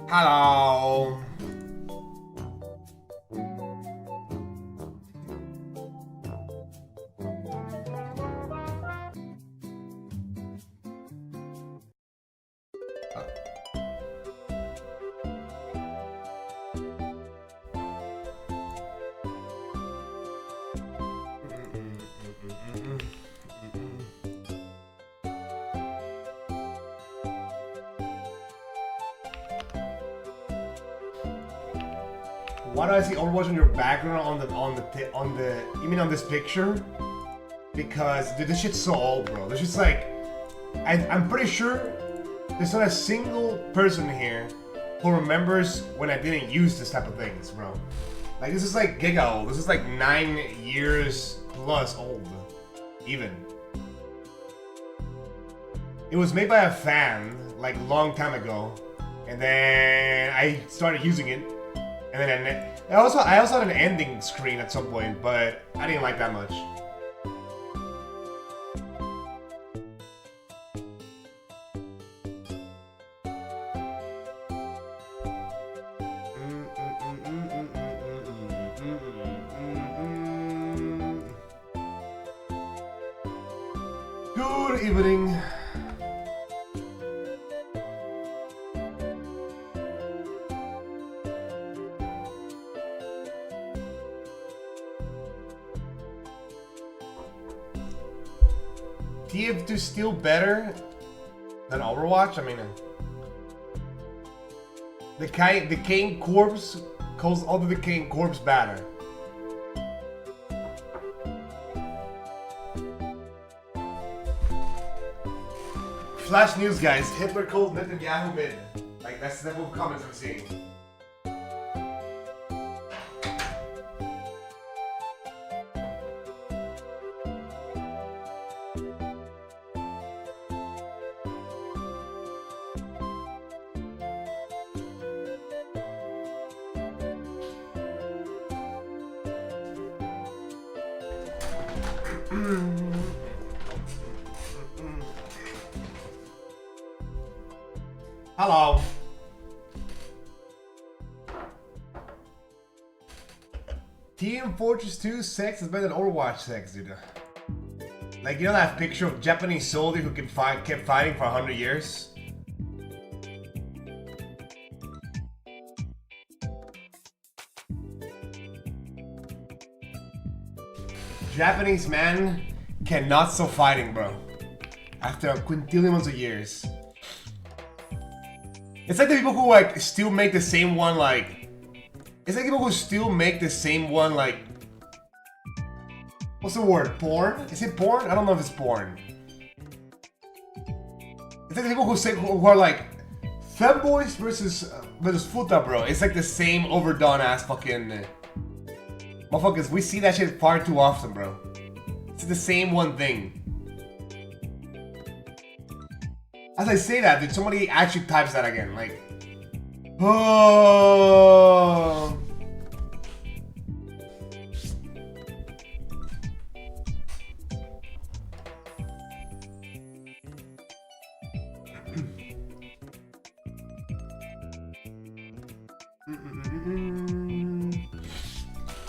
Hello. Why do I see Overwatch in your background you mean on this picture? Because dude, this shit's so old, bro. This shit's like I'm pretty sure there's not a single person here who remembers when I didn't use this type of things, bro. Like this is like giga old. This is like 9 years plus old, even. It was made by a fan like long time ago, and then I started using it, and then I also had an ending screen at some point, but I didn't like that much. Good evening. TF2 still better than Overwatch? I mean, the Decaying Corpse calls all the Decaying Corpse better. Flash news, guys. Hitler called Netanyahu mid. Like, that's the type of comments I'm seeing. Hello. Team Fortress 2 sex is better than Overwatch sex, dude. Like, you know that picture of Japanese soldier who kept fighting for 100 years? Japanese man cannot stop fighting, bro. After a quintillions of years. It's like the people who like still make the same one like... It's like people who still make the same one like... What's the word? Porn? Is it porn? I don't know if it's porn. It's like the people who are like... Femboys versus Futa, bro. It's like the same overdone ass fucking... Motherfuckers, we see that shit far too often, bro. It's the same one thing. As I say that, dude, somebody actually types that again, like... Oh.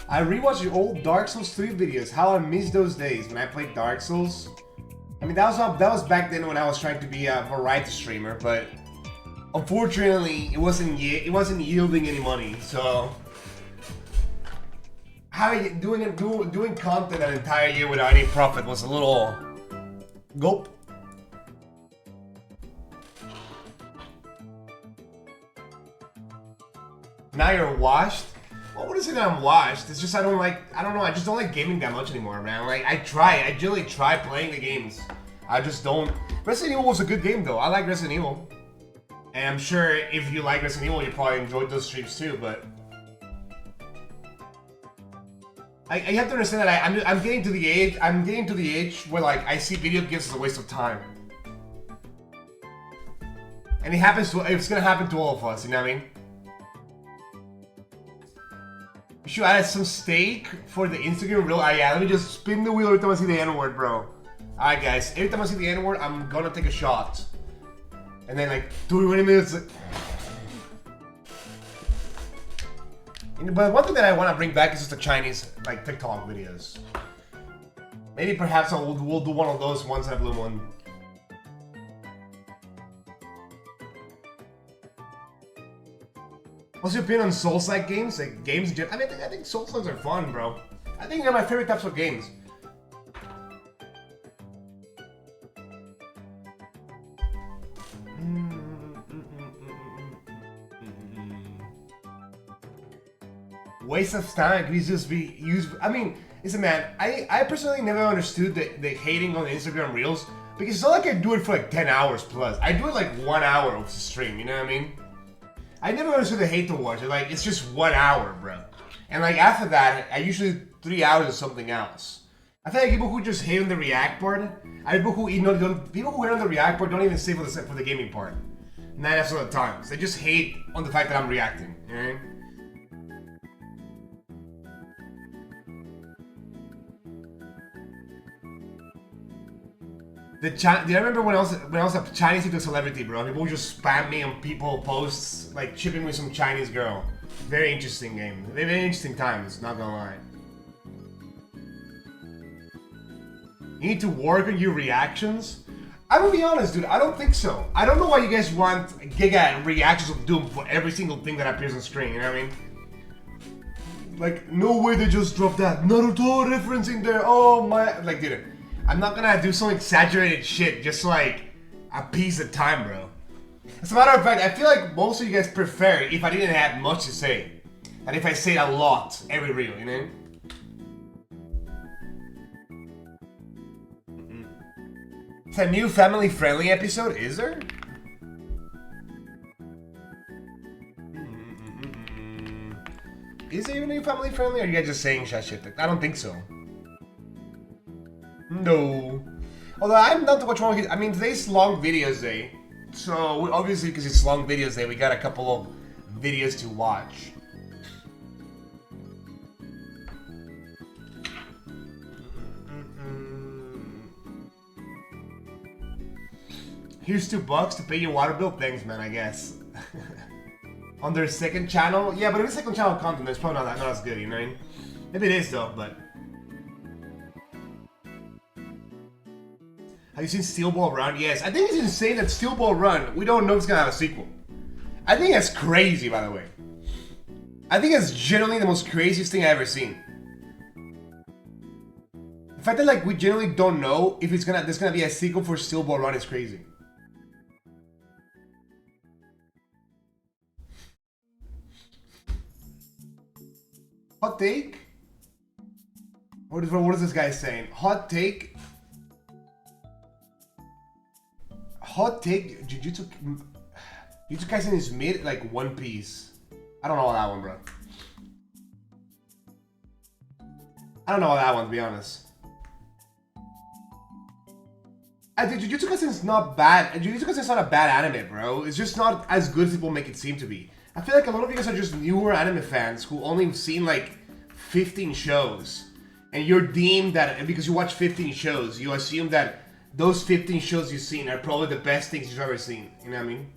I rewatched the old Dark Souls 3 videos. How I miss those days when I played Dark Souls. I mean, that was back then when I was trying to be a variety streamer, but unfortunately, it wasn't yielding any money. So, doing content an entire year without any profit was a little gulp. Now you're washed. Well, what is it that I'm washed? It's just I don't know, I just don't like gaming that much anymore, man. Like, I generally try playing the games. I just don't. Resident Evil was a good game, though. I like Resident Evil. And I'm sure if you like Resident Evil, you probably enjoyed those streams too, but... I have to understand that I'm getting to the age where, like, I see video games as a waste of time. And it's gonna happen to all of us, you know what I mean? You should add some steak for the Instagram reel. Yeah, let me just spin the wheel every time I see the N-word, bro. Alright, guys. Every time I see the N-word, I'm gonna take a shot. And then, like, 20 minutes. But one thing that I want to bring back is just the Chinese, like, TikTok videos. Maybe perhaps we'll do one of those once in a blue moon. What's your opinion on Souls-like games? Like games in general? I mean, I think Souls-likes are fun, bro. I think they're my favorite types of games. Waste of time. Can just be used? I mean, listen, man. I personally never understood the hating on Instagram Reels because it's not like I do it for like 10 hours plus. I do it like 1 hour of the stream. You know what I mean? I never understood the hate towards it. Like, it's just 1 hour, bro. And like after that, I usually 3 hours of something else. I feel like people who just hate on the react part, people who hate on the react part don't even stay for the gaming part. 9 of the times, they just hate on the fact that I'm reacting. You know what I mean? Do you remember when I was a Chinese YouTube celebrity, bro? People would just spam me on people posts, like chipping with some Chinese girl. Very interesting game. Very interesting times, not gonna lie. You need to work on your reactions? I'm gonna be honest, dude, I don't think so. I don't know why you guys want giga reactions of Doom for every single thing that appears on screen, you know what I mean? Like, no way they just dropped that Naruto reference in there, oh my... Like, dude... I'm not gonna do some exaggerated shit just to like appease the time, bro. As a matter of fact, I feel like most of you guys prefer if I didn't have much to say. And if I say a lot every reel, you know? It's a new family-friendly episode, is there? Is there even a new family-friendly, or are you guys just saying shit? I don't think so. No. Although I'm not too much more. I mean, today's long videos day. So, obviously, because it's long videos day, we got a couple of videos to watch. Here's $2 to pay your water bill. Thanks, man, I guess. On their second channel? Yeah, but if it's second channel content, it's probably not as good, you know what I mean? Maybe it is, though, but... Have you seen Steel Ball Run? Yes. I think it's insane that Steel Ball Run, we don't know if it's gonna have a sequel. I think that's crazy, by the way. I think that's generally the most craziest thing I've ever seen. The fact that like we generally don't know if there's gonna be a sequel for Steel Ball Run is crazy. Hot take? What is this guy saying? Hot take, Jujutsu Kaisen is mid like One Piece. I don't know that one, bro. I don't know that one, to be honest. I think Jujutsu Kaisen is not bad. Jujutsu Kaisen is not a bad anime, bro. It's just not as good as people make it seem to be. I feel like a lot of you guys are just newer anime fans who only seen like 15 shows. And you're deemed that, because you watch 15 shows, you assume that those 15 shows you've seen are probably the best things you've ever seen. You know what I mean?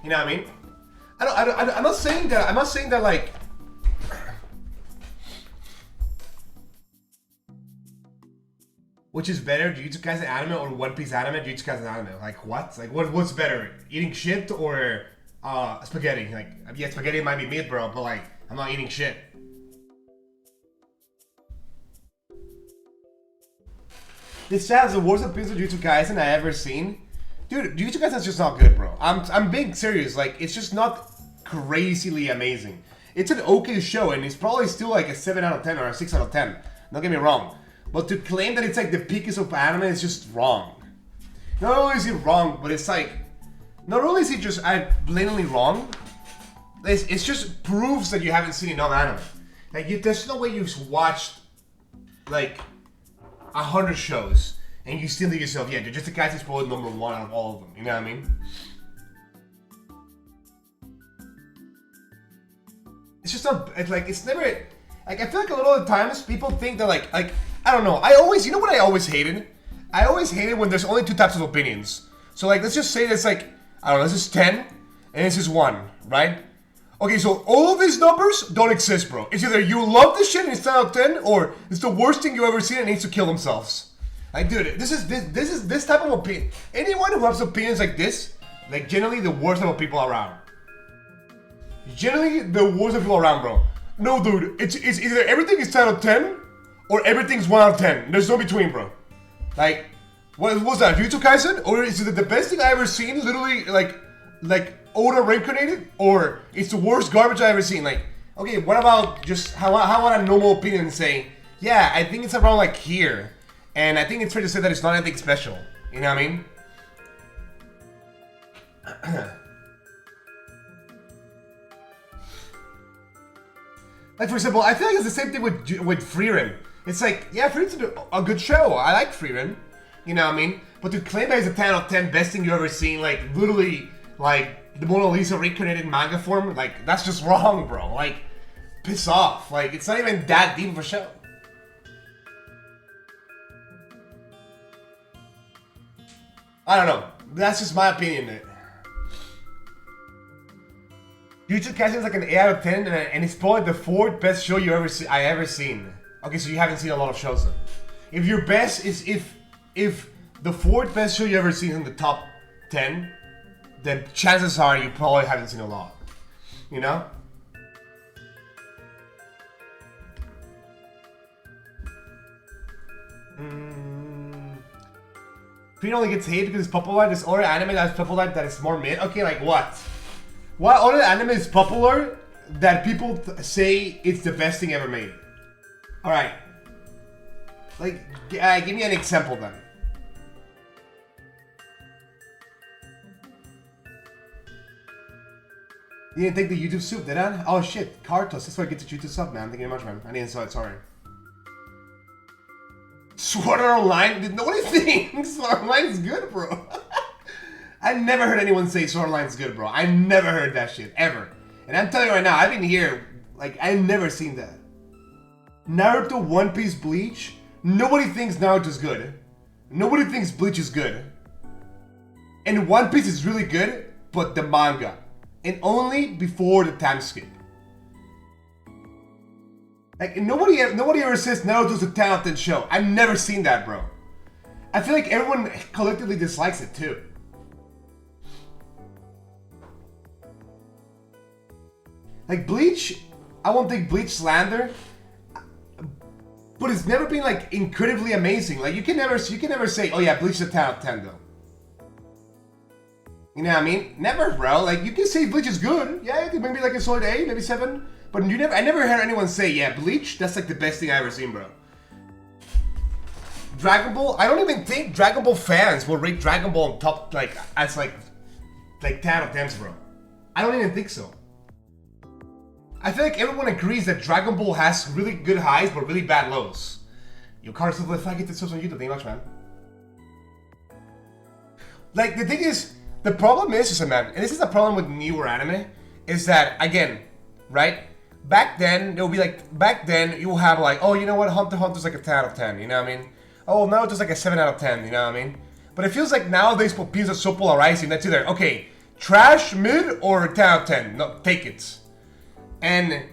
You know what I mean? I'm not saying that like... Which is better, Jujutsu Kaisen anime or One Piece anime, Jujutsu Kaisen anime? Like what? Like what's better? Eating shit or spaghetti? Like, yeah, spaghetti might be mid, bro, but like, I'm not eating shit. This chat is the worst episode of Jujutsu Kaisen I ever seen. Dude, Jujutsu Kaisen is just not good, bro. I'm being serious. Like, it's just not crazily amazing. It's an okay show, and it's probably still like a 7 out of 10 or a 6 out of 10. Don't get me wrong. But to claim that it's like the peakest of anime is just wrong. Not only is it wrong, but it's like... Not only is it just blatantly wrong, it just proves that you haven't seen enough anime. Like, there's no way you've watched, like... 100 shows, and you still think to yourself, yeah, Jujutsu Kaisen is probably #1 out of all of them. You know what I mean? It's just not. It's like it's never. Like I feel like a lot of the times people think that like I don't know. I always, you know what I always hated? I always hated when there's only two types of opinions. So like let's just say that's like I don't know. This is 10 and this is 1, right? Okay, so all of these numbers don't exist, bro. It's either you love this shit and it's 10 out of 10, or it's the worst thing you've ever seen and needs to kill themselves. Like, dude, this is this type of opinion. Anyone who has opinions like this, like generally the worst type of people around. Generally the worst of people around, bro. No, dude, it's either everything is 10 out of 10 or everything's 1 out of 10. There's no between, bro. Like, what was that? Jujutsu Kaisen? Or is it the best thing I ever seen? Literally, like Oda reincarnated, or it's the worst garbage I ever seen. Like, okay, what about just how about a normal opinion say, yeah, I think it's around like here, and I think it's fair to say that it's not anything special. You know what I mean? Like for example, I feel like it's the same thing with Frieren. It's like, yeah, Frieren's a good show. I like Frieren. You know what I mean? But to claim that it's a 10 out of 10 best thing you ever seen, like literally, like the Mona Lisa reincarnated in manga form, like that's just wrong, bro. Like, piss off. Like, it's not even that deep of a show. I don't know. That's just my opinion. Jujutsu Kaisen is like an 8 out of 10, and it's probably the 4th best show I ever seen. Okay, so you haven't seen a lot of shows then. If your best is if the 4th best show you ever seen is in the top 10, then chances are you probably haven't seen a lot. You know? Frieren only gets hate because it's popular. There's other anime that's popular that is more mid. Okay, like what? What other anime is popular that people say it's the best thing ever made? Alright. Like, give me an example then. You didn't take the YouTube soup, did I? Oh shit, Kartos. That's why I get the YouTube sub, man. Thank you very much, man. I didn't saw it, sorry. Sword Art Online? Did nobody think Sword Art Online is good, bro? I never heard anyone say Sword Art Online is good, bro. I never heard that shit, ever. And I'm telling you right now, I've been here, like, I've never seen that. Naruto, One Piece, Bleach? Nobody thinks Naruto's good. Nobody thinks Bleach is good. And One Piece is really good, but the manga. And only before the time skip. Like, nobody ever says Naruto's a talented show. I've never seen that, bro. I feel like everyone collectively dislikes it, too. Like, Bleach, I won't take Bleach slander, but it's never been, like, incredibly amazing. Like, you can never say, oh yeah, Bleach is a 10 out of 10, though. You know what I mean? Never, bro. Like, you can say Bleach is good. Yeah, maybe like a solid 8, maybe 7. But I never heard anyone say, yeah, Bleach, that's like the best thing I ever seen, bro. Dragon Ball, I don't even think Dragon Ball fans will rate Dragon Ball on top, like, as like 10 out of 10s, bro. I don't even think so. I feel like everyone agrees that Dragon Ball has really good highs, but really bad lows. Yo, Carlos, if I get this on YouTube, thank you much, man. Like, the thing is, the problem is, man, and this is the problem with newer anime, is that, again, right? Back then, it would be like, you will have like, oh, you know what, Hunter x Hunter's like a 10 out of 10, you know what I mean? Oh, now it's just like a 7 out of 10, you know what I mean? But it feels like nowadays opinions are so polarizing, that's either, okay, trash, mid, or 10 out of 10, no, take it. And,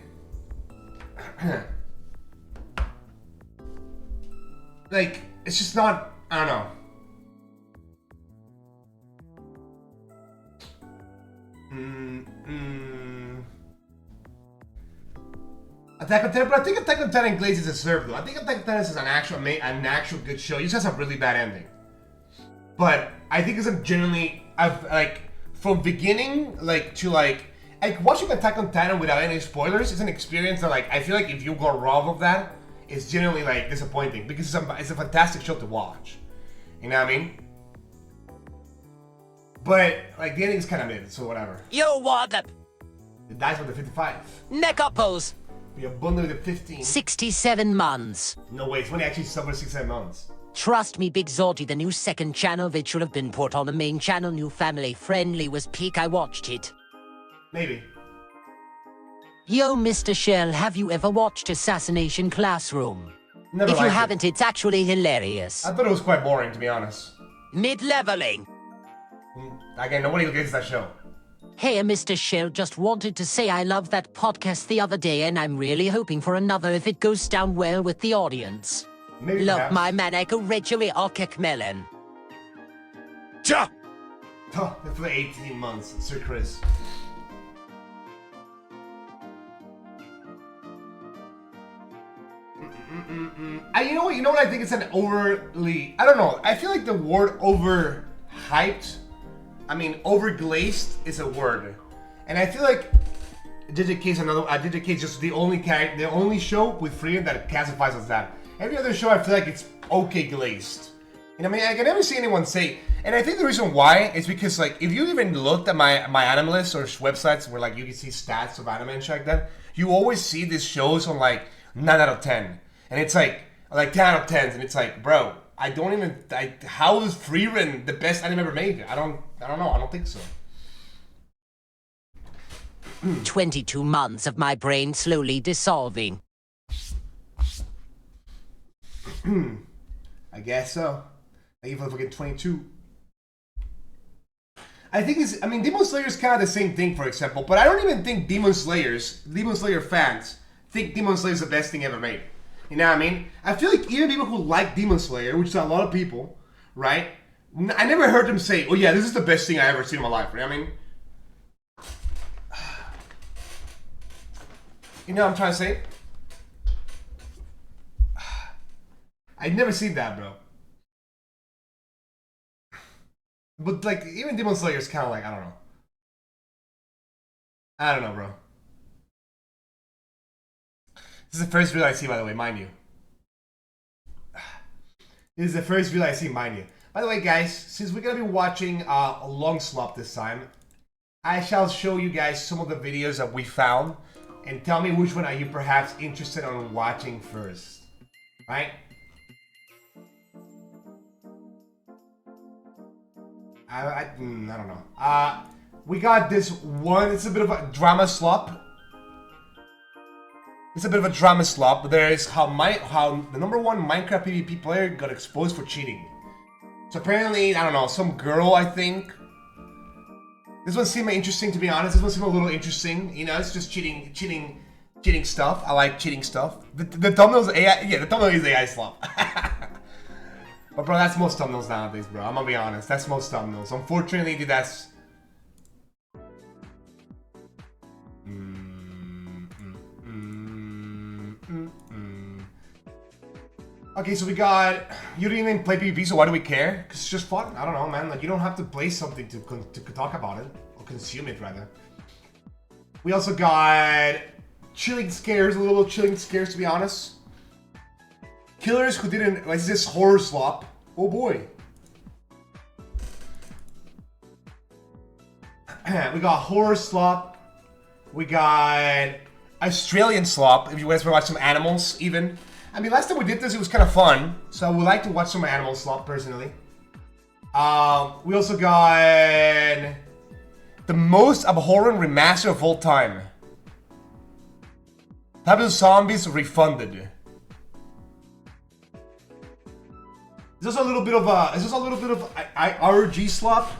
like, it's just not, I don't know. Attack on Titan, but I think Attack on Titan Glaze is deserved though. I think Attack on Titan is an actual good show. It just has a really bad ending. But I think it's a genuinely, like, from beginning, like, to like watching Attack on Titan without any spoilers is an experience that, like, I feel like if you go wrong with that, it's genuinely, like, disappointing because it's a fantastic show to watch. You know what I mean? But, like, the ending is kind of mid, so whatever. You want them. It dies with the 55. Neck up pose. You're bundled with the 15. 67 months. No way, it's only actually somewhere 6-7 months. Trust me, Big Zordy, the new second channel that should have been put on the main channel, new family friendly, was peak. I watched it. Maybe. Yo, Mr. Shell, have you ever watched Assassination Classroom? Never If you liked it. haven't, it's actually hilarious. I thought it was quite boring, to be honest. Mid-leveling. Again, nobody gets that show. Hey, Mr. Shell, just wanted to say I loved that podcast the other day, and I'm really hoping for another if it goes down well with the audience. Maybe Love perhaps. my man, Echo Rachel Melon. Ja! Oh, for 18 months, Sir Chris. You know what? You know what I think it's an overly. I don't know. I feel like the word overhyped. I mean, overglazed is a word, and I feel like Digicase Digicase just the only character, the only show with Freedom that classifies as that. Every other show, I feel like it's okay glazed. You know, I mean, I can never see anyone say. And I think the reason why is because, like, if you even looked at my anime list or websites where, like, you can see stats of anime and shit like that, you always see these shows on, like, 9 out of 10. And it's like 10 out of 10s, and it's like, bro, I don't even, how is Frieren the best anime ever made? I don't know, I don't think so. 22 months of my brain slowly dissolving. I guess so. Even if I get 22. I think it's, I mean, Demon Slayer is kind of the same thing, for example, but I don't even think Demon Slayer fans think Demon Slayer is the best thing ever made. You know what I mean? I feel like even people who like Demon Slayer, which is a lot of people, right? I never heard them say, oh yeah, this is the best thing I ever seen in my life, right? I mean, you know what I'm trying to say? I've never seen that, bro. But, like, even Demon Slayer is kind of like, I don't know. I don't know, bro. This is the first video I see, by the way, mind you. This is the first video I see, mind you. By the way, guys, since we're going to be watching a long slop this time, I shall show you guys some of the videos that we found and tell me which one are you perhaps interested in watching first. Right? I don't know. We got this one. It's a bit of a drama slop. It's a bit of a drama slop. There is how the number one Minecraft PvP player got exposed for cheating. So apparently, I don't know, some girl, I think. This one seemed interesting, to be honest. This one seemed a little interesting. You know, it's just cheating stuff. I like cheating stuff. The thumbnail's AI. Yeah, the thumbnail is AI slop. But bro, that's most thumbnails nowadays, bro. I'm gonna be honest. That's most thumbnails. Unfortunately, that's... Okay, so we got... You didn't even play PvP, so why do we care? Because it's just fun. I don't know, man. Like, you don't have to play something to talk about it. Or consume it, rather. We also got... Chilling scares. A little chilling scares, to be honest. Killers who didn't, like, this horror slop. Oh boy. We got horror slop. We got Australian slop. If you guys want to watch some animals, even. I mean, last time we did this, it was kind of fun. So I would like to watch some animal slop, personally. We also got the most abhorrent remaster of all time. Fabulous Zombies Refunded. Is this a little bit of RG slop?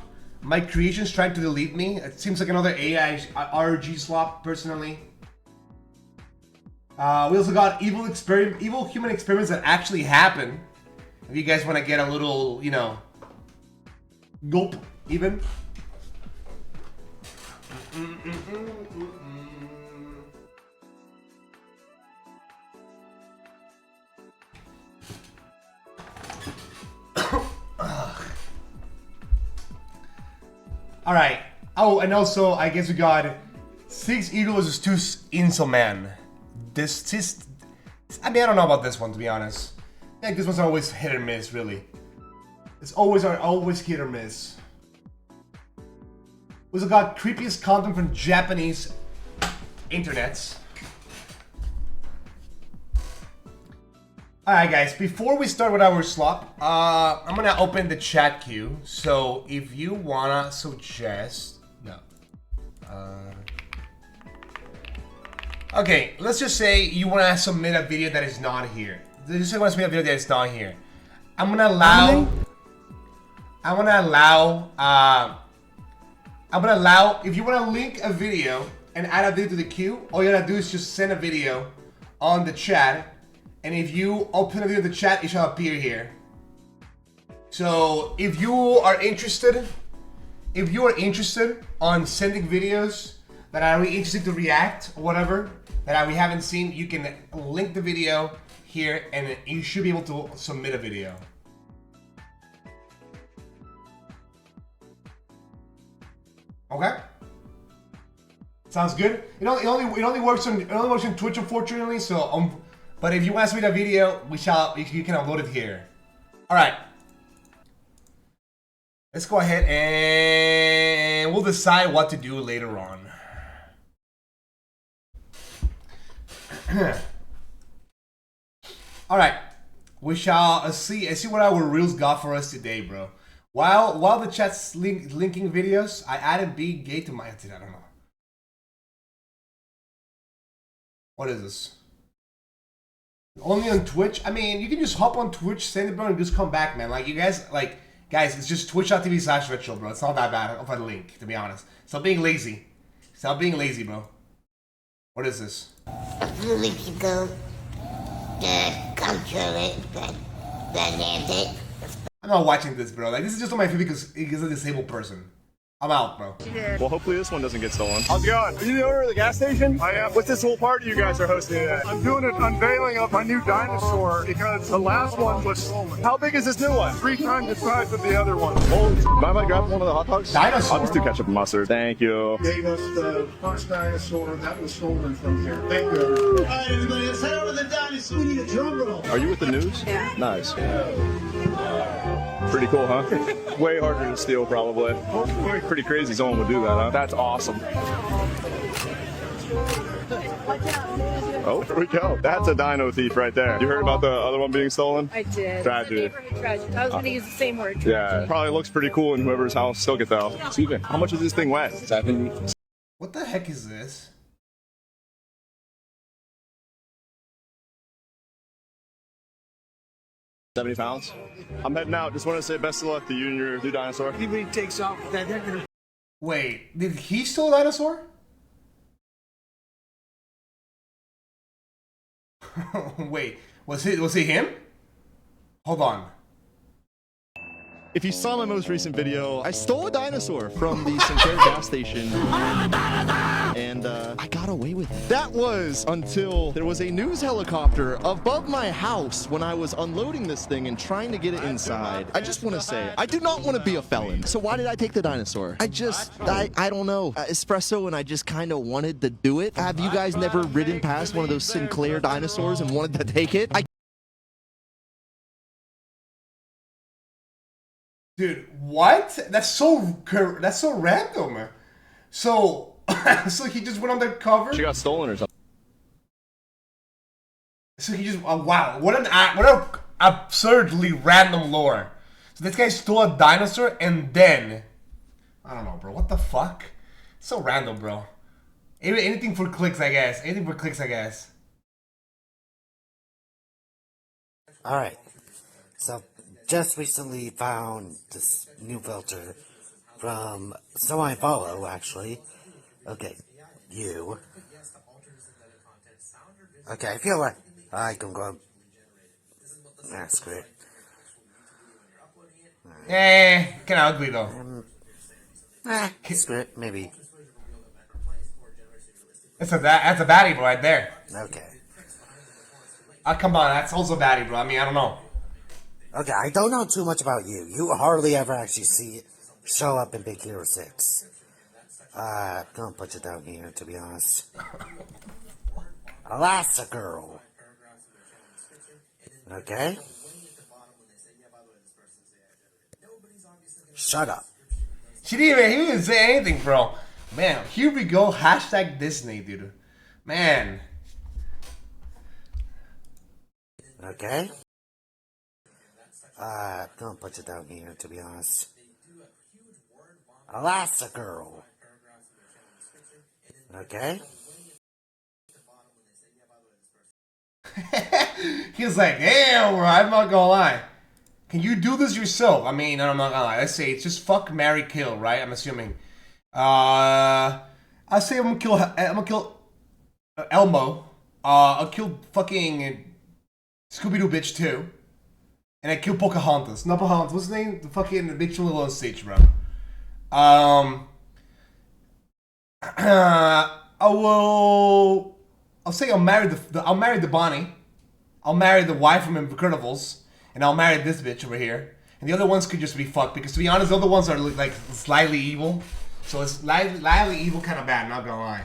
My creation's trying to delete me. It seems like another AI RG slop, personally. We also got evil human experiments that actually happen. If you guys want to get a little, you know, gulp, even. Alright. Oh, and also, I guess we got 6 Eagles vs 2 Incel Man. I mean, I don't know about this one, to be honest. I think this one's always hit or miss, really. It's always hit or miss. We also got creepiest content from Japanese internets. Alright guys, before we start with our slop, I'm gonna open the chat queue. So if you wanna suggest... No. Okay, let's just say you want to submit a video that is not here. Let's just say you want to submit a video that is not here. I'm gonna allow. If you want to link a video and add a video to the queue, all you gotta do is just send a video on the chat, and if you open a video in the chat, it shall appear here. So if you are interested on sending videos that are really interesting to react or whatever that we haven't seen, you can link the video here and you should be able to submit a video. Okay? Sounds good. It only works on Twitch, unfortunately. So but if you want to submit a video, you can upload it here. All right. Let's go ahead and we'll decide what to do later on. All right, we shall see what our reels got for us today, bro. While the chat's linking videos, I added Be Gay to my. I don't know. What is this? Only on Twitch? I mean, you can just hop on Twitch, send it, bro, and just come back, man. Like, you guys, guys, it's just twitch.tv/Ritual, bro. It's not that bad of a link, to be honest. Stop being lazy. Stop being lazy, bro. What is this? A few weeks ago, the controller that I'm not watching this, bro. Like, this is just on my feed because he's a disabled person. I'm out, bro. Well, hopefully this one doesn't get stolen. How's it going? Are you the owner of the gas station? I am. What's this whole party you guys are hosting today? I'm doing an unveiling of my new dinosaur because the last one was stolen. How big is this new one? 3 times the size of the other one. Oh, mind if I grab one of the hot dogs? Dinosaur? I'll just do ketchup and mustard. Thank you. Gave us the first dinosaur that was stolen from here. Thank you. All right, everybody, let's head over to the dinosaur. We need a drum roll. Are you with the news? Yeah. Nice. Pretty cool, huh? Way harder to steal, probably. Pretty crazy someone would do that, huh? That's awesome. Oh, there we go. That's a dino thief right there. You heard about the other one being stolen? I did. Tragedy. It's a neighborhood tragedy. I was going to use the same word. Tragedy. Yeah, probably looks pretty cool in whoever's house. Still get though. Steven, how much is this thing wet? 70. What the heck is this? £70. I'm heading out. Just want to say best of luck to you and your new dinosaur. Anybody takes off with that, they're gonna. Wait, did he steal a dinosaur? Wait, was it him? Hold on. If you saw my most recent video, I stole a dinosaur from the Sinclair gas station, and I got away with it. That was until there was a news helicopter above my house when I was unloading this thing and trying to get it inside. I just want to say, I do not want to be a felon. So why did I take the dinosaur? I don't know. Espresso, and I just kind of wanted to do it. Have you guys never ridden past one of those Sinclair dinosaurs and wanted to take it? Dude, what? That's so random. So he just went undercover. She got stolen or something. So he just wow, what an absurdly random lore. So this guy stole a dinosaur and then I don't know, bro. What the fuck? So random, bro. Anything for clicks, I guess. Anything for clicks, I guess. All right. So just recently found this new filter from someone I follow, actually. Okay, you. Okay, I feel like I can go. That's great. Kinda ugly though. It's great, maybe. That's a baddie, bro, right there. Okay. Come on, that's also baddie, bro. I mean, I don't know. Okay, I don't know too much about you. You hardly ever actually show up in Big Hero 6. Don't put you down here, to be honest. Elastigirl. Okay? Shut up. He didn't say anything, bro. Man, here we go. Hashtag Disney, dude. Man. Okay? Don't put you down here, to be honest. Elastigirl. Okay? He's like, damn, bro, I'm not gonna lie. Can you do this yourself? I mean, I'm not gonna lie. Let's say it's just fuck, marry, kill, right? I'm assuming. I say I'm gonna kill Elmo. I'll kill fucking Scooby-Doo bitch too. And I kill Pocahontas. Not Pocahontas, what's his name? The fucking bitch from Lilo and Stitch, bro. I'll say I'll marry the Bonnie. I'll marry the wife from Incredibles, and I'll marry this bitch over here. And the other ones could just be fucked, because to be honest, the other ones are like slightly evil. So it's slightly evil, kind of bad. Not gonna lie.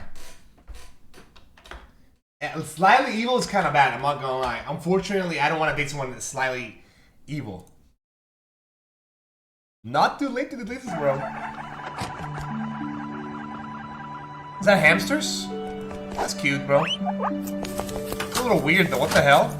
Slightly evil is kind of bad. I'm not gonna lie. Unfortunately, I don't want to date someone that's slightly evil. Not too late to delete this, bro. Is that hamsters? That's cute, bro. It's a little weird though. What the hell?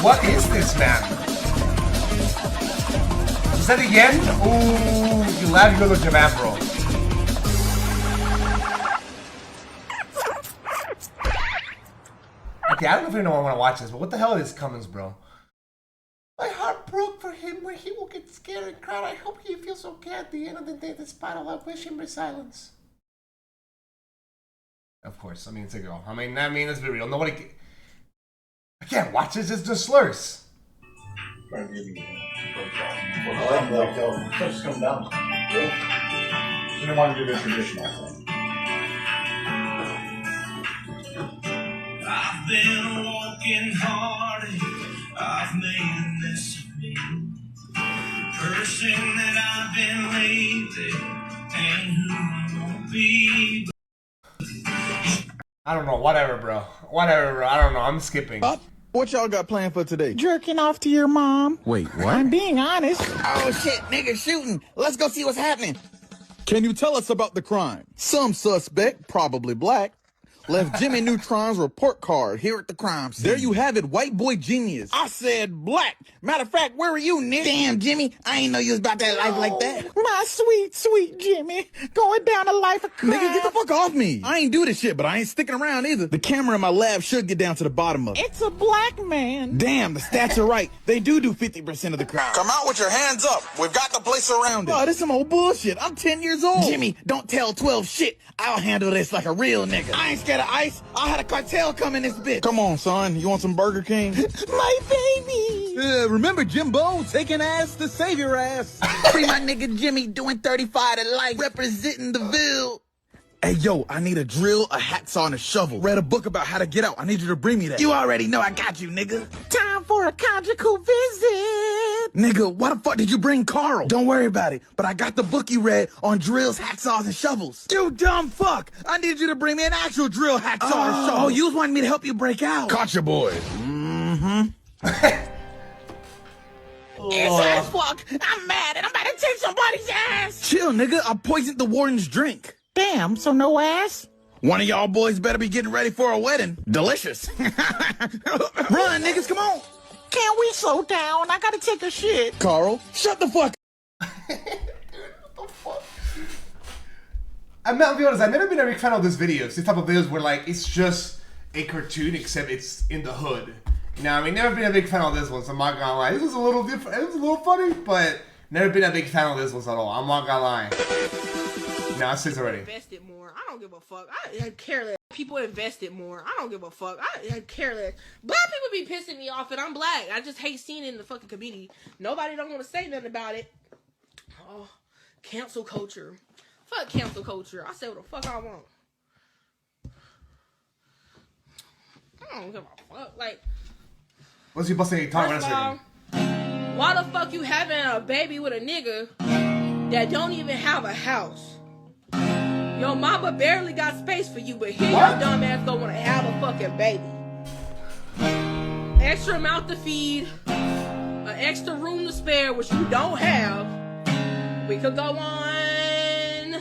What is this, man? Is that again? Ooh, you laugh, you go to Japan, bro. Okay, I don't know if anyone want to watch this, but what the hell is Cummins, bro? My heart broke for him, where he will get scared and cry. I hope he feels okay at the end of the day, despite all I wish him silence. Of course, I mean, it's a girl. I mean, let's be real. Nobody. I can't watch this. It's just slurs. Just come down. You don't want to do the traditional thing. I've been working hard. I've made a mess of me. The person that I've been lately ain't who I won't be. I don't know. Whatever, bro. Whatever, bro. I don't know. I'm skipping. What y'all got planned for today? Jerking off to your mom. Wait, what? I'm being honest. Oh shit, niggas shooting. Let's go see what's happening. Can you tell us about the crime? Some suspect, probably black, left Jimmy Neutron's report card here at the crime scene. There you have it, white boy genius. I said black. Matter of fact, where were you, nigga? Damn, Jimmy, I ain't know you was about that life like that. My sweet, sweet Jimmy. Going down a life of crime. Nigga, get the fuck off me. I ain't do this shit, but I ain't sticking around either. The camera in my lab should get down to the bottom of it. It's a black man. Damn, the stats are right. They do 50% of the crime. Come out with your hands up. We've got the place surrounded. Oh, this some old bullshit. I'm 10 years old. Jimmy, don't tell 12 shit. I'll handle this like a real nigga. I ain't scared of ice. I had a cartel come in this bitch. Come on, son. You want some Burger King? My baby. Remember Jimbo taking ass to save your ass. Free my nigga Jimmy doing 35 to life, representing the Ville. Hey, yo, I need a drill, a hacksaw, and a shovel. Read a book about how to get out. I need you to bring me that. You already know I got you, nigga. Time for a conjugal visit. Nigga, why the fuck did you bring Carl? Don't worry about it, but I got the book you read on drills, hacksaws, and shovels. You dumb fuck. I need you to bring me an actual drill, hacksaw, and shovel. Oh, you was wanting me to help you break out. Caught your boy. It's ass fuck. I'm mad and I'm about to take somebody's ass. Chill, nigga. I poisoned the warden's drink. Damn, so no ass? One of y'all boys better be getting ready for a wedding. Delicious. Run, niggas, come on. Can we slow down? I gotta take a shit. Carl, shut the fuck Dude, what the fuck? I'm not gonna be honest, I've never been a big fan of these videos. These type of videos where like it's just a cartoon except it's in the hood. You know, I mean, never been a big fan of this one, so I'm not gonna lie. This was a little different. It was a little funny, but never been a big fan of this one at all. I'm not gonna lie. Nah, it says already. Invested more. I don't give a fuck. I care less. People invested more. I don't give a fuck. I care less. Black people be pissing me off, and I'm black. I just hate seeing it in the fucking community. Nobody don't want to say nothing about it. Oh, cancel culture. Fuck cancel culture. I say what the fuck I want. I don't give a fuck. Like, what's you busting your tongue? First of all, why the fuck you having a baby with a nigga that don't even have a house? Your mama barely got space for you, but here your dumb ass don't want to have a fucking baby. Extra mouth to feed, an extra room to spare, which you don't have. We could go on.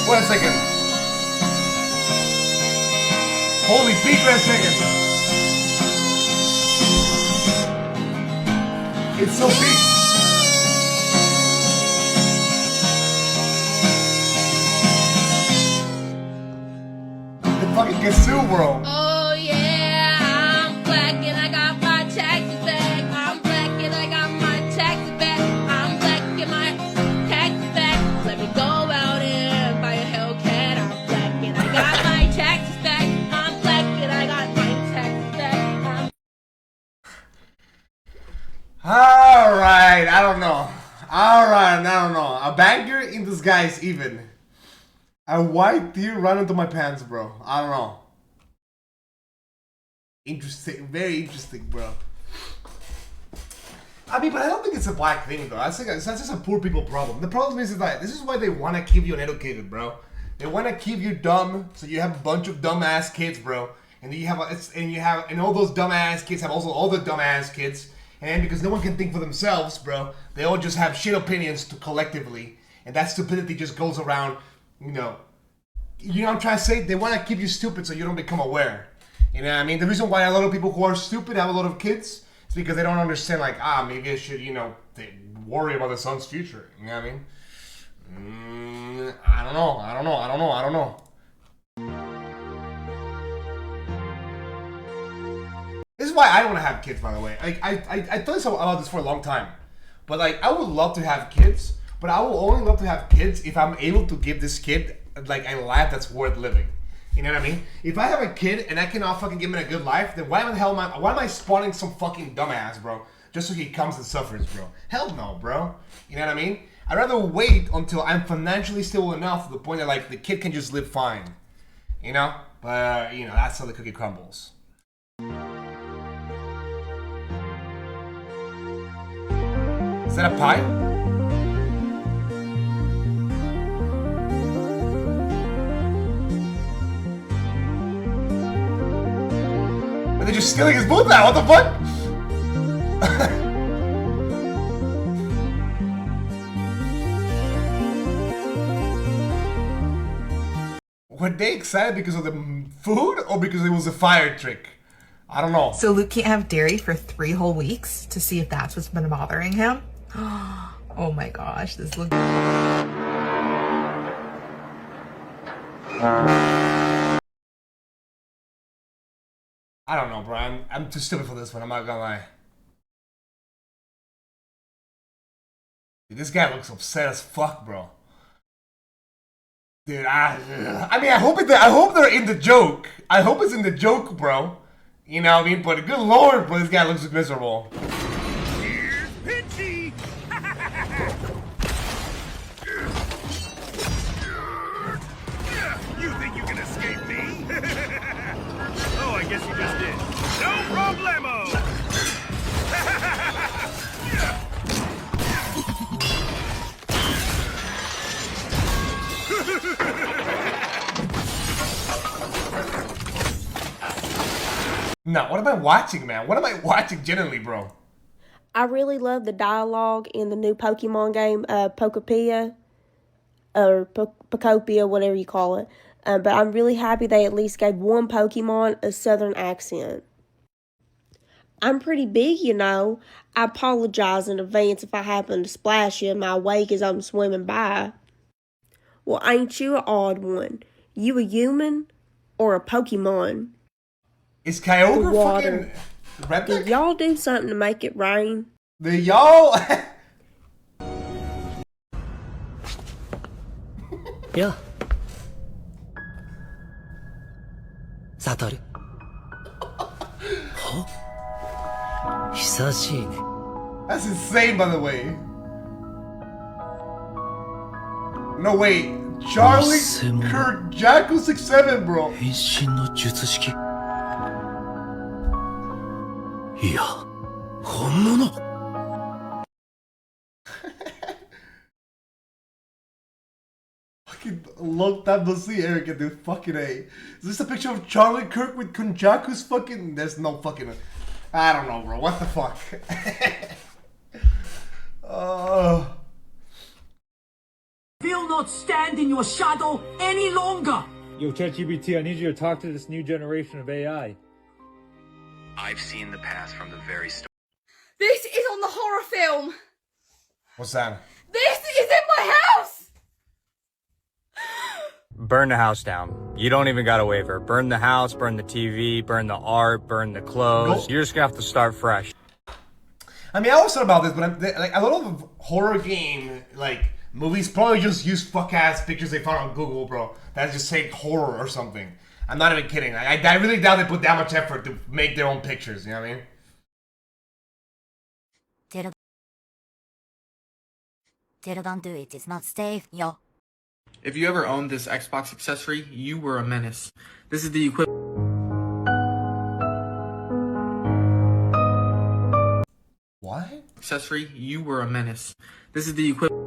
Wait a second. Holy beat, wait a second. It's so big. The fucking Kazoo, bro. Oh yeah, I'm black and I got my taxes back. I'm black and I got my taxes back. I'm black and my taxes back. Let me go out and buy a Hellcat. I'm black and I got my taxes back. I'm black and I got my taxes back. Alright, I don't know. Alright, I don't know. A banger in disguise, even. A white deer run into my pants, bro. I don't know. Interesting, very interesting, bro. I mean, but I don't think it's a black thing, though. I think that's just a poor people problem. The problem is that this is why they want to keep you uneducated, bro. They want to keep you dumb, so you have a bunch of dumbass kids, bro. And then you have, and all those dumbass kids have also all the dumbass kids. And because no one can think for themselves, bro, they all just have shit opinions collectively, and that stupidity just goes around. You know what I'm trying to say? They want to keep you stupid so you don't become aware. You know what I mean? The reason why a lot of people who are stupid have a lot of kids is because they don't understand, like, maybe I should, they worry about the son's future. You know what I mean? I don't know. This is why I don't want to have kids, by the way. Like, I thought about this for a long time. But, like, I would love to have kids, but I will only love to have kids if I'm able to give this kid like a life that's worth living. You know what I mean? If I have a kid and I cannot fucking give him a good life, then why am I spawning some fucking dumbass, bro? Just so he comes and suffers, bro. Hell no, bro. You know what I mean? I'd rather wait until I'm financially stable enough to the point that, like, the kid can just live fine. You know? But, that's how the cookie crumbles. Is that a pie? Are they just stealing his boot now? What the fuck? Were they excited because of the food or because it was a fire trick? I don't know. So Luke can't have dairy for 3 whole weeks to see if that's what's been bothering him? Oh my gosh, this looks... I don't know, bro. I'm too stupid for this one. I'm not gonna lie. Dude, this guy looks upset as fuck, bro. Dude, I mean, I hope they're in the joke. I hope it's in the joke, bro. You know what I mean? But good lord, bro, this guy looks miserable. Here's Pinchy! You think you can escape me? Oh, I guess you just did. No problemo! No, what am I watching, man? What am I watching genuinely, bro? I really love the dialogue in the new Pokemon game, Pokopia, or Pokopia, whatever you call it. But I'm really happy they at least gave one Pokemon a southern accent. I'm pretty big, you know. I apologize in advance if I happen to splash you in my wake as I'm swimming by. Well, ain't you an odd one? You a human or a Pokemon? Is Kyogre fucking redneck? Did y'all do something to make it rain? The y'all? やサトル久しいね That's insane, by the way. No, wait. Charlie Kirk Jacko 67, bro. 変身の術式いや本物Fucking long time no see, Erica, dude. Fucking A. Is this a picture of Charlie Kirk with Konjaku's fucking... There's no fucking... I don't know, bro. What the fuck? Will not stand in your shadow any longer. Yo, ChatGPT, I need you to talk to this new generation of AI. I've seen the past from the very start. This is on the horror film. What's that? This is in my house. Burn the house down. You don't even got a waiver. Burn the house, burn the TV, burn the art, burn the clothes. You're just gonna have to start fresh. I mean, I always thought about this, but like a lot of horror game, like, movies probably just use fuck-ass pictures they found on Google, bro. That just say horror or something. I'm not even kidding. Like, I really doubt they put that much effort to make their own pictures, you know what I mean? Don't do it. It's not safe, yo. If you ever owned this Xbox accessory, you were a menace. This is the equivalent. What? Accessory, you were a menace. This is the equivalent.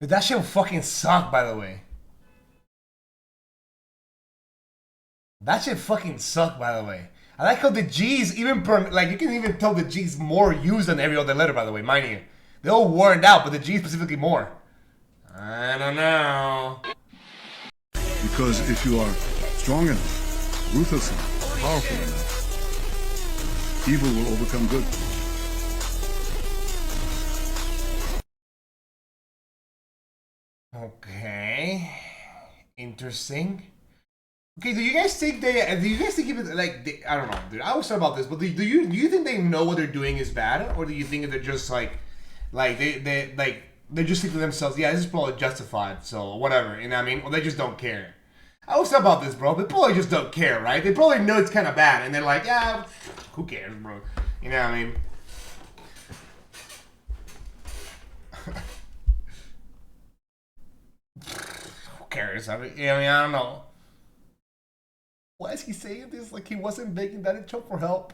Dude, that shit will fucking suck, by the way. That shit fucking suck, by the way. I like how the G's even like you can even tell the G's more used than every other letter, by the way, mind you. They're all worn out, but the G specifically more. I don't know. Because if you are strong enough, ruthless enough, powerful enough, evil will overcome good. Okay. Interesting. Okay, do you guys think even like I don't know, dude. I always thought about this, but do you think they know what they're doing is bad, or do you think they're just like they just think to themselves, yeah, this is probably justified, so whatever, you know what I mean? Or they just don't care. I always thought about this, bro. They probably just don't care, right? They probably know it's kind of bad, and they're like, yeah, who cares, bro? You know what I mean? Who cares? I mean, I don't know. Why is he saying this like he wasn't begging Daddy Cho for help?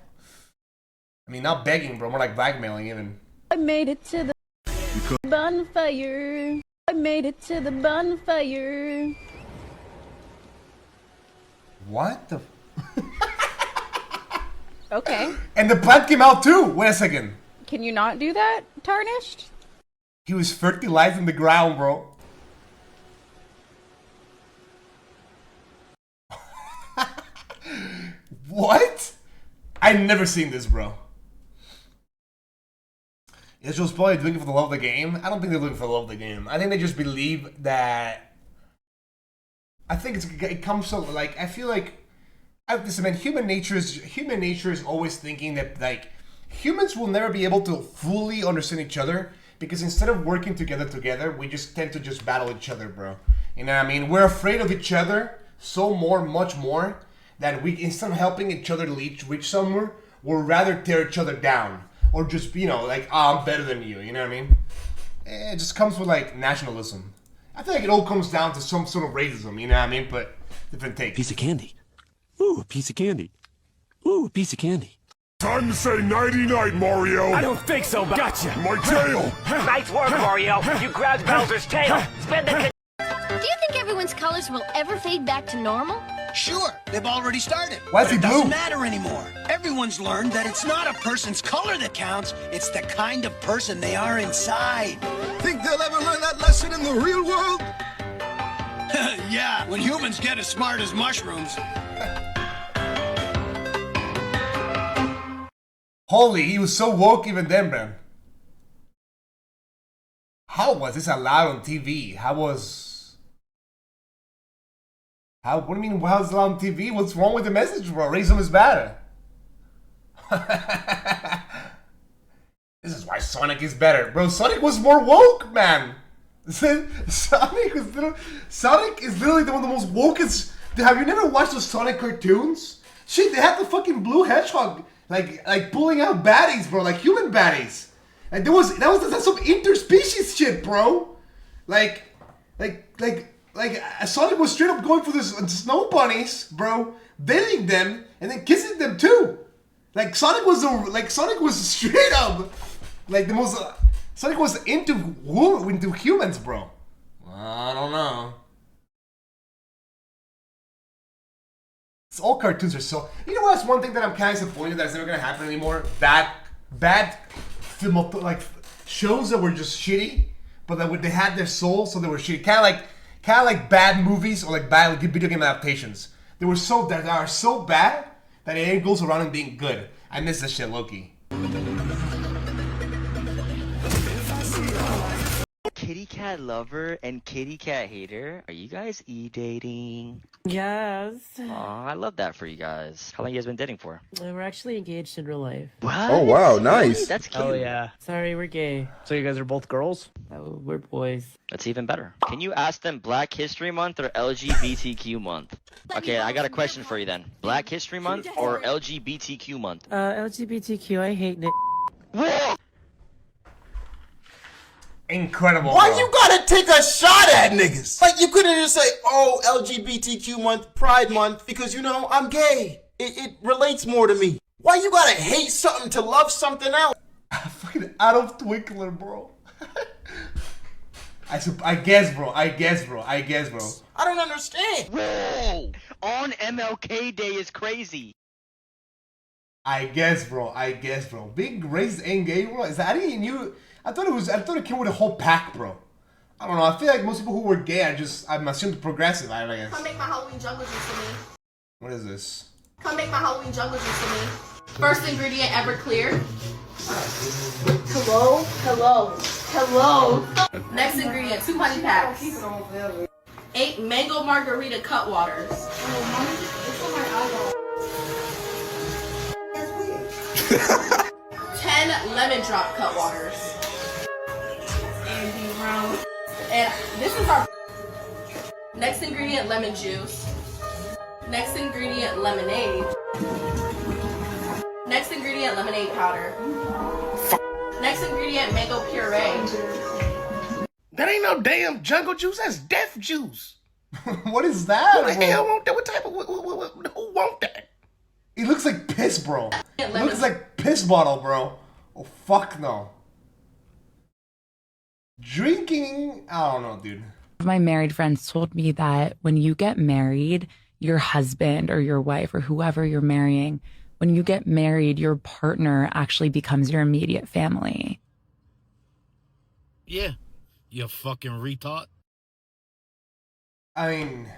I mean, not begging, bro. More like blackmailing, even. I made it to the bonfire. I made it to the bonfire. What the? Okay. And the plant came out too. Wait a second. Can you not do that, Tarnished? He was fertilizing the ground, bro. What? I've never seen this, bro. Israel's probably doing it for the love of the game. I don't think they're looking for the love of the game. I think they just believe that. I think it comes from like I feel like. Listen, man. Human nature is always thinking that like humans will never be able to fully understand each other because instead of working together, we just tend to just battle each other, bro. You know what I mean? We're afraid of each other much more. That we, instead of helping each other reach somewhere, we'll rather tear each other down. Or just, like, oh, I'm better than you, you know what I mean? It just comes with, like, nationalism. I feel like it all comes down to some sort of racism, you know what I mean? But different take. Piece of candy. Ooh, a piece of candy. Ooh, a piece of candy. Time to say nighty-night, Mario! I don't think so, but gotcha! My tail! Nice work, Mario! You grabbed Bowser's tail! Spend the... Do you think everyone's colors will ever fade back to normal? Sure, they've already started. Why is he It blue? doesn't matter anymore. Everyone's learned that it's not a person's color that counts, it's the kind of person they are inside. Think they'll ever learn that lesson in the real world? Yeah, when humans get as smart as mushrooms. Holy, he was so woke even then, man. How was this allowed on TV? What do you mean, how is it allowed on TV? What's wrong with the message, bro? Racism is bad. This is why Sonic is better. Bro, Sonic was more woke, man. Sonic is literally one of the most wokest. Have you never watched those Sonic cartoons? Shit, they had the fucking blue hedgehog like pulling out baddies, bro, like human baddies. And that's some interspecies shit, bro. Like Sonic was straight up going for this snow bunnies, bro, baiting them and then kissing them too. Like Sonic was straight up like the most. Sonic was into humans, bro. I don't know. All cartoons are so. You know what's one thing that I'm kind of disappointed that's never gonna happen anymore? Bad film, like shows that were just shitty, but that they had their soul, so they were shitty. Kind of like bad movies or like bad video game adaptations. They are so bad that it goes around and being good. I miss that shit, Loki. Kitty cat lover and kitty cat hater, are you guys e-dating? Yes. Aw, I love that for you guys. How long you guys been dating for? We're actually engaged in real life. What? Oh, wow, nice. That's cute. Oh, yeah. Sorry, we're gay. So you guys are both girls? Oh, we're boys. That's even better. Can you ask them Black History Month or LGBTQ Month? Okay, I got a question for you then. Black History Month or LGBTQ Month? LGBTQ, I hate it. Incredible. Why bro. you gotta take a shot at niggas? Like you couldn't just say, oh, LGBTQ month, Pride month, because you know, I'm gay. It relates more to me. Why you gotta hate something to love something else? Fucking Adolf Twinkler, bro. I guess, bro. I don't understand. Whoa! On MLK Day is crazy. I guess, bro. Being racist and gay, bro. Is that I thought it came with a whole pack, bro. I don't know. I feel like most people who were gay I'm assumed progressive. I guess. Come make my Halloween jungle juice for me. What is this? Come make my Halloween jungle juice for me. First ingredient, Everclear. Hello. Next ingredient, 2 honey packs. 8 mango margarita cut waters. 10 lemon drop cut waters. And this is our next ingredient, lemon juice. Next ingredient, lemonade. Next ingredient, lemonade powder. Next ingredient, mango puree. That ain't no damn jungle juice. That's death juice. What is that, Who the bro? hell want that? What type of who want that? It looks like piss, bro. It looks like piss bottle, bro. Oh fuck no. Drinking, I don't know, dude. My married friends told me that when you get married, your husband or your wife or whoever you're marrying, when you get married, your partner actually becomes your immediate family. Yeah, you fucking retard. I mean,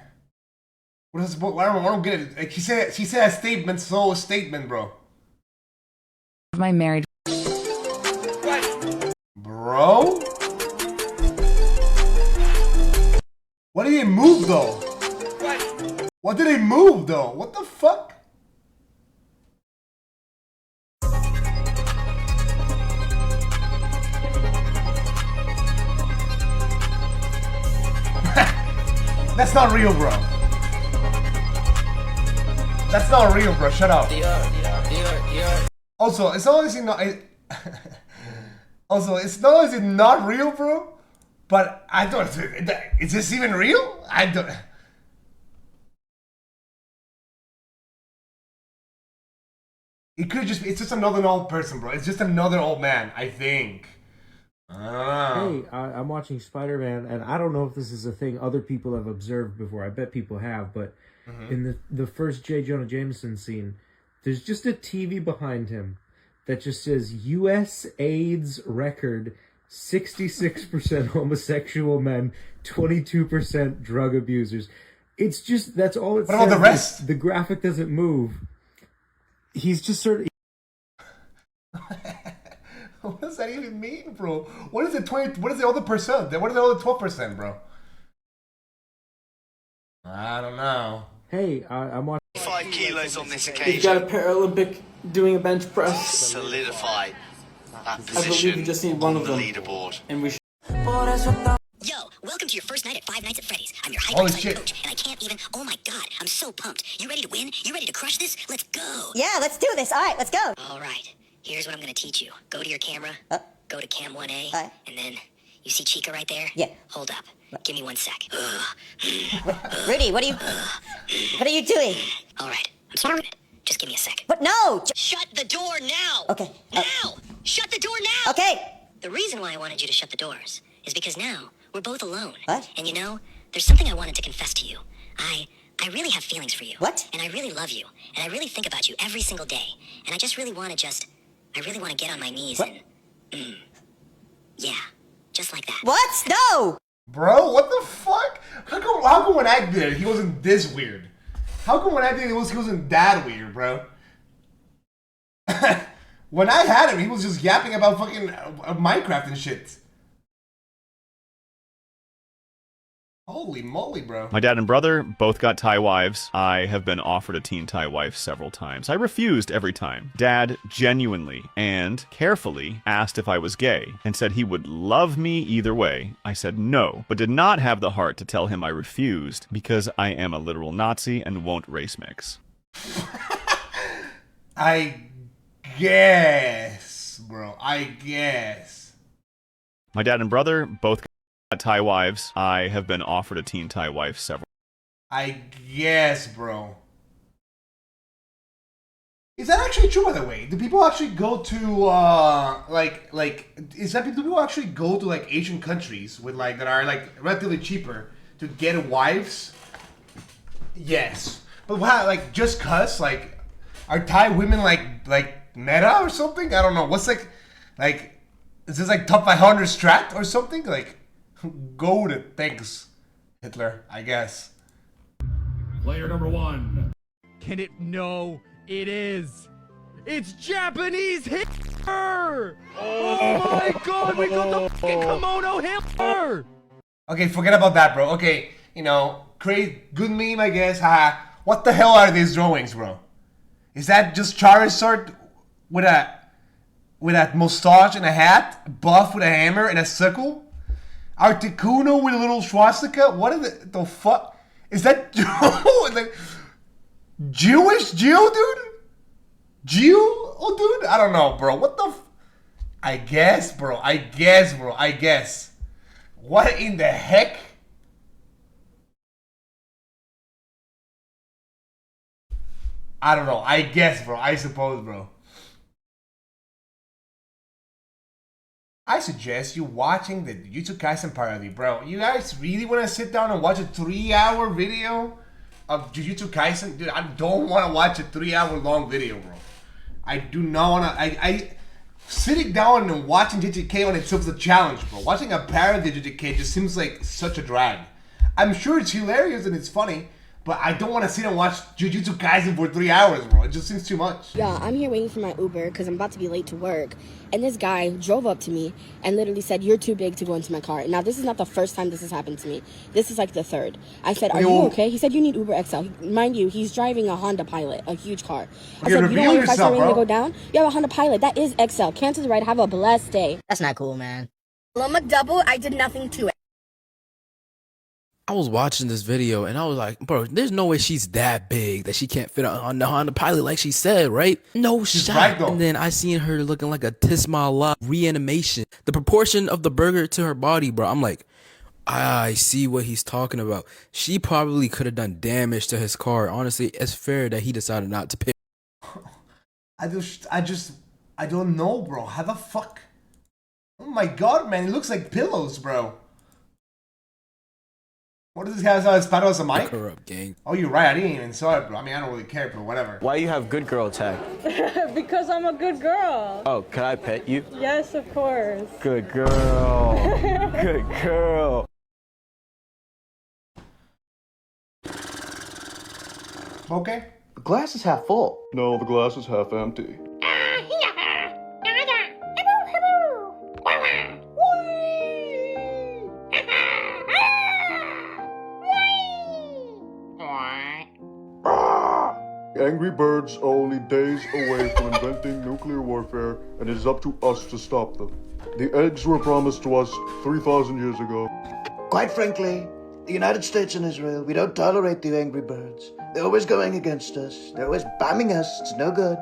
what is? I don't get it. Like she said a statement, so a statement, bro. My married. Bro? What did he move though? What did he move though? What the fuck? That's not real, bro. That's not real, bro. Shut up. Also, it's not only not. Also, it's not only not real, bro. But I don't. Is this even real? I don't. It could just be. It's just another old person, bro. It's just another old man. I think. Hey, I'm watching Spider-Man, and I don't know if this is a thing other people have observed before. I bet people have, but in the first J. Jonah Jameson scene, there's just a TV behind him that just says U.S. AIDS record, 66% homosexual men, 22% drug abusers. It's just, that's all it says. What about the rest? The graphic doesn't move. He's just sort of... What does that even mean, bro? What is the 20? What is the other percent? What is the other 12%, bro? I don't know. Hey, I'm watching. 5 kilos on this He's occasion. got a Paralympic doing a bench press. Solidify that I believe position you just need one on of the them. leaderboard. And we should. Yo, to your first night at Five Nights at Freddy's. I'm your Holy hyper shit. coach, and I can't even. Oh my god, I'm so pumped. You ready to win? You ready to crush this? Let's go. Yeah, let's do this. All right, let's go. All right. Here's what I'm gonna teach you. Go to your camera. Go to cam 1A, and then you see Chica right there. Yeah. Hold up. Give me 1 sec. Rudy, what are you doing? All right. I'm sorry. Just give me a sec. What? No. Shut the door now. Okay. Now. Shut the door now. Okay. The reason why I wanted you to shut the doors is because now we're both alone. What? And you know, there's something I wanted to confess to you. I really have feelings for you. What? And I really love you. And I really think about you every single day. And I just really want to I really want to get on my knees What? and yeah, just like that. What? No. Bro, what the fuck? How come when I did it, he wasn't this weird? How come when I did it, he wasn't that weird, bro? When I had him, he was just yapping about fucking Minecraft and shit. Holy moly, bro. My dad and brother both got Thai wives. I have been offered a teen Thai wife several times. I refused every time. Dad genuinely and carefully asked if I was gay and said he would love me either way. I said no, but did not have the heart to tell him I refused because I am a literal Nazi and won't race mix. I guess, bro. I guess. My dad and brother both got Thai wives. I have been offered a teen Thai wife several. I guess, bro. Is that actually true, by the way? Do people actually go to do people actually go to like Asian countries with that are like relatively cheaper to get wives? Yes, but wow, like just cause are Thai women like meta or something? I don't know. What's is this like top 500 strat or something? Like, go to thanks, Hitler, I guess. Player number 1. Can it? No, it is. It's Japanese Hitler! Oh my god, we got the fucking kimono Hitler! Okay, forget about that, bro. Okay, create good meme, I guess. Haha. What the hell are these drawings, bro? Is that just Charizard with a mustache and a hat, buff with a hammer and a sickle? Articuno with a little swastika? What is the fuck? Is that Jewish Jew, dude? Jew? Oh, dude? I don't know, bro. What the I guess, bro. I guess. What in the heck? I don't know. I guess, bro. I suppose, bro. I suggest you watching the Jujutsu Kaisen parody, bro. You guys really want to sit down and watch a 3-hour video of Jujutsu Kaisen? Dude, I don't want to watch a 3-hour long video, bro. I do not want to. I sitting down and watching JJK on itself is a challenge, bro. Watching a parody of JJK just seems like such a drag. I'm sure it's hilarious and it's funny, but I don't want to sit and watch Jujutsu Kaisen for 3 hours, bro. It just seems too much. Yeah, I'm here waiting for my Uber because I'm about to be late to work. And this guy drove up to me and literally said, "You're too big to go into my car." Now, this is not the first time this has happened to me. This is like the third. I said, "Are you okay?" He said, "You need Uber XL." Mind you, he's driving a Honda Pilot, a huge car. I said, "You don't want your 5-star rating to go down? You have a Honda Pilot. That is XL. Cancel the ride. Have a blessed day." That's not cool, man. Well, McDouble, I did nothing to it. I was watching this video and I was like, bro, there's no way she's that big that she can't fit on the Honda Pilot like she said, right? No shot. Right, and then I seen her looking like a Tismala reanimation. The proportion of the burger to her body, bro. I'm like, I see what he's talking about. She probably could have done damage to his car. Honestly, it's fair that he decided not to pick. I don't know, bro. How the fuck? Oh my god, man. It looks like pillows, bro. What does this guy have his paddle as a mic? Corrupt gang. Oh, you're right. I didn't even saw it, bro. I mean, I don't really care, but whatever. Why you have good girl tag? Because I'm a good girl. Oh, can I pet you? Yes, of course. Good girl. Good girl. Okay. The glass is half full. No, the glass is half empty. Angry Birds are only days away from inventing nuclear warfare, and it is up to us to stop them. The eggs were promised to us 3,000 years ago. Quite frankly, the United States and Israel, we don't tolerate the angry birds. They're always going against us. They're always bombing us. It's no good.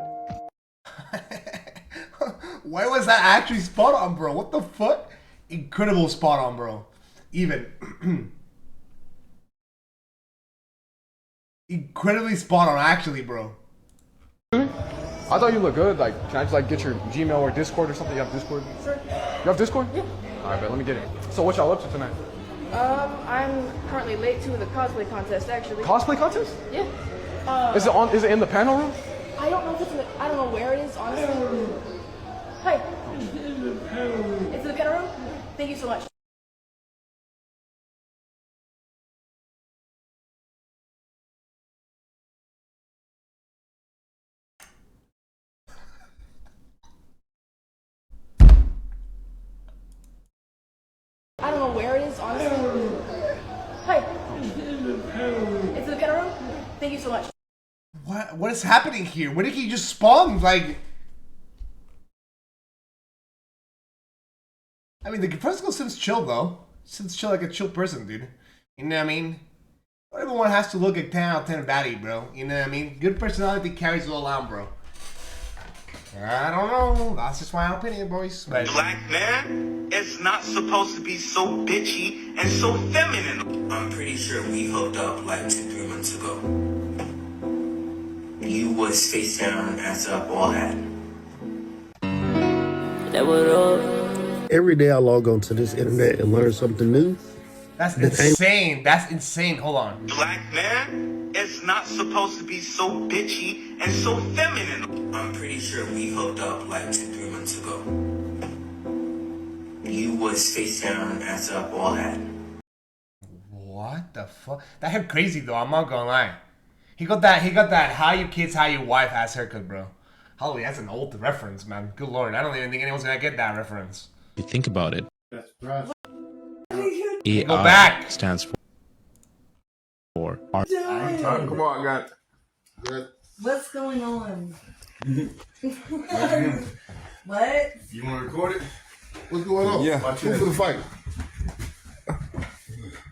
Why was that actually spot on, bro? What the fuck? Incredible spot on, bro. Even. Incredibly spot on, actually, bro. I thought you looked good. Like, can I just like get your Gmail or Discord or something? You have Discord? Sure. You have Discord? Yeah. All right, bet. Let me get it. So what y'all up to tonight? I'm currently late to the cosplay contest, actually. Cosplay contest? Yeah. Is it in the panel room? I don't know if it's in the, I don't know where it is, honestly. Hi. It's in the panel room? Thank you so much. I don't know where it is, honestly. Hi. It's in the panel room? Thank you so much. What is happening here? Where did he just spawn? Like, I mean, the first girl seems chill though. Seems chill, like a chill person, dude. You know what I mean? Not everyone has to look like 10 out of 10 baddie, bro. You know what I mean? Good personality carries it all out, bro. I don't know. That's just my opinion, boys. But black man is not supposed to be so bitchy and so feminine. I'm pretty sure we hooked up like 2-3 months ago. You was face down, ass up, all that. Every day I log onto this internet and learn something new. That's insane. That's insane. Hold on. Black man is not supposed to be so bitchy and so feminine. I'm pretty sure we hooked up like 2-3 months ago. You was face down, ass up, all that. What the fuck? That hit crazy though. I'm not gonna lie. He got that how you kids, how you wife ass haircut, bro. Holy, that's an old reference, man. Good lord, I don't even think anyone's gonna get that reference. You think about it. That's right. EI Go back. stands for art. Come on, got it. What's going on? What? You want to record it? What's going on? Yeah. Who's gonna fight?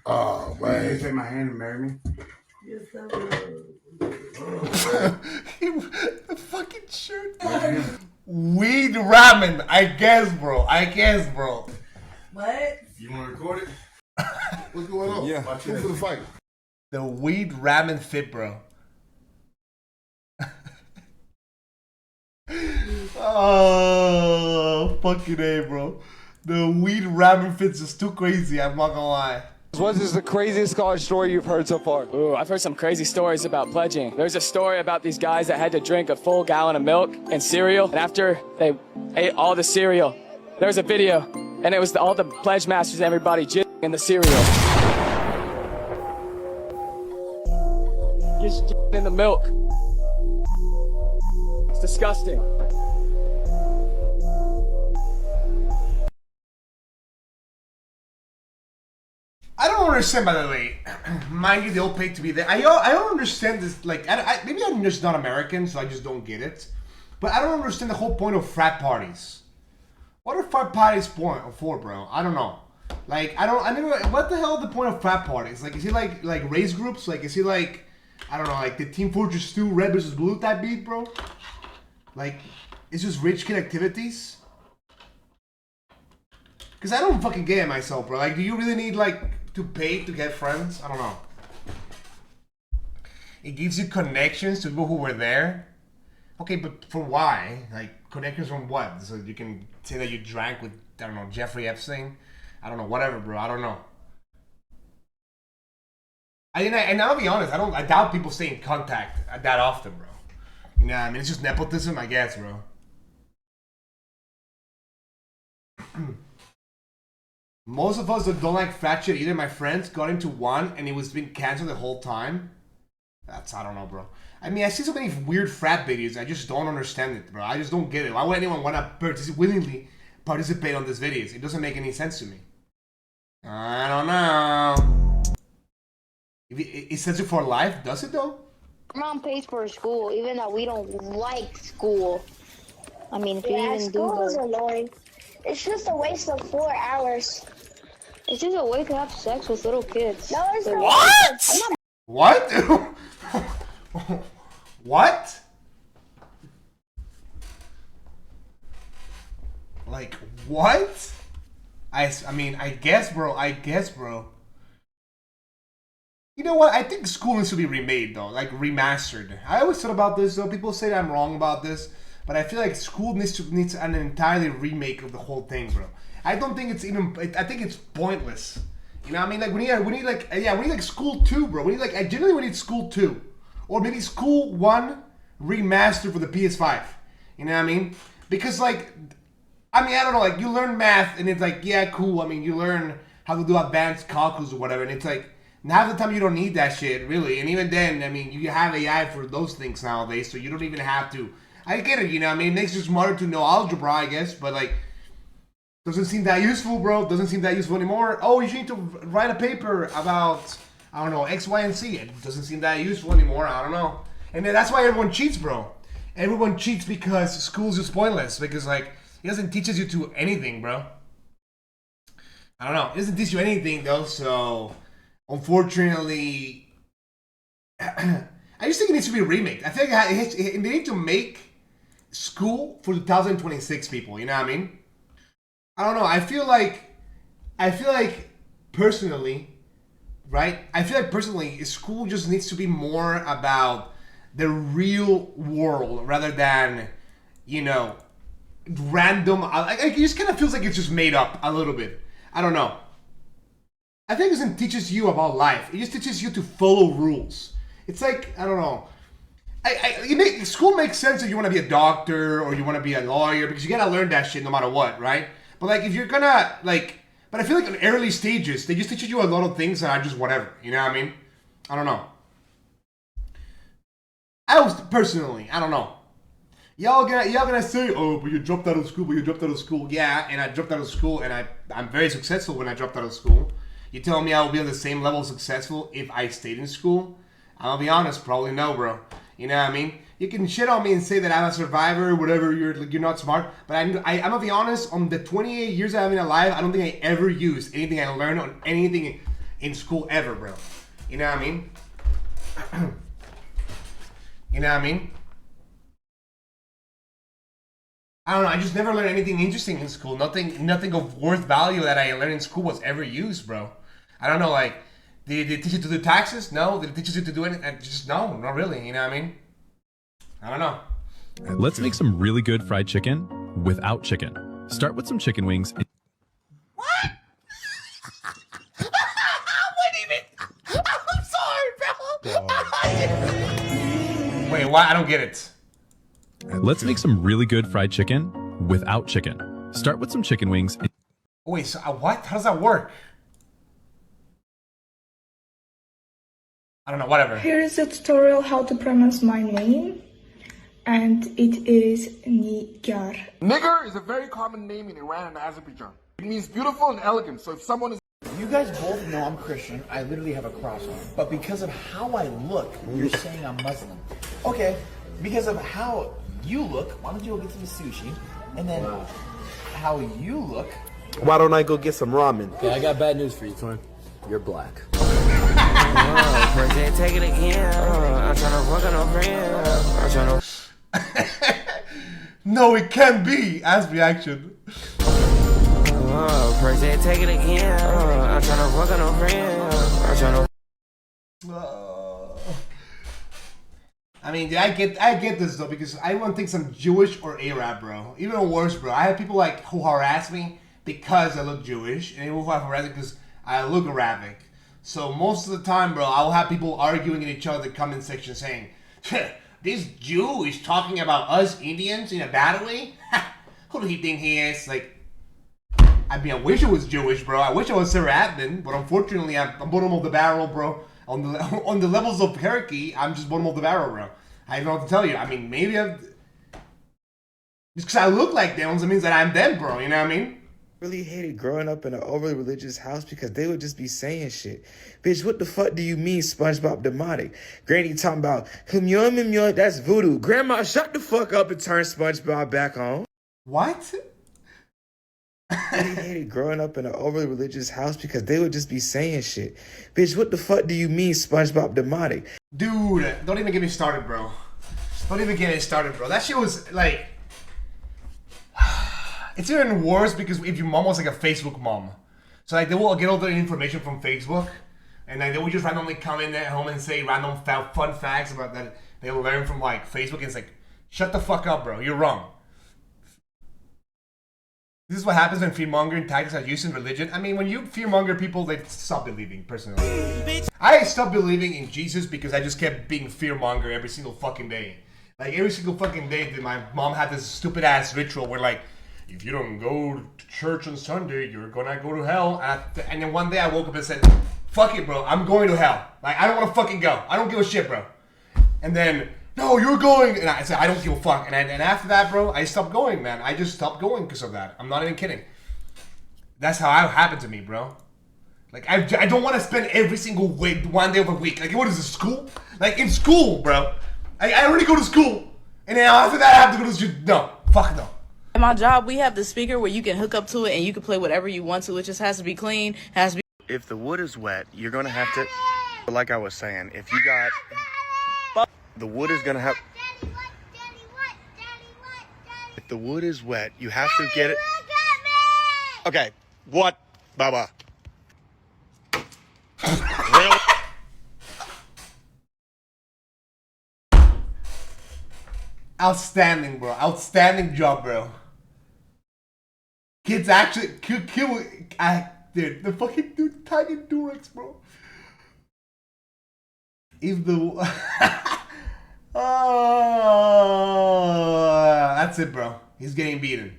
Oh man! You take my hand and marry me. The fucking shirt. Weed ramen. I guess, bro. What? You want to record it? What's going on? Yeah. Who's gonna fight? The weed ramen fit, bro. Oh, fucking A, bro. The weed ramen fits is too crazy. I'm not gonna lie. What is the craziest college story you've heard so far? Ooh, I've heard some crazy stories about pledging. There's a story about these guys that had to drink a full gallon of milk and cereal, and after they ate all the cereal, there was a video, and it was all the pledge masters and everybody jizzing in the cereal. Just jizzing in the milk. It's disgusting. I don't understand, by the way. Mind you, they all pay to be there. I don't understand this. Like, maybe I'm just not American, so I just don't get it. But I don't understand the whole point of frat parties. What are frat parties for, bro? I don't know. Like, I never. What the hell is the point of frat parties? Like, is it like race groups? Like, is it like, I don't know, like the Team Fortress 2 Red vs Blue type beat, bro? Like, it's just rich kid activities. Because I don't fucking get it myself, bro. Like, do you really need like to pay to get friends? I don't know. It gives you connections to people who were there. Okay, but for why? Like, connections from what? So you can say that you drank with, I don't know, Jeffrey Epstein? I don't know, whatever, bro. I don't know. And I'll be honest, I doubt people stay in contact that often, bro. You know what I mean? It's just nepotism, I guess, bro. Most of us that don't like frat shit, either my friends got into one and it was being canceled the whole time. I don't know, bro. I mean, I see so many weird frat videos, I just don't understand it, bro. I just don't get it. Why would anyone want to willingly participate on these videos? It doesn't make any sense to me. I don't know. It sets you for life, does it though? Mom pays for school, even though we don't like school. I mean, if you even do school is annoying. It's just a waste of 4 hours. It's just a way to have sex with little kids. No, it's not. What? What? Like, what? I mean, I guess, bro. You know what? I think school needs to be remade, though. Like, remastered. I always thought about this, though. People say that I'm wrong about this. But I feel like school needs an entirely remake of the whole thing, bro. I don't think it's even... I think it's pointless. You know what I mean? Like, we need School 2, bro. We need School 2. Or maybe School 1 remastered for the PS5. You know what I mean? Because, like... I mean, I don't know, like, you learn math, and it's like, yeah, cool. I mean, you learn how to do advanced calculus or whatever, and it's like, half the time you don't need that shit, really. And even then, I mean, you have AI for those things nowadays, so you don't even have to. I get it, you know what I mean? It makes you smarter to know algebra, I guess, but, like, doesn't seem that useful, bro. Doesn't seem that useful anymore. Oh, you need to write a paper about, I don't know, X, Y, and Z. It doesn't seem that useful anymore. I don't know. And then that's why everyone cheats, bro. Everyone cheats because school's just pointless, because, like, it doesn't teach you to anything, bro. I don't know. It doesn't teach you anything, though, so... Unfortunately... I just think it needs to be remade. I think they need to make school for 2026 people, you know what I mean? I don't know. I feel like... Personally... Right? I feel like, personally, school just needs to be more about the real world rather than, you know... random, it just kind of feels like it's just made up a little bit. I don't know. I think it teaches you about life. It just teaches you to follow rules. It's like, I don't know. School makes sense if you want to be a doctor or you want to be a lawyer, because you gotta learn that shit no matter what, right? But like, if you're gonna, like, but I feel like in early stages, they just teach you a lot of things that are just whatever. You know what I mean? I don't know. I don't know. Y'all gonna say, oh, but you dropped out of school, Yeah, and I dropped out of school, and I'm very successful when I dropped out of school. You telling me I will be on the same level of successful if I stayed in school? I'll be honest, probably no, bro. You know what I mean? You can shit on me and say that I'm a survivor, whatever, you're you're not smart, but I'm gonna be honest, on the 28 years I've been alive, I don't think I ever used anything I learned on anything in school ever, bro. You know what I mean? You know what I mean? I don't know, I just never learned anything interesting in school. Nothing of worth value that I learned in school was ever used, bro. I don't know, like, did they teach you to do taxes? No. Did they teach you to do anything? Just no, not really, you know what I mean? I don't know. Let's make some really good fried chicken without chicken. Start with some chicken wings. What do you mean? I'm sorry, bro. Wait, what? I don't get it. Let's make some really good fried chicken without chicken. Start with some chicken wings. Wait, so what? How does that work? I don't know, whatever. Here is a tutorial how to pronounce my name. And it is Nigar. Nigger is a very common name in Iran and Azerbaijan. It means beautiful and elegant, so if someone is... You guys both know I'm Christian. I literally have a cross on. But because of how I look, you're saying I'm Muslim. Okay, because of how you look, why don't you go get some sushi? And then how you look... Why don't I go get some ramen? Okay, I got bad news for you, twin. You're black. Take it again. I'm trying to fuck on no friend. I'm trying to... No, it can't be. As reaction. Take it again. I'm trying to fuck on no friend. I'm trying to... I mean, I get this though, because everyone thinks I'm Jewish or Arab, bro. Even worse, bro. I have people like who harass me because I look Jewish, and people who have harassed me because I look Arabic. So most of the time, bro, I'll have people arguing in each other comment section saying, this Jew is talking about us Indians in a bad way? Who do he think he is? Like, I mean, I wish I was Jewish, bro. I wish I was Sarah Admin, but unfortunately, I'm bottom of the barrel, bro. On the levels of hierarchy, I'm just bottom of the barrel, bro. I don't know what to tell you. I mean, maybe just because I look like them doesn't mean that I'm them, bro. You know what I mean? Really hated growing up in an overly religious house because they would just be saying shit. Bitch, what the fuck do you mean SpongeBob demonic? Granny talking about, that's voodoo. Grandma, shut the fuck up and turn SpongeBob back on. What? hated growing up in an overly religious house because they would just be saying shit. Bitch, what the fuck do you mean SpongeBob Demotic? Dude, don't even get me started, bro. Don't even get me started, bro. That shit was like... It's even worse because if your mom was like a Facebook mom. So like they will get all the information from Facebook. And like they will just randomly come in at home and say random fun facts about that they will learn from like Facebook. And it's like, shut the fuck up, bro. You're wrong. This is what happens when fear-mongering tactics are used in religion. I mean, when you fear-monger people, they stop believing, personally. I stopped believing in Jesus because I just kept being fear-monger every single fucking day. Like, every single fucking day, my mom had this stupid-ass ritual where, like, if you don't go to church on Sunday, you're gonna go to hell. And then one day I woke up and said, fuck it, bro, I'm going to hell. Like, I don't want to fucking go. I don't give a shit, bro. And then... no, you're going. And I said, I don't give a fuck. And after that, bro, I stopped going, man. I just stopped going because of that. I'm not even kidding. That's how it happened to me, bro. Like, I don't want to spend every single week, one day of a week. Like, what is this, school? Like, in school, bro. I already go to school. And then after that, I have to go to school. No, fuck no. At my job, we have the speaker where you can hook up to it and you can play whatever you want to. It just has to be clean. Has to be. If the wood is wet, you're going to have to, like I was saying, if you got... the wood is gonna have. If the wood is wet, you have to get it. Okay, what, Baba? Really? Outstanding, bro. Outstanding job, bro. Kids actually dude, the fucking dude tiny Durex, bro. If the oh, that's it, bro. He's getting beaten.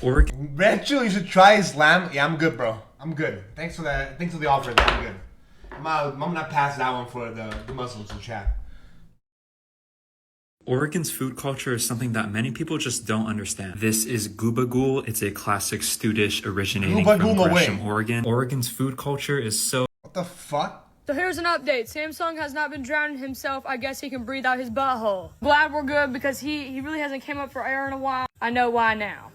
Eventually, you should try Islam. Yeah, I'm good, bro. I'm good. Thanks for that. Thanks for the offer. I'm good. I'm gonna pass that one for the Muslims in chat. Oregon's food culture is something that many people just don't understand. This is Goobagool. It's a classic stew dish originating from Gresham, Oregon. Oregon's food culture is so... What the fuck? So here's an update. Samsung has not been drowning himself. I guess he can breathe out his butthole. Glad we're good because he really hasn't came up for air in a while. I know why now.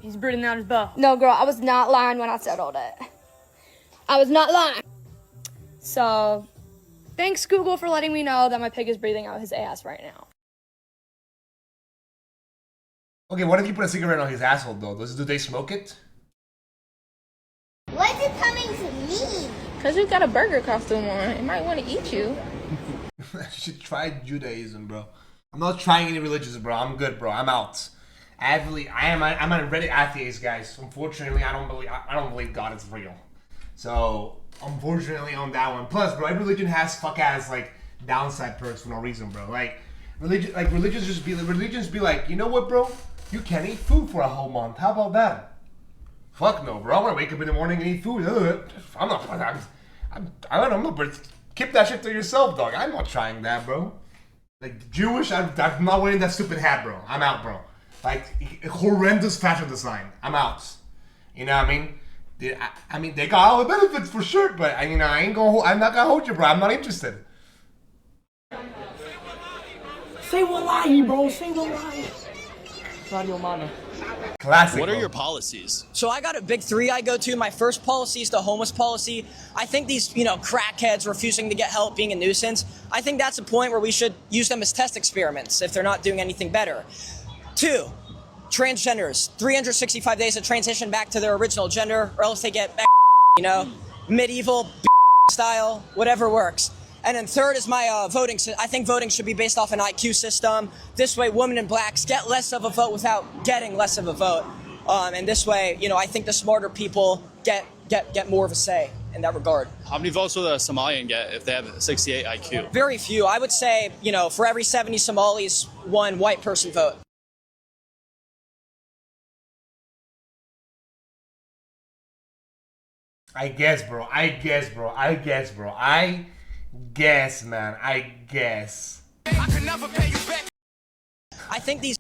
He's breathing out his butthole. No, girl, I was not lying when I said all that. I was not lying. So, thanks Google for letting me know that my pig is breathing out his ass right now. Okay, what if you put a cigarette on his asshole, though? Do they smoke it? Why is it coming to me? Because you got a burger costume on. It might want to eat you. You should try Judaism, bro. I'm not trying any religions, bro. I'm good, bro. I'm out. I'm a Reddit atheist, guys. Unfortunately, I don't believe God is real. So, unfortunately, on that one. Plus, bro, every religion has fuck-ass, like, downside perks for no reason, bro. Like, religions be like, you know what, bro? You can't eat food for a whole month. How about that? Fuck no, bro. I want to wake up in the morning and eat food. I'm not, keep that shit to yourself, dog. I'm not trying that, bro. Like, Jewish, I'm not wearing that stupid hat, bro. I'm out, bro. Like, horrendous fashion design. I'm out. You know what I mean? I mean, they got all the benefits for sure, but I'm not gonna hold you, bro. I'm not interested. Say wallahi, bro. Say wallahi. Radio Mama. Classic. What are your policies? So I got a big three I go to. My first policy is the homeless policy. I think these, crackheads refusing to get help being a nuisance, I think that's a point where we should use them as test experiments if they're not doing anything better. 2, transgenders. 365 days to transition back to their original gender, or else they get back, medieval style, whatever works. And then 3rd is my voting. I think voting should be based off an IQ system. This way, women and blacks get less of a vote without getting less of a vote. And this way, I think the smarter people get more of a say in that regard. How many votes will a Somalian get if they have a 68 IQ? Very few. I would say, for every 70 Somalis, 1 white person vote. I guess, man. I guess. I can never pay you back. I think these.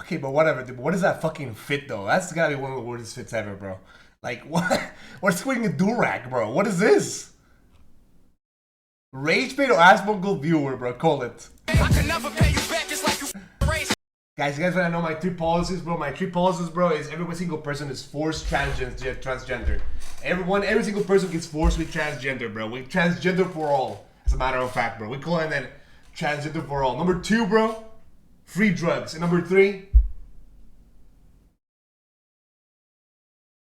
Okay, but whatever. What is that fucking fit though? That's gotta be one of the weirdest fits ever, bro. Like what? What's wearing a durag, bro? What is this? Rage bait or Asmongold viewer, bro? Call it. I can never pay you back. It's like you Guys, you guys wanna know my 3 policies, bro? My 3 policies, bro, is every single person is forced transgender. Every single person gets forced with transgender, bro. We transgender for all, as a matter of fact, bro. We call it then transgender for all. Number 2, bro, free drugs. And number 3,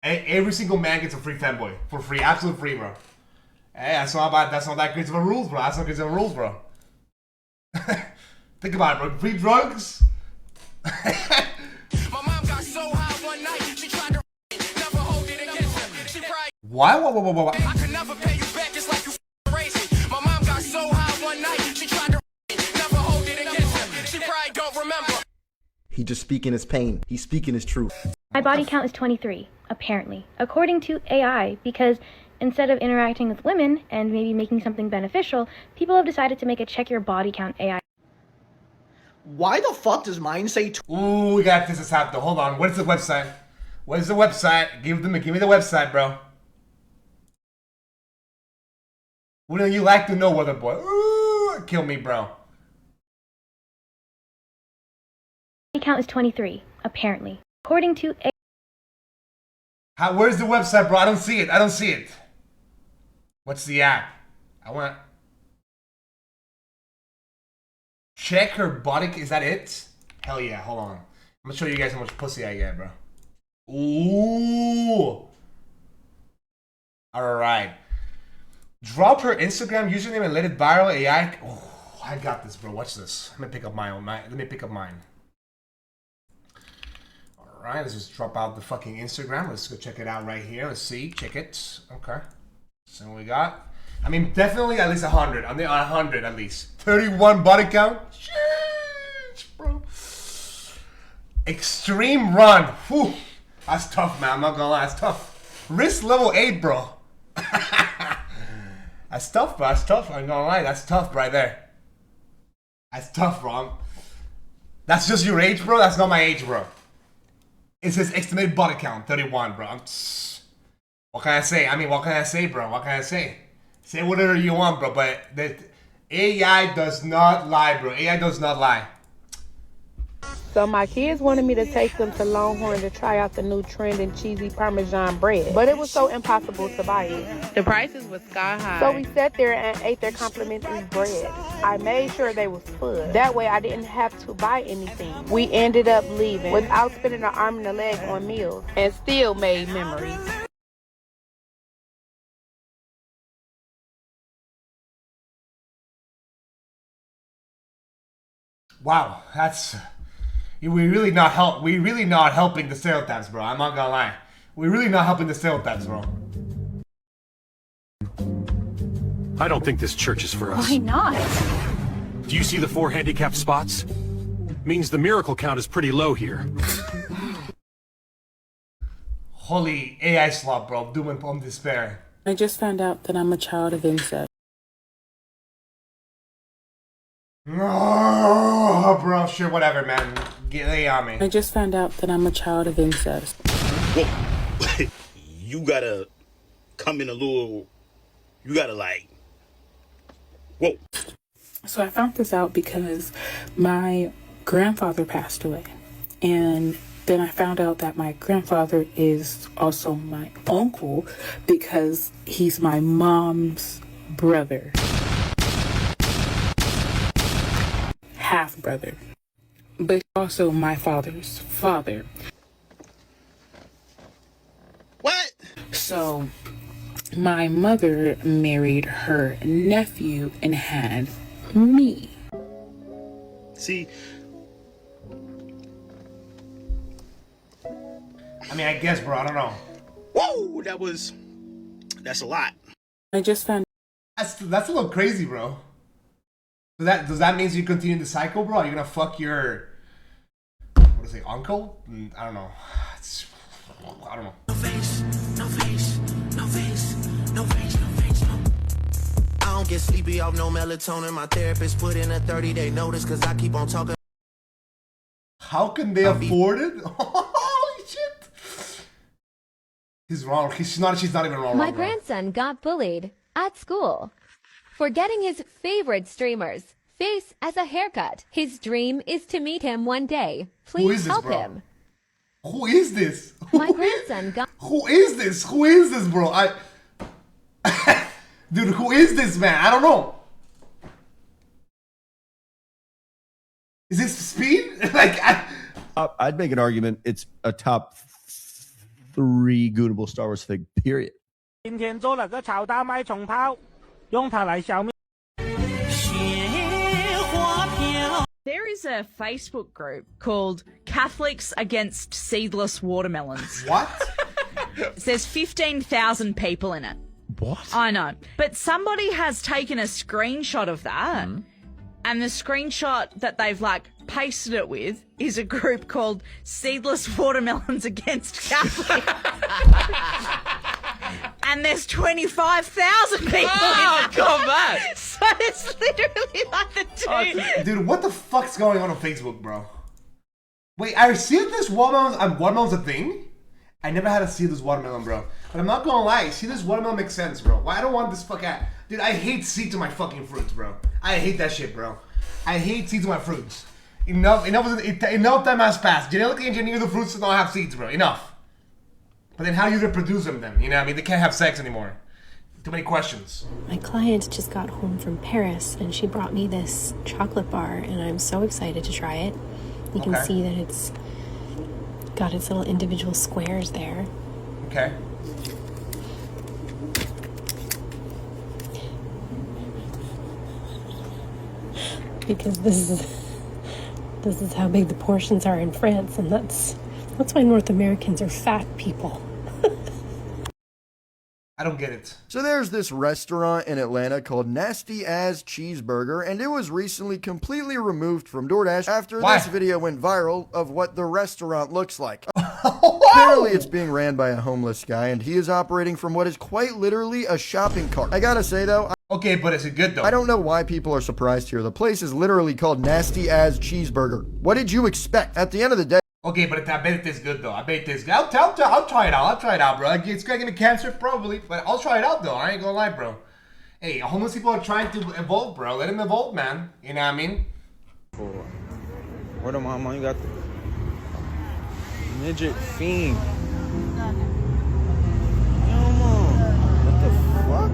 every single man gets a free femboy for free, absolute free, bro. Hey, that's not that crazy of a rules, bro. That's not crazy of a rules, bro. Think about it, bro. Free drugs. My mom got so high one night, she tried to never hold it against her. She cried. What? I could never pay you back just like you raised. My mom got so high one night, she tried to never hold it against her. She probably don't remember. He just speaking his pain. He's speaking his truth. My body count is 23, apparently, according to AI, because instead of interacting with women and maybe making something beneficial, people have decided to make a check your body count AI. Why the fuck does mine say? Ooh, we got this happening. Hold on. What is the website? What is the website? Give me the website, bro. Wouldn't you like to know, Weather Boy? Ooh, kill me, bro. My count is 23, apparently, according to AI. Where's the website, bro? I don't see it. What's the app? I want. Check her body. Is that it? Hell yeah. Hold on. I'm gonna show you guys how much pussy I get, bro. Ooh. Alright. Drop her Instagram username and let it viral AI. Oh, I got this, bro. Watch this. Let me pick up mine. Alright, let's just drop out the fucking Instagram. Let's go check it out right here. Let's see. Check it. Okay. So what we got. I mean, definitely at least 100. I'm 100 at least. 31 body count. Sheesh, bro. Extreme run. Whew. That's tough, man. I'm not gonna lie. That's tough. Risk level 8, bro. That's tough, bro. That's tough. I'm gonna lie. That's tough right there. That's tough, bro. That's just your age, bro. That's not my age, bro. It says estimated body count 31, bro. What can I say? I mean, what can I say, bro? What can I say? Say whatever you want, bro, but the AI does not lie, bro. AI does not lie. So my kids wanted me to take them to Longhorn to try out the new trending cheesy Parmesan bread, but it was so impossible to buy it. The prices were sky high. So we sat there and ate their complimentary bread. I made sure they was full. That way I didn't have to buy anything. We ended up leaving without spending an arm and a leg on meals and still made memories. Wow, that's we really not helping the stereotypes, bro. I'm not gonna lie. We're really not helping the stereotypes, bro. I don't think this church is for us. Why not? Do you see the 4 handicapped spots? Means the miracle count is pretty low here. Holy AI slop, bro. Doom and plum despair. I just found out that I'm a child of incest. Oh, bro, sure, whatever, man. Lay on me. I just found out that I'm a child of incest. Well, you gotta come in a little. You gotta like. Whoa. So I found this out because my grandfather passed away, and then I found out that my grandfather is also my uncle because he's my mom's brother. Half brother, but also my father's father. What? So my mother married her nephew and had me. See, I mean, I guess, bro. I don't know. Whoa, that's a lot. I just found that's a little crazy, bro. Does that mean you continue the cycle, bro? Are you gonna fuck your what is it, uncle? I don't know. I don't know. No face, no face, no face, no face, no face, no. I don't get sleepy off no melatonin. My therapist put in a 30-day notice because I keep on talking. How can they afford it? Holy shit! He's wrong. She's not even wrong. My grandson got bullied at school for getting his favorite streamers face as a haircut. His dream is to meet him one day. Who is Please this, help bro? him. Who is this? My grandson got. Who is this? Who is this, bro? Dude, who is this man? I don't know. Is this Speed? Like, I'd make an argument it's a top 3 Goonable Star Wars fig, period. 今天做了个炒大麦虫泡，用它来消灭。 There is a Facebook group called Catholics Against Seedless Watermelons. What? There's 15,000 people in it. What? I know. But somebody has taken a screenshot of that, and the screenshot that they've, like, pasted it with is a group called Seedless Watermelons Against Catholics. And there's 25,000 people in it. come back. So it's literally like the two. Dude, what the fuck's going on Facebook, bro? Wait, I seedless watermelons. Watermelon's a thing? I never had a seedless watermelon, bro. But I'm not gonna lie, seedless watermelon makes sense, bro. Why I don't want this fuck out. Dude, I hate seeds in my fucking fruits, bro. I hate that shit, bro. I hate seeds in my fruits. Enough time has passed. Genetically engineer the fruits that don't have seeds, bro. Enough. But then how do you reproduce them then? You know what I mean? They can't have sex anymore. Too many questions. My client just got home from Paris and she brought me this chocolate bar and I'm so excited to try it. You can see that it's got its little individual squares there. Okay. Because this is how big the portions are in France, and that's why North Americans are fat people. I don't get it. So there's this restaurant in Atlanta called Nasty As Cheeseburger, and it was recently completely removed from DoorDash after this video went viral of what the restaurant looks like. Apparently it's being ran by a homeless guy, and he is operating from what is quite literally a shopping cart. I gotta say though, okay, but is it good though? I don't know why people are surprised here. The place is literally called Nasty As Cheeseburger. What did you expect? At the end of the day, okay, but I bet it tastes good though. I bet it tastes good. I'll try it out. I'll try it out, bro. It's gonna give me cancer probably, but I'll try it out though. I ain't gonna lie, bro. Hey, homeless people are trying to evolve, bro. Let them evolve, man. You know what I mean? Where the mama? You got the midget fiend. What the fuck?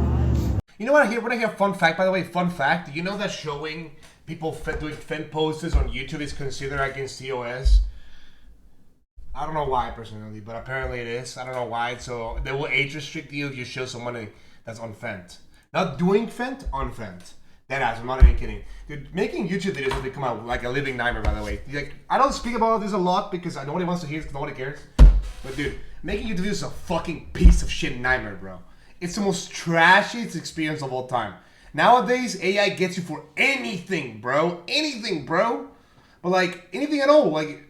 You know what I hear? When I hear fun fact, by the way, fun fact. Do you know that showing people doing fin poses on YouTube is considered against TOS? I don't know why personally, but apparently it is. I don't know why. So they will age restrict you if you show someone that's on Fent. Not doing Fent, on Fent. Deadass, I'm not even kidding. Dude, making YouTube videos has become like a living nightmare, by the way. Like, I don't speak about this a lot because nobody wants to hear it because nobody cares. But dude, making YouTube videos is a fucking piece of shit nightmare, bro. It's the most trashiest experience of all time. Nowadays, AI gets you for anything, bro. Anything, bro. But like, anything at all. Like,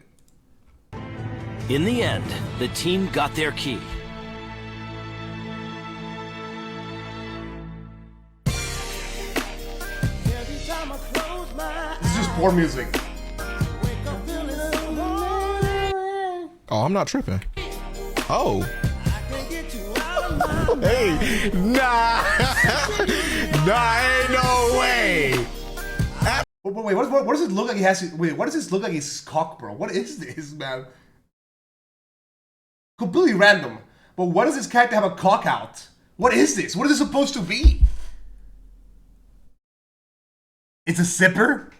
in the end, the team got their key. this is just poor music. Oh, I'm not tripping. Oh. Hey, nah. Nah, ain't no way. Wait, what does it look like he has? Wait, what does this look like his cock, bro? What is this, man? Completely random. But what does this character have a cock out? What is this? What is this supposed to be? It's a sipper?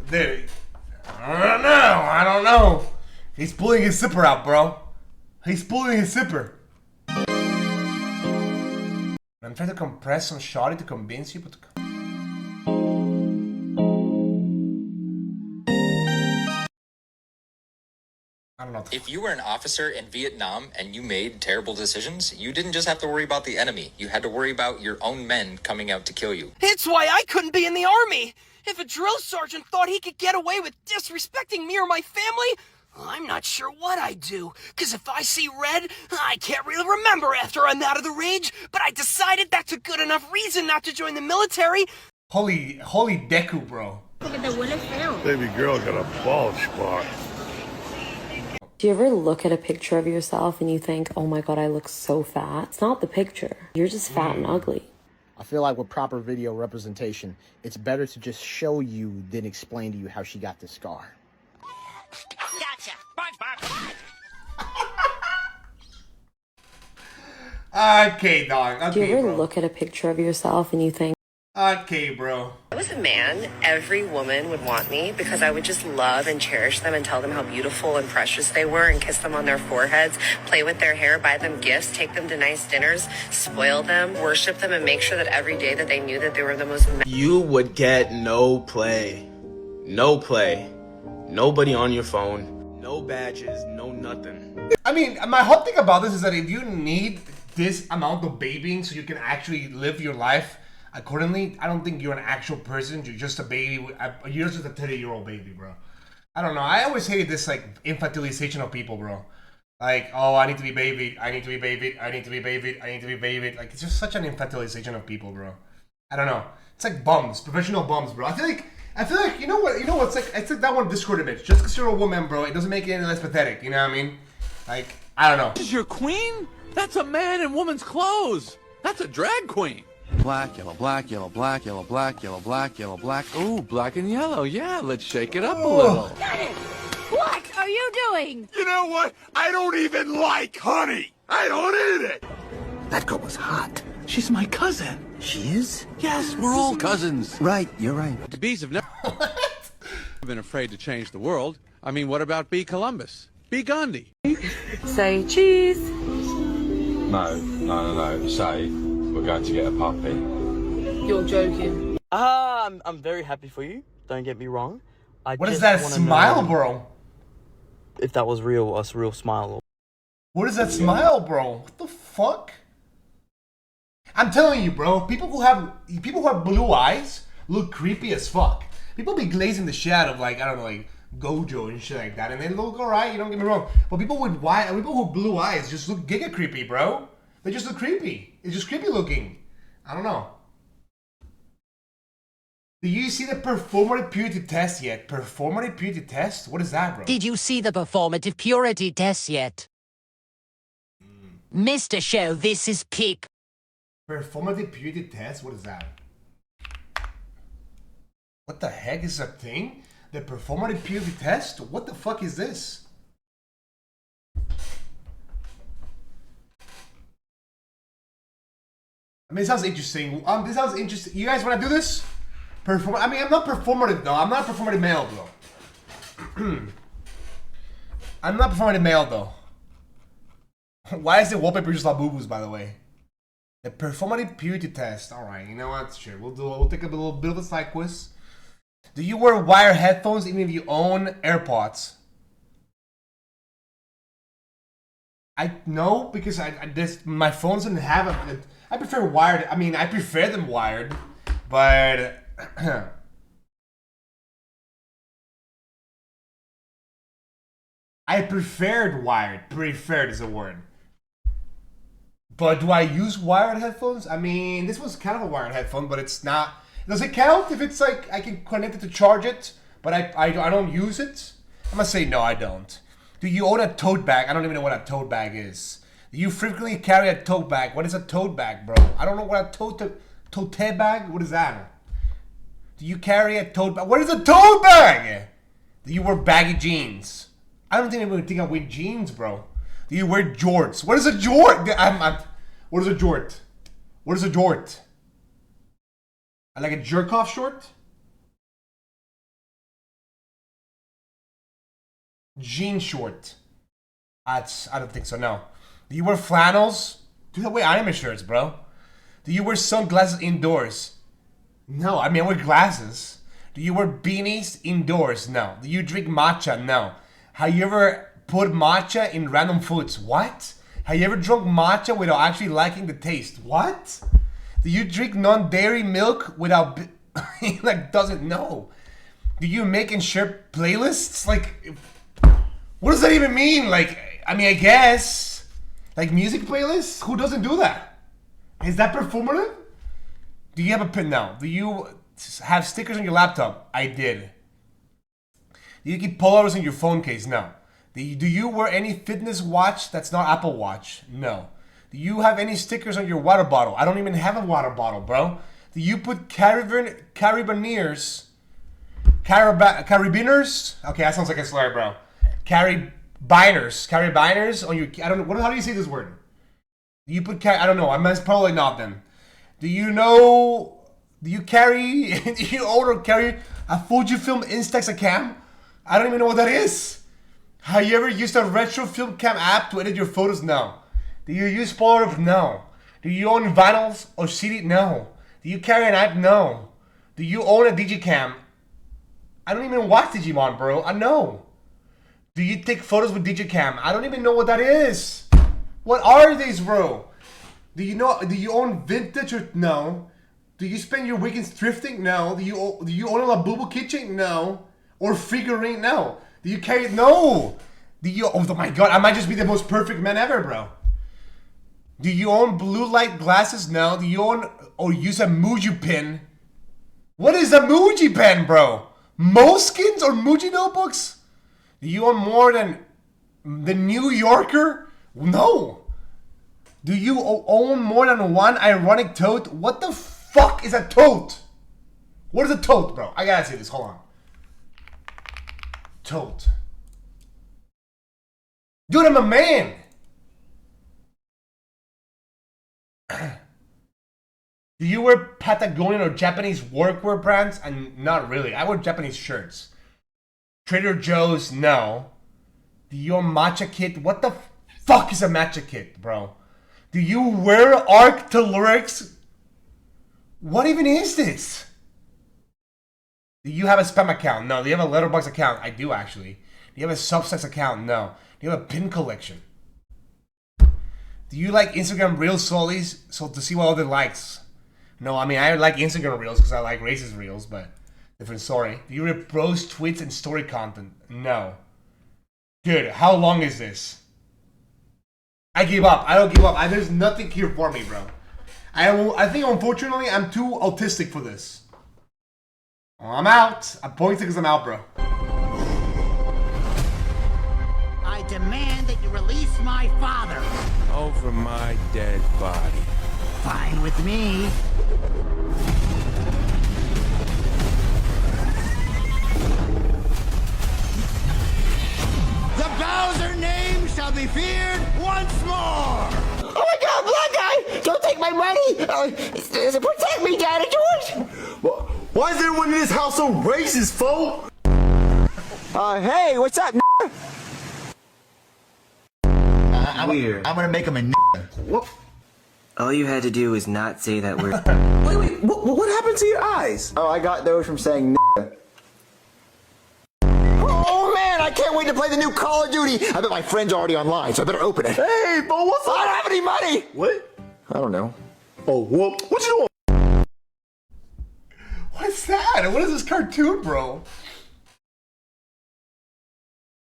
Dude, I don't know. He's pulling his zipper out, bro. He's pulling his zipper. I'm trying to compress some shoddy to convince you, but... I don't know. If you were an officer in Vietnam and you made terrible decisions, you didn't just have to worry about the enemy. You had to worry about your own men coming out to kill you. It's why I couldn't be in the army. If a drill sergeant thought he could get away with disrespecting me or my family, I'm not sure what I'd do. Because if I see red, I can't really remember after I'm out of the rage, but I decided that's a good enough reason not to join the military. Holy Deku, bro. Baby girl got a bald spot. Do you ever look at a picture of yourself and you think, oh my god, I look so fat? It's not the picture. You're just fat and ugly. I feel like with proper video representation, it's better to just show you than explain to you how she got this scar. Gotcha. Okay, dog. Do you Okay, ever bro. look at a picture of yourself and you think, Okay, bro. I was a man, every woman would want me because I would just love and cherish them and tell them how beautiful and precious they were and kiss them on their foreheads, play with their hair, buy them gifts, take them to nice dinners, spoil them, worship them, and make sure that every day that they knew that they were the most... You would get no play. No play. Nobody on your phone. No badges. No nothing. I mean, my whole thing about this is that if you need this amount of babying so you can actually live your life accordingly, I don't think you're an actual person. You're just a baby. You're just a 30-year-old baby, bro. I don't know. I always hated this, like, infantilization of people, bro. Like, oh, I need to be babied. I need to be babied. I need to be babied. I need to be babied. Like, it's just such an infantilization of people, bro. I don't know. It's like bums. Professional bums, bro. I feel like, you know what? It's like that one Discord image. Just because you're a woman, bro, it doesn't make it any less pathetic. You know what I mean? Like, I don't know. This is your queen? That's a man in woman's clothes. That's a drag queen. Black, yellow, black, yellow, black, yellow, black, yellow, black, yellow, black. Ooh, black and yellow. Yeah, let's shake it up a little. What are you doing? You know what? I don't even like honey. I don't eat it. That girl was hot. She's my cousin. She is? Yes, we're all cousins. Right, you're right. The bees have never been afraid to change the world. I mean, what about B. Columbus? B. Gandhi? say cheese? No. Say, we're going to get a puppy. You're joking. I'm very happy for you. Don't get me wrong. What is that smile, bro? If that was real, a real smile. What is that smile, bro? What the fuck? I'm telling you, bro. People who have blue eyes look creepy as fuck. People be glazing the shit out of, like, I don't know, like Gojo and shit like that, and they look alright. You don't get me wrong, but people with blue eyes just look giga creepy, bro. They just look creepy. It's just creepy looking. I don't know. Did you see the performative purity test yet? Performative purity test? What is that, bro? Did you see the performative purity test yet? Mr. Show, this is peak. Performative purity test? What is that? What the heck is a thing? The performative purity test? What the fuck is this? I mean, it sounds interesting. This sounds interesting. You guys want to do this? I mean, I'm not performative though. I'm not a performative male though. I'm not performative male though. Why is the wallpaper just Labubu's, by the way? The performative purity test. All right, you know what? Sure, we'll take a little bit of a side quiz. Do you wear wire headphones even if you own AirPods? No, because my phones didn't have a. I prefer wired. I mean, I prefer them wired, but I preferred wired. Preferred is a word. But do I use wired headphones? I mean, this was kind of a wired headphone, but it's not. Does it count if it's like I can connect it to charge it, but I don't use it? I'm gonna say no, I don't. Do you own a tote bag? I don't even know what a tote bag is. Do you frequently carry a tote bag? What is a tote bag, bro? I don't know what a tote bag? What is that? Do you carry a tote bag? What is a tote bag? Do you wear baggy jeans? I don't think anyone think I wear jeans, bro. Do you wear jorts? What is a jort? What is a jort? What is a jort? I like a jerk off short? Jean short. I don't think so, no. Do you wear flannels? Dude, I wear anime shirts, bro. Do you wear sunglasses indoors? No, I mean I wear glasses. Do you wear beanies indoors? No. Do you drink matcha? No. Have you ever put matcha in random foods? What? Have you ever drunk matcha without actually liking the taste? What? Do you drink non-dairy milk without... like, doesn't know. Do you make and share playlists? Like, what does that even mean? Like, I mean, I guess. Like, music playlists? Who doesn't do that? Is that performative? Do you have a pin now? Do you have stickers on your laptop? I did. Do you keep Polaroids in your phone case? No. Do you wear any fitness watch that's not Apple Watch? No. Do you have any stickers on your water bottle? I don't even have a water bottle, bro. Do you put carabiners? Okay, that sounds like a slur, bro. Carabiners on your, I don't know, how do you say this word? Do you put, I don't know, I'm probably not them. Do you own or carry a Fujifilm Instax cam? I don't even know what that is. Have you ever used a retro film cam app to edit your photos? No. Do you use Polaroid? No. Do you own vinyls or CD? No. Do you carry an app? No. Do you own a Digicam? I don't even watch Digimon, bro. I know. Do you take photos with Digicam? I don't even know what that is. What are these, bro? Do you own vintage or no? Do you spend your weekends thrifting? No. Do you own a Labubu kitchen? No. Or figurine? No. Do you carry? No. Do you? Oh my god! I might just be the most perfect man ever, bro. Do you own blue light glasses? No. Do you own or use a Muji pen? What is a Muji pen, bro? Moleskines or Muji notebooks? Do you own more than the New Yorker? No. Do you own more than one ironic tote? What the fuck is a tote? What is a tote, bro? I gotta see this. Hold on. Tote. Dude, I'm a man. Do you wear Patagonian or Japanese workwear brands? And not really. I wear Japanese shirts. Trader Joe's, no. Do you own matcha kit? What the fuck is a matcha kit, bro? Do you wear Arc'teryx? What even is this? Do you have a spam account? No. Do you have a Letterboxd account? I do, actually. Do you have a Substacks account? No. Do you have a pin collection? Do you like Instagram Reels solely so to see what other likes? No, I mean, I like Instagram Reels because I like racist Reels, but different story. Do you repost tweets and story content? No. Dude, how long is this? I give up. I don't give up. There's nothing here for me, bro. I think, unfortunately, I'm too autistic for this. I'm out. I'm pointing because I'm out, bro. I demand that you release my father. Over my dead body. Fine with me. The Bowser name shall be feared once more. Oh my god, black guy! Don't take my money! Protect me, Daddy George! Why is everyone in this house so racist, fool? Hey, what's up, Weird. I'm gonna make him a What? All you had to do was not say that word. Wait, what happened to your eyes? Oh, I got those from saying Oh man, I can't wait to play the new Call of Duty! I bet my friend's already online, so I better open it. Hey, but what's up? I don't have any money! What? I don't know. Oh, what you doing? What's that? What is this cartoon, bro?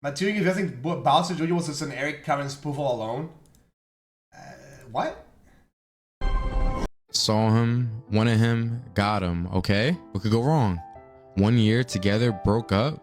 Matthew, you guys think Bowser Jr. was just an Eric Cameron spoof all alone? What? Saw him, wanted him, got him, okay? What could go wrong? 1 year together, broke up?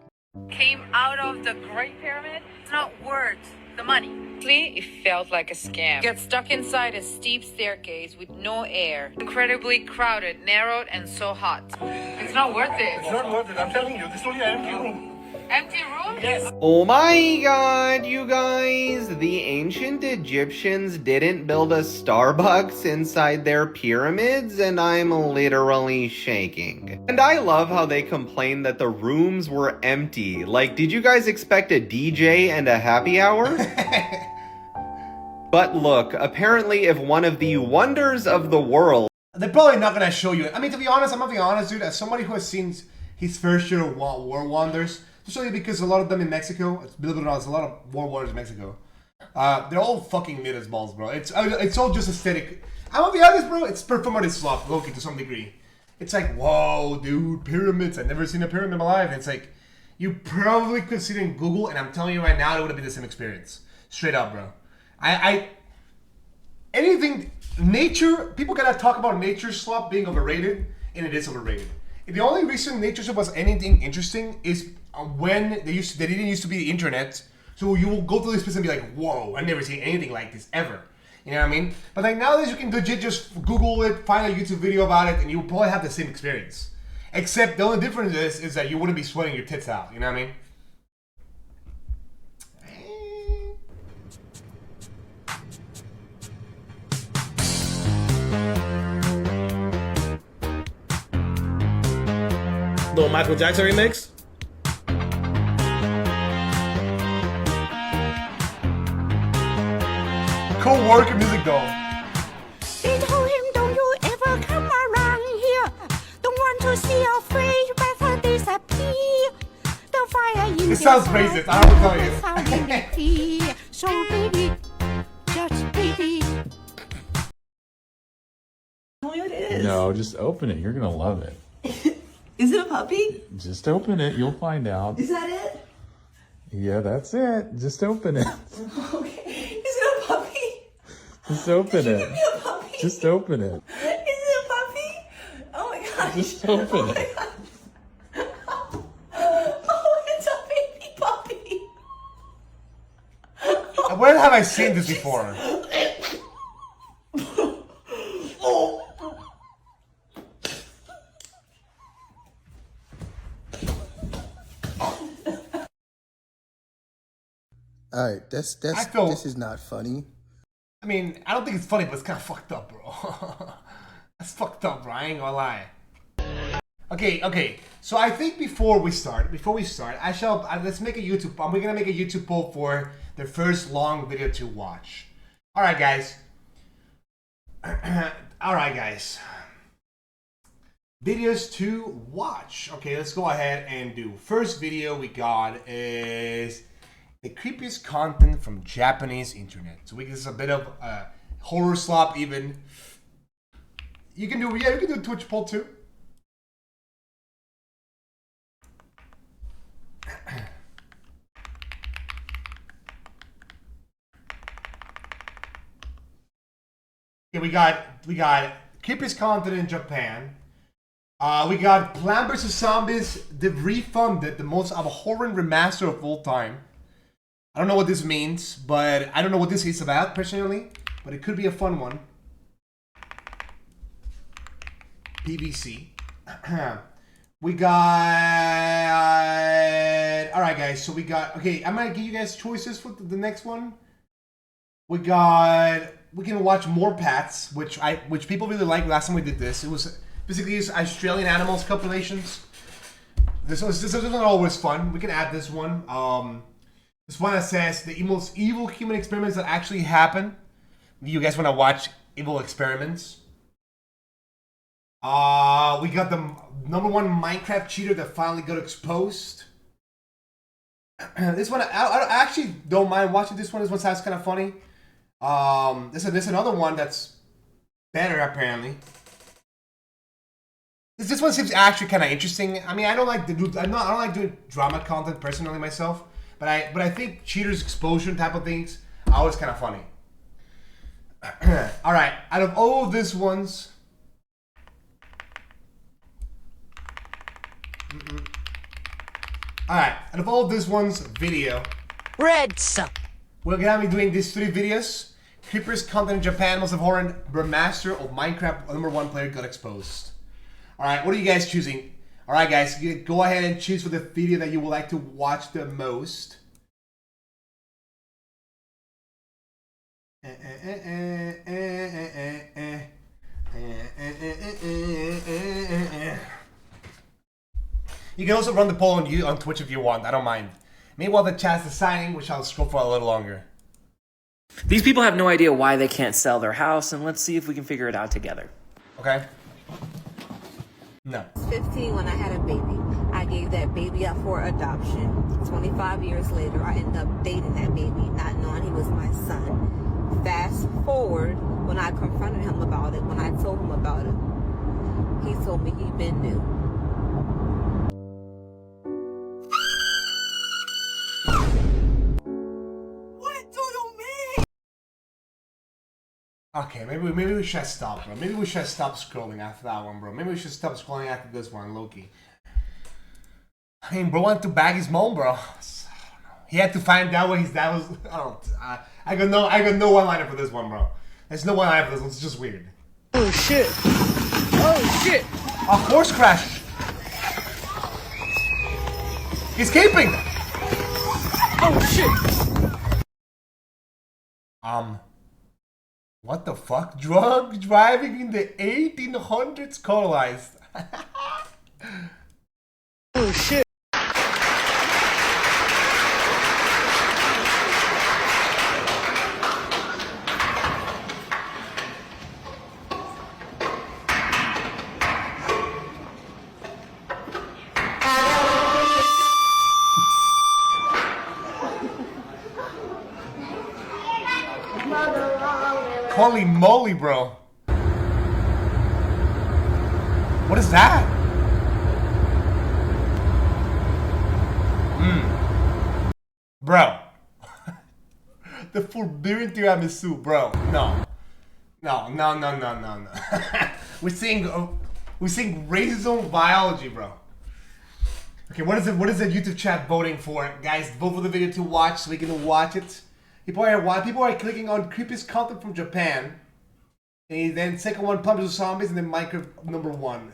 Came out of the Great Pyramid? It's not worth the money. It felt like a scam. Get stuck inside a steep staircase with no air. Incredibly crowded, narrowed, and so hot. It's not worth it. It's not worth it, I'm telling you. This is only an empty room. Empty room? Yes. Oh my god, you guys. The ancient Egyptians didn't build a Starbucks inside their pyramids, and I'm literally shaking. And I love how they complained that the rooms were empty. Like, did you guys expect a DJ and a happy hour? But look, apparently if one of the wonders of the world... They're probably not gonna show you. I mean, to be honest, I'm gonna be honest, dude. As somebody who has seen his first share of War Wonders, especially because a lot of them in Mexico, believe it or not, there's a lot of War Wonders in Mexico. They're all fucking mid as balls, bro. It's all just aesthetic. I'm gonna be honest, bro. It's performative slop, Loki, to some degree. It's like, whoa, dude, pyramids. I've never seen a pyramid in my life. And it's like, you probably could see it in Google, and I'm telling you right now, it would have been the same experience. Straight up, bro. Anything, nature, people gotta talk about nature slop being overrated, and it is overrated. The only reason nature slop was anything interesting is when they didn't used to be the internet, so you will go to this place and be like, whoa, I've never seen anything like this ever. You know what I mean? But like nowadays you can legit just Google it, find a YouTube video about it, and you'll probably have the same experience. Except the only difference is that you wouldn't be sweating your tits out. You know what I mean? Little Michael Jackson remix. Co-worker music though. They told him, don't you ever come around here. Don't want to see your face, better disappear. The fire in It sounds racist, I don't know you. So baby, just baby. Tell me what it is. No, just open it. You're gonna love it. Is it a puppy? Just open it. You'll find out. Is that it? Yeah, that's it. Just open it. Okay. Is it a puppy? Just open it. Give me a puppy. Just open it. Is it a puppy? Oh my gosh. Just open Oh my it. God. Oh, it's a baby puppy. Where have I seen this before? All right, this is not funny. I mean, I don't think it's funny, but it's kind of fucked up, bro. That's fucked up, bro. I ain't gonna lie. Okay. So I think before we start, let's make a YouTube. We're gonna make a YouTube poll for the first long video to watch. All right, guys. Videos to watch. Okay, let's go ahead and do. First video we got is the creepiest content from Japanese internet. So this is a bit of horror slop even. You can do a Twitch poll too. Yeah, we got creepiest content in Japan. We got Plant vs. Zombies, the refunded, the most abhorrent remaster of all time. I don't know what this means, but I don't know what this is about personally, but it could be a fun one. PVC. We got... Alright guys, so we got... Okay, I'm gonna give you guys choices for the next one. We can watch More Pets, which people really liked last time we did this. It was basically these Australian animals compilations. This isn't always fun. We can add this one. This one that says the most evil human experiments that actually happen. You guys want to watch evil experiments? We got the #1 Minecraft cheater that finally got exposed. This one, I actually don't mind watching this one. This one sounds kind of funny. There's another one that's better apparently. This one seems actually kind of interesting. I mean, I don't like doing drama content personally myself, but I think cheaters exposure type of things are always kind of funny. All right, out of all of these ones. Alright, out of all of these ones, video. Reds. We're gonna be doing these 3 videos. Creepers content in Japan, most abhorrent remaster of Minecraft #1 player got exposed. Alright, what are you guys choosing? Alright guys, go ahead and choose for the video that you would like to watch the most. You can also run the poll on Twitch if you want. I don't mind. Meanwhile, the chat's deciding, which I'll scroll for a little longer. These people have no idea why they can't sell their house, and let's see if we can figure it out together. Okay. No. 15 when I had a baby. I gave that baby up for adoption. 25 years later, I ended up dating that baby, not knowing he was my son. Fast forward, when I confronted him about it, when I told him about it, he told me he'd been new. Okay, maybe we should stop, bro. Maybe we should stop scrolling after that one, bro. Maybe we should stop scrolling after this one, Loki. I mean, bro wanted to bag his mom, bro. I don't know. He had to find out what his dad was. I got no one-liner for this one, bro. There's no one I have this one. It's just weird. Oh shit! Oh shit! A horse crash. Escaping. Oh shit! What the fuck? Drug driving in the 1800s colonized. Oh shit! Holy moly, bro. What is that? Bro. The forbidden tiramisu, bro. No. No. We're seeing racism biology, bro. Okay, what is the YouTube chat voting for? Guys, vote for the video to watch so we can watch it. People are clicking on creepiest content from Japan. And then second one, Plants vs Zombies, and then Minecraft number 1.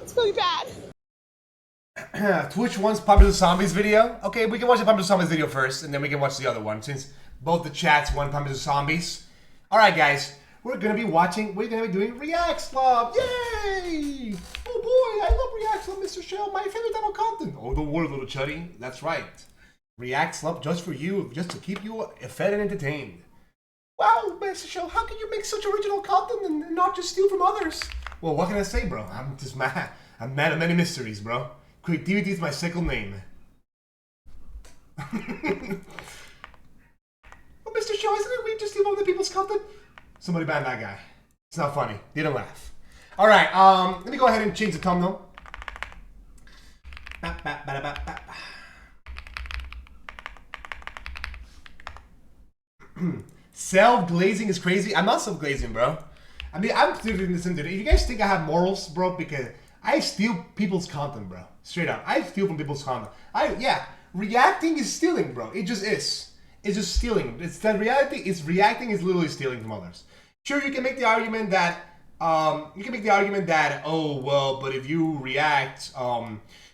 It's really bad. Twitch wants Plants vs Zombies video. Okay, we can watch the Plants vs Zombies video first, and then we can watch the other one, since both the chats want Plants vs Zombies. Alright guys, we're gonna be doing React Slop. Yay! Oh boy, I love React Slop, Mr. Shell, my favorite type of content. Oh, don't worry, little chuddy. That's right. React Slop just for you, just to keep you fed and entertained. Wow, Mr. Shell, how can you make such original content and not just steal from others? Well, what can I say, bro? I'm just mad. I'm mad at many mysteries, bro. Creativity is my second name. Well, Mr. Shaw, isn't it weird to steal other people's content? Somebody ban that guy. It's not funny. Didn't laugh. Alright, let me go ahead and change the thumbnail. Self-glazing is crazy. I'm not self-glazing, bro. I mean, I'm doing this into it. If you guys think I have morals, bro, because I steal people's content, bro. Straight up. I steal from people's content. Yeah, reacting is stealing, bro. It just is. It's just stealing. It's that reality is reacting is literally stealing from others. Sure, you can make the argument that oh well, but if you react,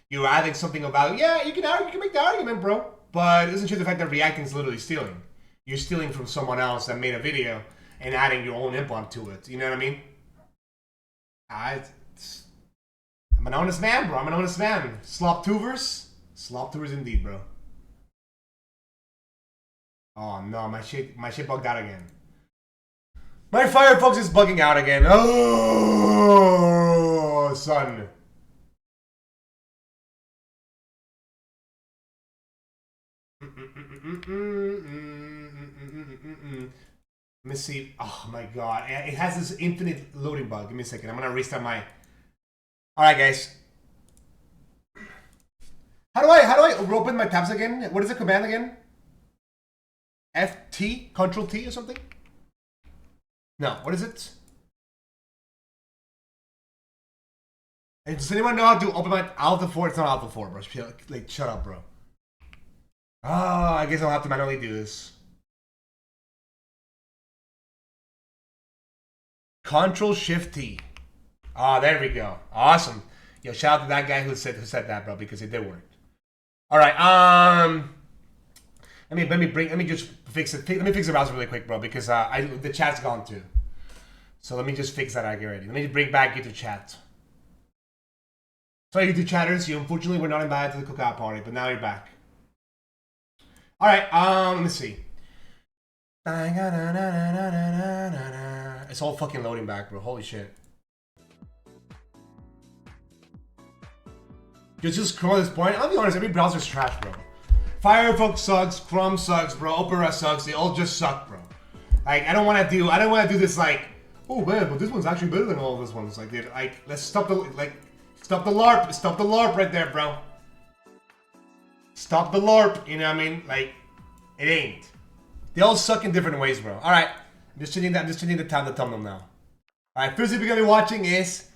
you're adding something of value. Yeah, you can make the argument, bro. But it doesn't change the fact that reacting is literally stealing. You're stealing from someone else that made a video and adding your own input to it. You know what I mean? I'm an honest man, bro. I'm an honest man. Sloptubers? Sloptubers indeed, bro. Oh no, my shit bugged out again. My Firefox is bugging out again. Oh, son. Let me see. Oh my god. It has this infinite loading bug. Give me a second. I'm gonna restart my... Alright guys. How do I open my tabs again? What is the command again? FT? Control T or something? No, what is it? And does anyone know how to open my Alpha 4? It's not Alpha 4, bro. Like, shut up, bro. Oh, I guess I'll have to manually do this. Control Shift T. Oh, there we go. Awesome. Yo, shout out to that guy who said that, bro, because it did work. All right. Let me just fix it. Let me fix the browser really quick, bro, because the chat's gone too. So let me just fix that. I get ready. Let me bring back YouTube chat. Sorry, YouTube chatters. You unfortunately were not invited to the cookout party, but now you're back. All right. Let me see. It's all fucking loading back, bro. Holy shit. Just Chrome at this point. I'll be honest, every browser's trash, bro. Firefox sucks, Chrome sucks, bro. Opera sucks. They all just suck, bro. Like, I don't want to do this like, oh man, but this one's actually better than all of this ones. Like, dude, let's stop the LARP. Stop the LARP right there, bro. Stop the LARP. You know what I mean? Like, it ain't. They all suck in different ways, bro. All right, I'm just changing the thumbnail now. All right, first thing we're gonna be watching is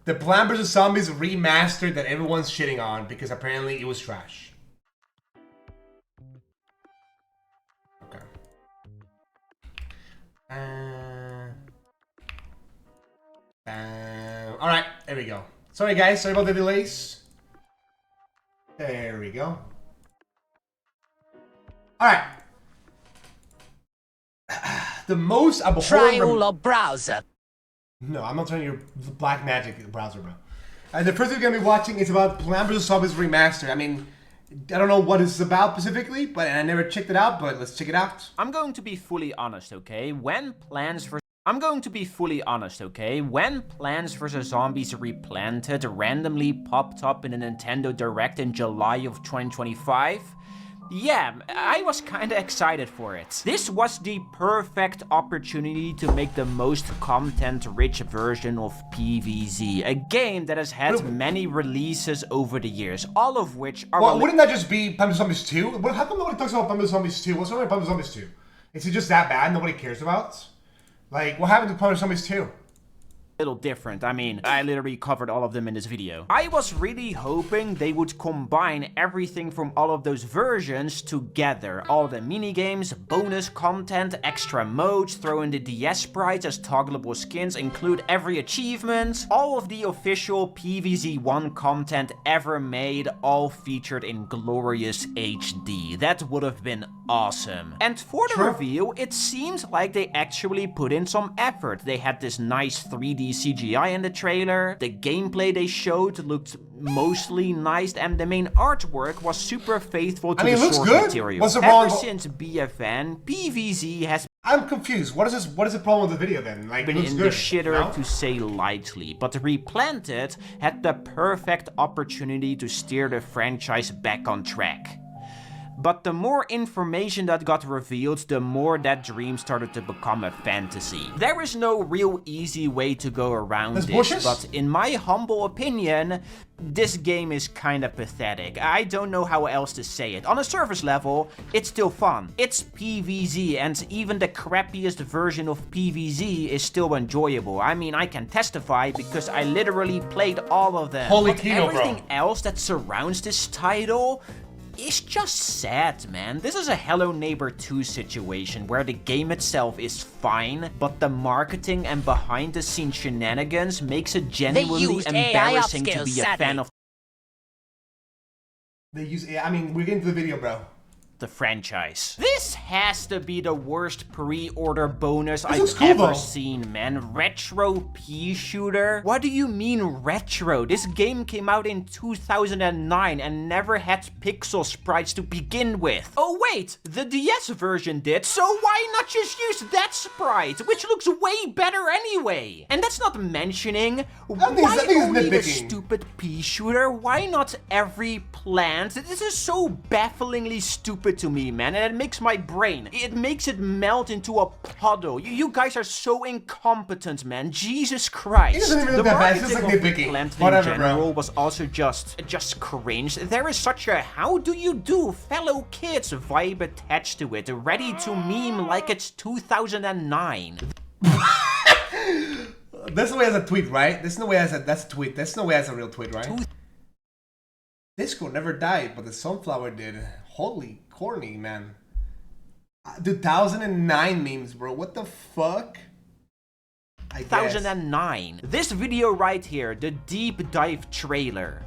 the Plants vs Zombies remastered that everyone's shitting on because apparently it was trash. Alright, there we go. Sorry guys, sorry about the delays. There we go. Alright. The most abhorrent... Try your browser. No, I'm not trying your black magic browser, bro. The first thing we're gonna be watching is about Plants vs. Zombies Remastered. I mean, I don't know what it's about specifically, but I never checked it out, but let's check it out. I'm going to be fully honest, okay? When Plants vs. Zombies Replanted randomly popped up in a Nintendo Direct in July of 2025, yeah, I was kinda excited for it. This was the perfect opportunity to make the most content-rich version of PvZ, a game that has had many releases over the years, all of which are... Well, wouldn't that just be Plants vs. Zombies 2? How come nobody talks about Plants vs. Zombies 2? What's wrong with Plants vs. Zombies 2? Is it just that bad nobody cares about? Like, what happened to Plants vs. Zombies 2? Little different. I mean, I literally covered all of them in this video. I was really hoping they would combine everything from all of those versions together. All the minigames, bonus content, extra modes, throw in the DS sprites as toggleable skins, include every achievement, all of the official PvZ1 content ever made, all featured in glorious HD. That would have been awesome. And for the reveal, it seems like they actually put in some effort. They had this nice 3D CGI in the trailer, the gameplay they showed looked mostly nice, and the main artwork was super faithful to the source material. What's the problem? Ever since BFN, PvZ has... I'm confused. What is the problem with the video then? Like, been in the shitter, to say lightly, but Replanted had the perfect opportunity to steer the franchise back on track. But the more information that got revealed, the more that dream started to become a fantasy. There is no real easy way to go around this, but in my humble opinion, this game is kinda pathetic. I don't know how else to say it. On a surface level, it's still fun. It's PvZ, and even the crappiest version of PvZ is still enjoyable. I mean, I can testify because I literally played all of them. Holy but Kino, everything else that surrounds this title... it's just sad, man. This is a Hello Neighbor 2 situation where the game itself is fine, but the marketing and behind-the-scenes shenanigans makes it genuinely embarrassing to be a fan of... They use AI. I mean, we're getting to the video, bro. The franchise. This has to be the worst pre-order bonus I've ever seen, man. Retro pea shooter? What do you mean retro? This game came out in 2009 and never had pixel sprites to begin with. Oh wait, the DS version did, so why not just use that sprite, which looks way better anyway? And that's not mentioning, why only the stupid pea shooter? Why not every plant? This is so bafflingly stupid to me, man, and it makes my brain. It makes it melt into a puddle. You guys are so incompetent, man. Jesus Christ. It doesn't even look that bad. It's just like nitpicking. Whatever, in general was also just cringe. There is such a how do you do fellow kids vibe attached to it, ready to meme like it's 2009. That's the way as a tweet, right? That's no way as that's a tweet. That's no way as a real tweet, right? Disco never died, but the sunflower did. Holy corny, man. 2009 memes, bro. What the fuck? 2009. This video right here, the deep dive trailer.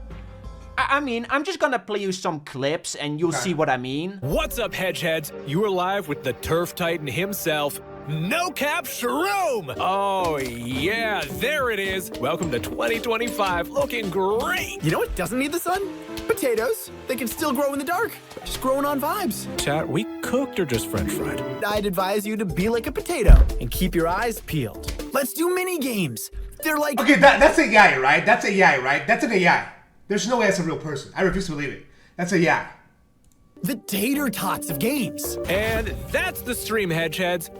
I mean, I'm just gonna play you some clips and you'll see what I mean. What's up, Hedgeheads? You are live with the Turf Titan himself, No Cap Shroom! Oh yeah, there it is. Welcome to 2025, looking great! You know what doesn't need the sun? Potatoes. They can still grow in the dark. Just growing on vibes. Chat, we cooked or just french fried? I'd advise you to be like a potato and keep your eyes peeled. Let's do mini games. They're like... Okay, that's AI, right? That's AI, right? That's an AI. There's no way that's a real person. I refuse to believe it. That's AI. The tater tots of games. And that's the stream, Hedgeheads.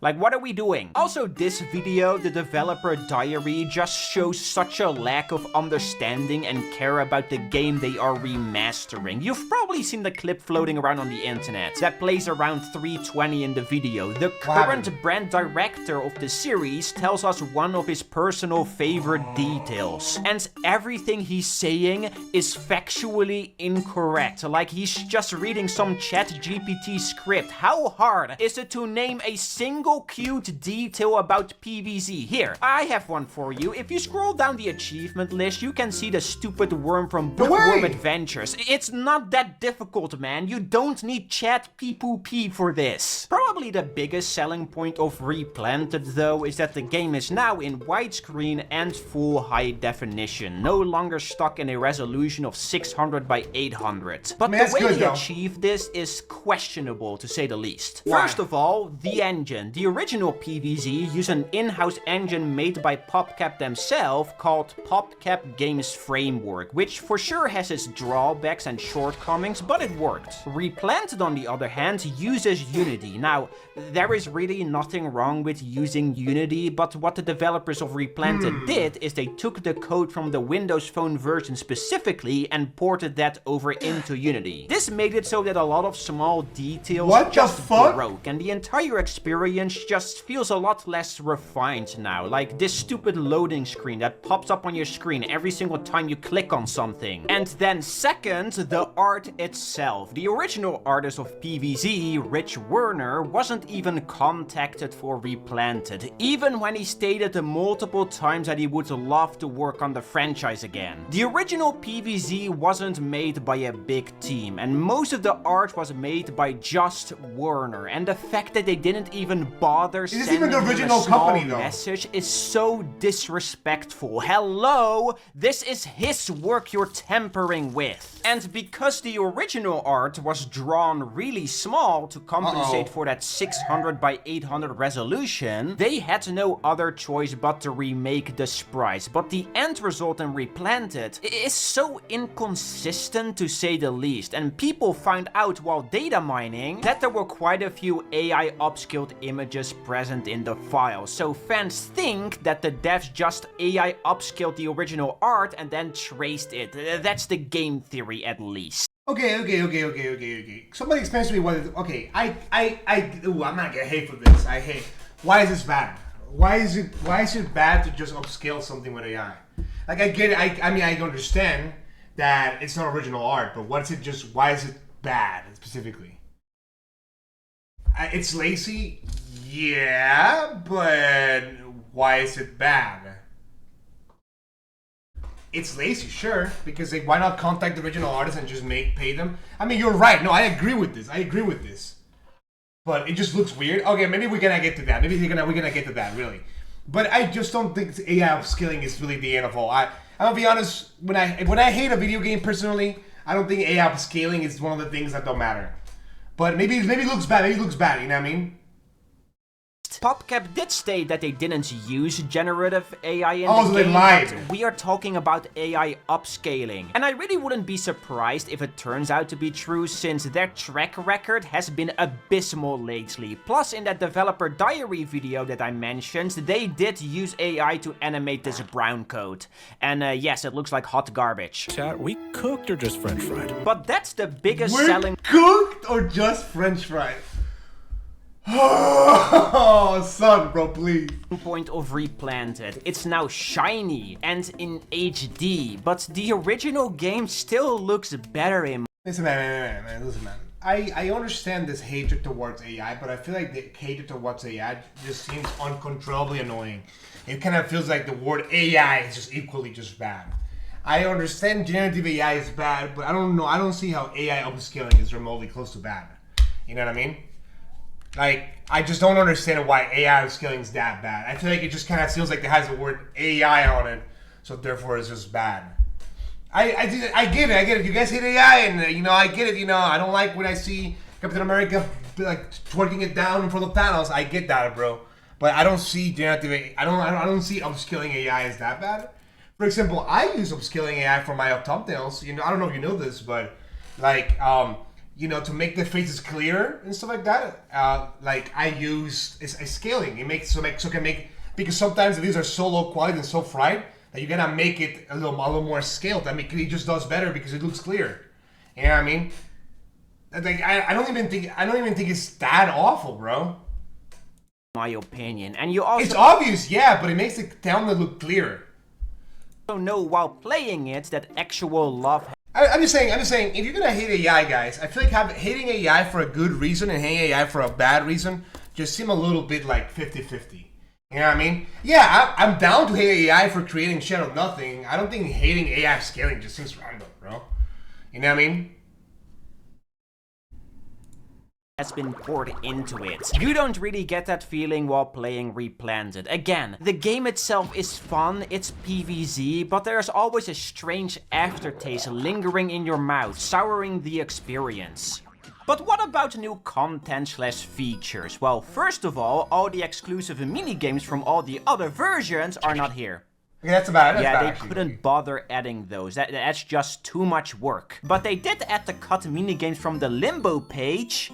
Like, what are we doing? Also, this video, the developer diary, just shows such a lack of understanding and care about the game they are remastering. You've probably seen the clip floating around on the internet that plays around 3:20 in the video. The current brand director of the series tells us one of his personal favorite details. And everything he's saying is factually incorrect. Like he's just reading some ChatGPT script. How hard is it to name a single cute detail about PvZ? Here, I have one for you. If you scroll down the achievement list, you can see the stupid worm from Bookworm Adventures. It's not that difficult, man. You don't need ChatGPT for this. Probably the biggest selling point of Replanted, though, is that the game is now in widescreen and full high definition, no longer stuck in a resolution of 600 by 800. But the way they achieve this is questionable, to say the least. First of all, the engine. The original PvZ used an in-house engine made by PopCap themselves called PopCap Games Framework, which for sure has its drawbacks and shortcomings, but it worked. Replanted, on the other hand, uses Unity. Now, there is really nothing wrong with using Unity, but what the developers of Replanted did is they took the code from the Windows Phone version specifically and ported that over into Unity. This made it so that a lot of small details just broke, and the entire experience just feels a lot less refined now. Like this stupid loading screen that pops up on your screen every single time you click on something. And then second, the art itself. The original artist of PvZ, Rich Werner, wasn't even contacted for Replanted, even when he stated multiple times that he would love to work on the franchise again. The original PvZ wasn't made by a big team, and most of the art was made by just Werner, and the fact that they didn't even bother sending him a small message is so disrespectful. Hello, this is his work you're tampering with. And because the original art was drawn really small to compensate for that 600 by 800 resolution, they had no other choice but to remake the sprites. But the end result in Replanted is so inconsistent, to say the least, and people found out while data mining that there were quite a few AI upscaled images present in the file. So fans think that the devs just AI upscaled the original art and then traced it. That's the game theory, at least. Okay. Somebody explains to me what it, okay, I'm not gonna hate for this. I hate. Why is this bad? Why is it bad to just upscale something with AI? Like, I get it, I mean, I understand that it's not original art, but why is it bad specifically? It's lazy? Yeah, but why is it bad? It's lazy, sure, because why not contact the original artist and just pay them? I mean, you're right. No, I agree with this. But it just looks weird. Okay, maybe we're gonna get to that. Maybe we're gonna get to that, really. But I just don't think AI upscaling is really the end of all. I'm gonna be honest. When I hate a video game personally, I don't think AI upscaling is one of the things that don't matter. But maybe it looks bad. Maybe it looks bad. You know what I mean? PopCap did state that they didn't use generative AI in the so they game, lied. but we are talking about AI upscaling. And I really wouldn't be surprised if it turns out to be true, since their track record has been abysmal lately. Plus, in that developer diary video that I mentioned, they did use AI to animate this brown coat. And yes, it looks like hot garbage. Chat, we cooked or just French fried? But that's the biggest We're selling... cooked or just French fried? Oh, son, bro, please. Point of Replanted. It's now shiny and in HD, but the original game still looks better in... Listen, man. Listen, man. I understand this hatred towards AI, but I feel like the hatred towards AI just seems uncontrollably annoying. It kind of feels like the word AI is just equally just bad. I understand generative AI is bad, but I don't know. I don't see how AI upscaling is remotely close to bad. You know what I mean? Like, I just don't understand why AI upscaling is that bad. I feel like it just kind of feels like it has the word AI on it, so therefore it's just bad. I get it. You guys hate AI, and you know, I get it. You know, I don't like when I see Captain America like twerking it down in front of Thanos. I get that, bro. But I don't see generative AI. I don't see upscaling AI as that bad. For example, I use upscaling AI for my thumbnails. You know, I don't know if you know this, but like you know, to make the faces clearer and stuff like that, like I use a scaling. It makes because sometimes these are so low quality and so fried that you gotta make it a little more scaled. I mean, it just does better because it looks clear. You know what I mean? Like I don't even think it's that awful, bro. My opinion, and you also. It's obvious, yeah, but it makes the town look clearer. Know while playing it that actual love. I'm just saying, if you're gonna hate AI, guys, I feel like hating AI for a good reason and hating AI for a bad reason just seem a little bit like 50-50. You know what I mean? Yeah, I'm down to hate AI for creating shit out of nothing. I don't think hating AI scaling just seems random, bro. You know what I mean? Has been poured into it. You don't really get that feeling while playing Replanted. Again, the game itself is fun, it's PvZ, but there's always a strange aftertaste lingering in your mouth, souring the experience. But what about new content/features? Well, first of all the exclusive minigames from all the other versions are not here. Okay, that's about it. Yeah, they couldn't bother adding those. That's just too much work. But they did add the cut minigames from the Limbo page.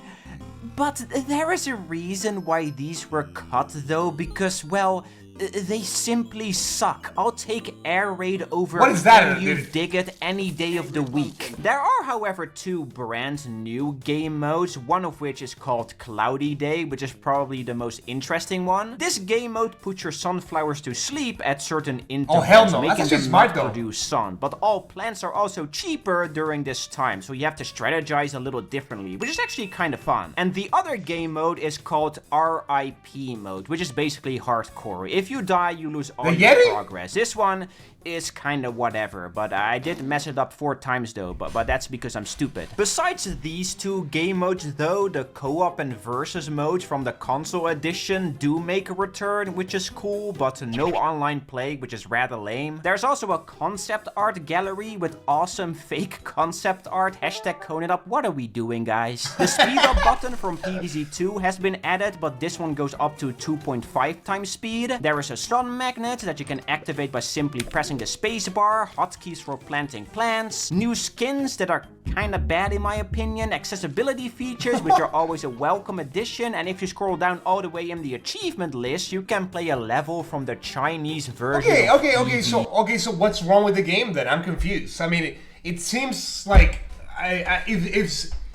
But there is a reason why these were cut though, because, well, they simply suck. I'll take Air Raid over What is that? You Dig It any day of the week. There are, however, 2 brand new game modes, one of which is called Cloudy Day, which is probably the most interesting one. This game mode puts your sunflowers to sleep at certain intervals, hell no. making That's them smart, not though. produce sun. But all plants are also cheaper during this time, so you have to strategize a little differently, which is actually kind of fun. And the other game mode is called RIP mode, which is basically hardcore. If you die, you lose all your progress. This one is kind of whatever, but I did mess it up 4 times though, but that's because I'm stupid. Besides these 2 game modes though, the co-op and versus modes from the console edition do make a return, which is cool, but no online play, which is rather lame. There's also a concept art gallery with awesome fake concept art. Hashtag cone it up. What are we doing, guys? The speed up button from PvZ 2 has been added, but this one goes up to 2.5 times speed. There is a sun magnet that you can activate by simply pressing the spacebar, hotkeys for planting plants, new skins that are kinda bad in my opinion, accessibility features which are always a welcome addition, and if you scroll down all the way in the achievement list, you can play a level from the Chinese version. Okay, so what's wrong with the game then? I'm confused. I mean, it seems like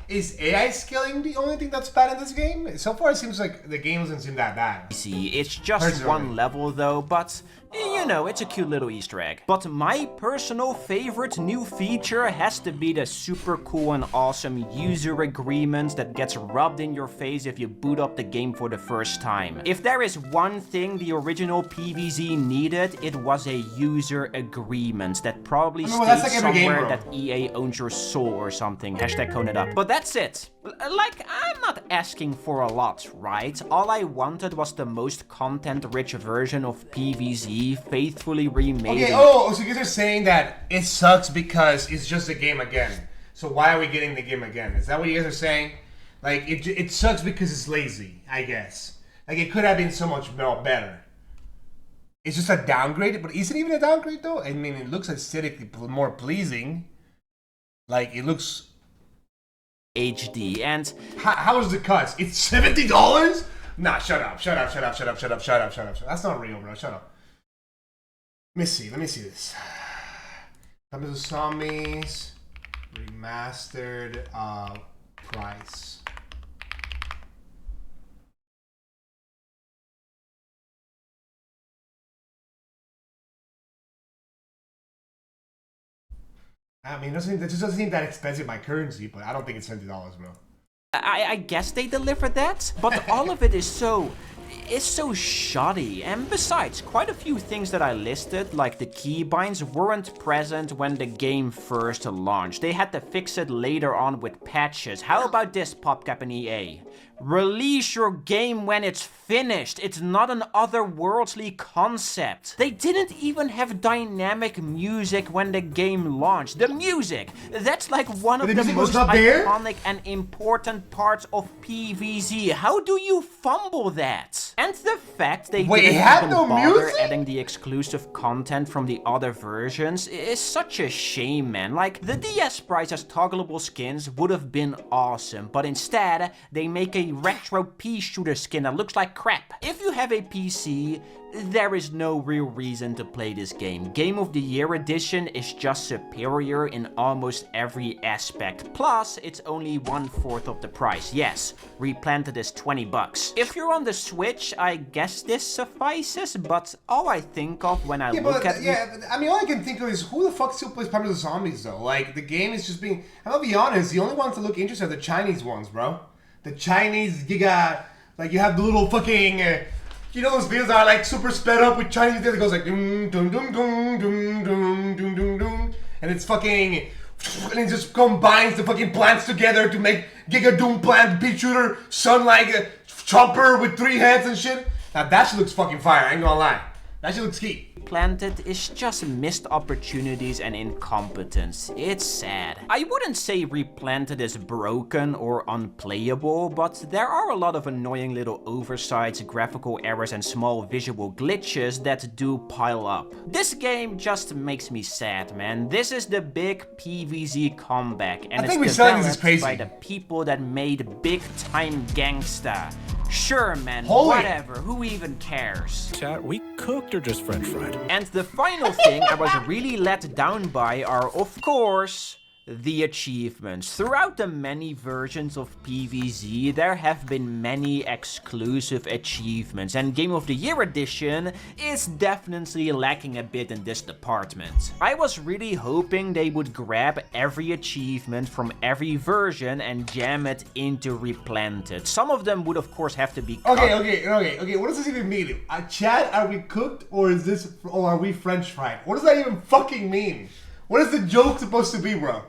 is AI scaling the only thing that's bad in this game? So far, it seems like the game doesn't seem that bad. See, it's just one level though, but you know, it's a cute little Easter egg. But my personal favorite new feature has to be the super cool and awesome user agreement that gets rubbed in your face if you boot up the game for the first time. If there is one thing the original PvZ needed, it was a user agreement that probably states somewhere that EA owns your soul or something. Hashtag cone it up. But that's it. Like, I'm not asking for a lot, right? All I wanted was the most content-rich version of PvZ, faithfully remade. Okay, so you guys are saying that it sucks because it's just a game again. So why are we getting the game again? Is that what you guys are saying? Like, it sucks because it's lazy, I guess. Like, it could have been so much better. It's just a downgrade, but is it even a downgrade though? I mean, it looks aesthetically more pleasing. Like, it looks HD, and how is the cuts? It's $70? Nah, shut up. That's not real, bro. Shut up. Let me see this. Thumbs of Zombies remastered price. I mean, it just doesn't seem that expensive by currency, but I don't think it's $70, bro. I guess they delivered that, but all of it is so shoddy. And besides, quite a few things that I listed, like the keybinds, weren't present when the game first launched. They had to fix it later on with patches. How about this, PopCap and EA? Release your game when it's finished. It's not an otherworldly concept. They didn't even have dynamic music when the game launched. The music! That's like one of the most iconic and important part of PvZ. How do you fumble that? And the fact they Wait, didn't it had even no bother music? adding the exclusive content from the other versions is such a shame, man. Like, the DS price as toggleable skins would have been awesome, but instead, they make a retro pea shooter skin that looks like crap. If you have a PC, there is no real reason to play this game. Game of the Year edition is just superior in almost every aspect. Plus, it's only 1/4 of the price. Yes, Replanted is 20 bucks. If you're on the Switch, I guess this suffices, but all I think of when I look at I mean, all I can think of is who the fuck still plays Plants vs. Zombies though? Like, the game is just being. I'm gonna be honest, the only ones that look interesting are the Chinese ones, bro. The Chinese Giga, like you have the little fucking. You know those videos that are like super sped up with Chinese videos that goes like dum dum dum dum dum dum dum dum dum, and it's fucking, and it just combines the fucking plants together to make Giga Doom Plant Pea Shooter Sun like a chopper with 3 heads and shit. Now that shit looks fucking fire. I ain't gonna lie. That shit looks key. Replanted is just missed opportunities and incompetence. It's sad. I wouldn't say Replanted is broken or unplayable, but there are a lot of annoying little oversights, graphical errors, and small visual glitches that do pile up. This game just makes me sad, man. This is the big PvZ comeback, and it's developed by the people that made Big Time Gangsta. Sure, man, whatever, who even cares? Chat, we cooked or just french fried? And the final thing I was really let down by are, of course, the achievements. Throughout the many versions of PvZ, there have been many exclusive achievements, and Game of the Year edition is definitely lacking a bit in this department. I was really hoping they would grab every achievement from every version and jam it into Replanted. Some of them would of course have to be cut. Okay, what does this even mean? Chat, are we cooked or are we French fried? What does that even fucking mean? What is the joke supposed to be, bro?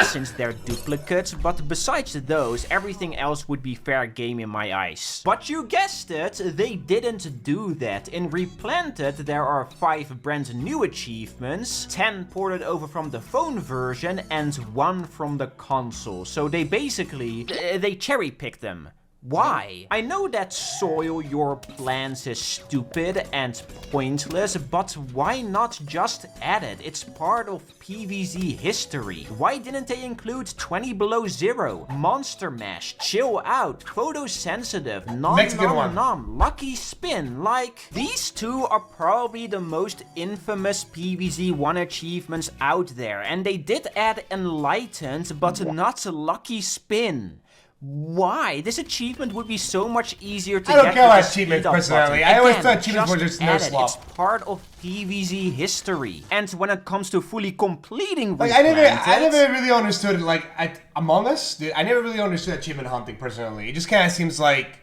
Since they're duplicates, but besides those, everything else would be fair game in my eyes. But you guessed it, they didn't do that. In Replanted, there are 5 brand new achievements, 10 ported over from the phone version, and 1 from the console. So they basically, they cherry-picked them. Why? I know that soil your plants is stupid and pointless, but why not just add it? It's part of PvZ history. Why didn't they include 20 Below Zero, Monster Mash, Chill Out, Photosensitive, Nom, Lucky Spin? Like, these 2 are probably the most infamous PvZ 1 achievements out there, and they did add Enlightened, but not Lucky Spin. Why? This achievement would be so much easier to get. I don't care about achievements personally. I always thought achievements were just no slop. It's part of PvZ history. And when it comes to fully completing like, I never really understood it. Like Among Us, dude, I never really understood achievement hunting personally. It just kind of seems like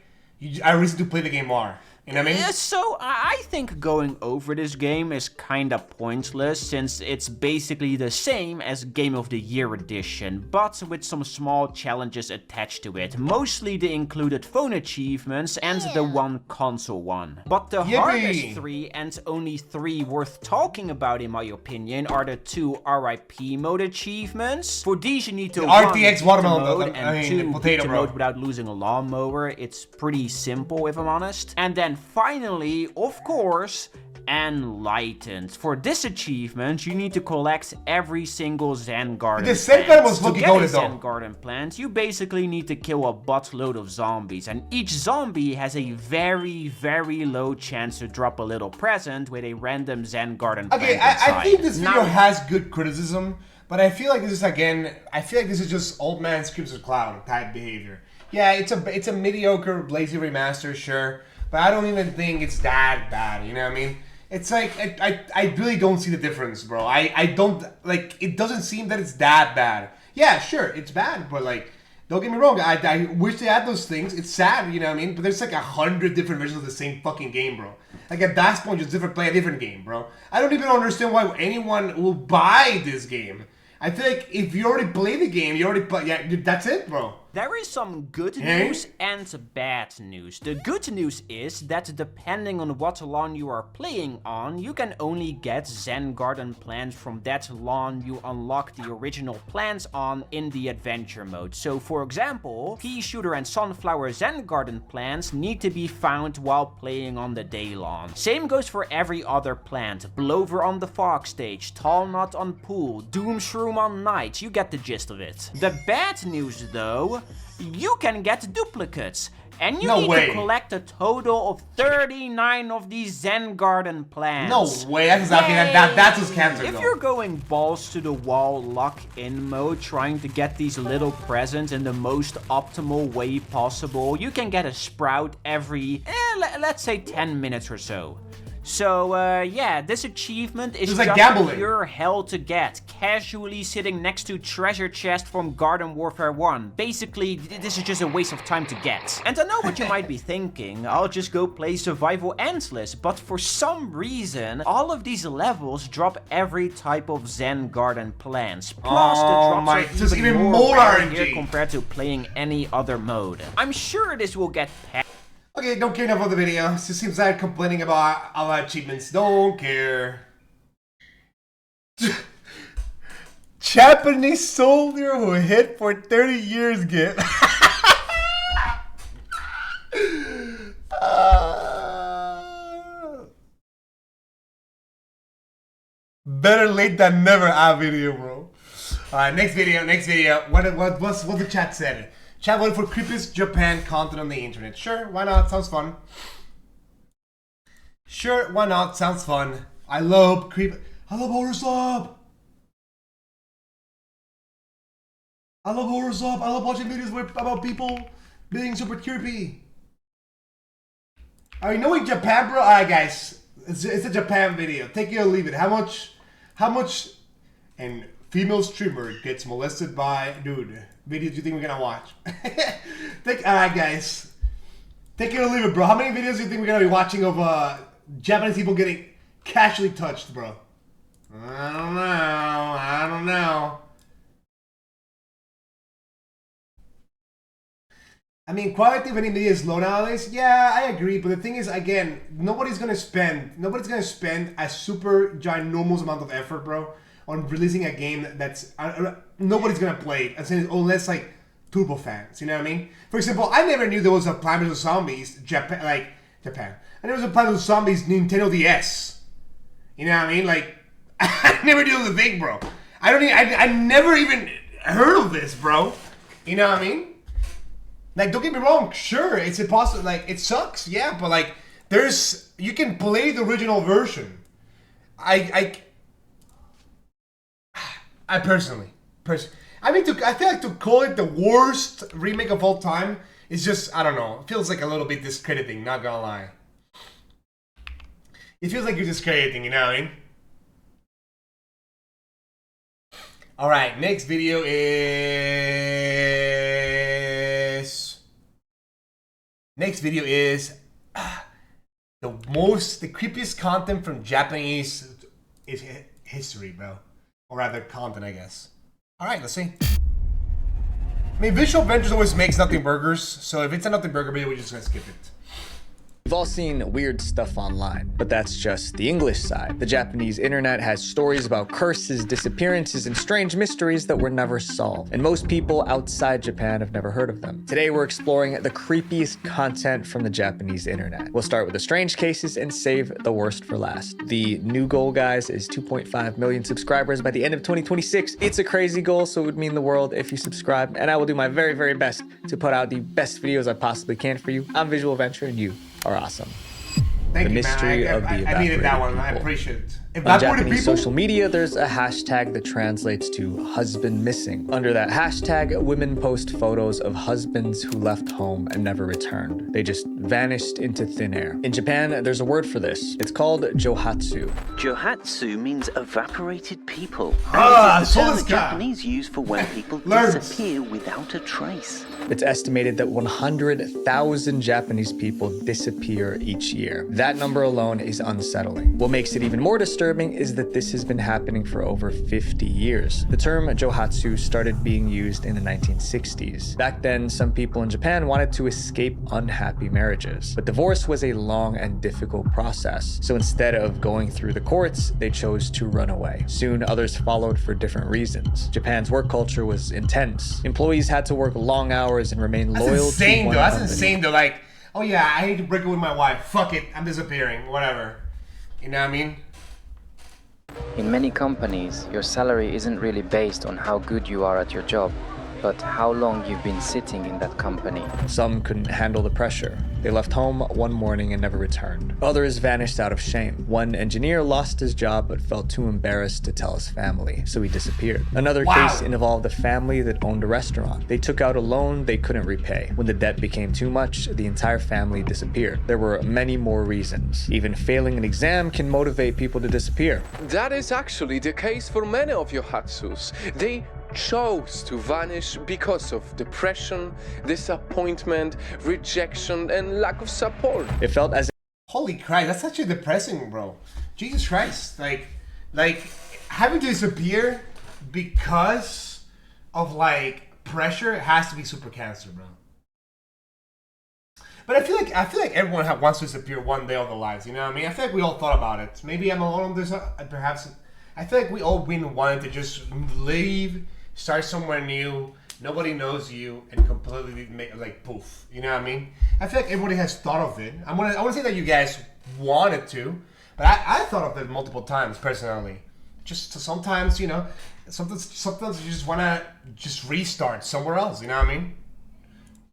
I reason to play the game more. You know what I mean? So I think going over this game is kinda pointless, since it's basically the same as Game of the Year edition, but with some small challenges attached to it. Mostly the included phone achievements and the 1 console one. But the hardest 3 and only 3 worth talking about in my opinion are the 2 RIP mode achievements. For these you need to RTX watermelon mode and 2 beat the mode without losing a lawnmower. It's pretty simple if I'm honest. And then finally, of course, Enlightened. For this achievement, you need to collect every single Zen Garden plant. The Zen Garden was fucking goated though. To get a Zen Garden plant, you basically need to kill a buttload of zombies, and each zombie has a very, very low chance to drop a little present with a random Zen Garden plant inside. I think this video has good criticism, but I feel like this is just old man screams at cloud type behavior. Yeah, it's a mediocre, lazy remaster, sure. But I don't even think it's that bad, you know what I mean? It's like, I really don't see the difference, bro. I don't, like, it doesn't seem that it's that bad. Yeah, sure, it's bad, but like, don't get me wrong, I wish they had those things. It's sad, you know what I mean? But there's like 100 different versions of the same fucking game, bro. Like at that point, just play a different game, bro. I don't even understand why anyone will buy this game. I feel like if you already play the game, you already play, yeah, that's it, bro. There is some good news and bad news. The good news is that depending on what lawn you are playing on, you can only get Zen Garden plants from that lawn you unlock the original plants on in the adventure mode. So for example, pea shooter and sunflower Zen Garden plants need to be found while playing on the day lawn. Same goes for every other plant. Blover on the fog stage, tall nut on pool, doom shroom on night. You get the gist of it. The bad news though, you can get duplicates. And you need to collect a total of 39 of these Zen Garden plants. No way, that's exactly that's what's cancer. If you're going balls to the wall lock-in mode, trying to get these little presents in the most optimal way possible, you can get a sprout every, let's say 10 minutes or so. So, yeah, this achievement is just gambling. Pure hell to get. Casually sitting next to treasure chest from Garden Warfare 1. Basically, this is just a waste of time to get. And I know what you might be thinking, I'll just go play Survival Endless, but for some reason, all of these levels drop every type of Zen Garden plants. Plus, the drops are even more rare here compared to playing any other mode. I'm sure this will get patched. Okay, don't care enough of the video. It just seems like complaining about a lot of achievements. Don't care. Japanese soldier who hit for 30 years get. Better late than never, video, bro. Alright, next video. What's the chat said? Chat voted for creepiest Japan content on the internet. Sure, why not? Sounds fun. Sure, why not? Sounds fun. I love horror sub. I love horror sub. I love watching videos about people being super creepy. Are you knowing Japan, bro? Alright, guys, it's a Japan video. Take it or leave it. How much? And female streamer gets molested by dude. Videos do you think we're gonna watch? Alright, guys. Take it or leave it, bro. How many videos do you think we're gonna be watching of Japanese people getting casually touched, bro? I don't know. I mean, quality of any media is low nowadays. Yeah, I agree. But the thing is, again, nobody's gonna spend a super ginormous amount of effort, bro, on releasing a game that's nobody's gonna play it unless like turbo fans. You know what I mean? For example, I never knew there was a Plants vs Zombies Japan. I knew there was a Plants vs Zombies Nintendo DS. You know what I mean? Like I never knew it was a thing, bro. I never even heard of this, bro. You know what I mean? Like, don't get me wrong. Sure, it's impossible. Like, it sucks. Yeah, but like, you can play the original version. I personally, I feel like to call it the worst remake of all time is just, I don't know, it feels like a little bit discrediting, not gonna lie. It feels like you're discrediting, you know what I mean? Alright, next video is the creepiest content from Japanese history, bro. Or rather, content, I guess. Alright, let's see. I mean, Visual Ventures always makes nothing burgers, so if it's a nothing burger video, we're just gonna skip it. We've all seen weird stuff online, but that's just the English side. The Japanese internet has stories about curses, disappearances, and strange mysteries that were never solved, and most people outside Japan have never heard of them. Today we're exploring the creepiest content from the Japanese internet. We'll start with the strange cases and save the worst for last. The new goal, guys, is 2.5 million subscribers by the end of 2026. It's a crazy goal, so it would mean the world if you subscribe, and I will do my very, very best to put out the best videos I possibly can for you. I'm Visual Venture, and you are awesome. Thank the you, mystery man. of the I needed that one. people. I appreciate it. On Japanese social media, there's a hashtag that translates to husband missing. Under that hashtag, women post photos of husbands who left home and never returned. They just vanished into thin air. In Japan, there's a word for this. It's called johatsu. Johatsu means evaporated people. Ah, and it is the term so the Japanese use for when people disappear without a trace. It's estimated that 100,000 Japanese people disappear each year. That number alone is unsettling. What makes it even more disturbing disturbing is that this has been happening for over 50 years. The term Johatsu started being used in the 1960s. Back then, some people in Japan wanted to escape unhappy marriages, but divorce was a long and difficult process. So instead of going through the courts, they chose to run away. Soon, others followed for different reasons. Japan's work culture was intense. Employees had to work long hours and remain loyal to one company. That's insane though. Like, oh yeah, I need to break up with my wife. Fuck it, I'm disappearing. Whatever. You know what I mean? In many companies, your salary isn't really based on how good you are at your job, but how long you've been sitting in that company. Some couldn't handle the pressure. They left home one morning and never returned. Others vanished out of shame. One engineer lost his job but felt too embarrassed to tell his family, so he disappeared. Another case involved a family that owned a restaurant. They took out a loan they couldn't repay. When the debt became too much, the entire family disappeared. There were many more reasons. Even failing an exam can motivate people to disappear. That is actually the case for many of Johatsus. They chose to vanish because of depression, disappointment, rejection, and lack of support. It felt as holy Christ, that's actually depressing, bro. Jesus Christ, like having to disappear because of like pressure has to be super cancer, bro. But I feel like everyone wants to disappear one day of their lives. You know what I mean? I feel like we all thought about it. Maybe I'm alone on this. Perhaps I feel like we all been wanting to just leave. Start somewhere new, nobody knows you, and completely make like poof. You know what I mean? I feel like everybody has thought of it. I want to say that you guys wanted to, but I thought of it multiple times personally. Just sometimes, you know, sometimes you just want to just restart somewhere else. You know what I mean?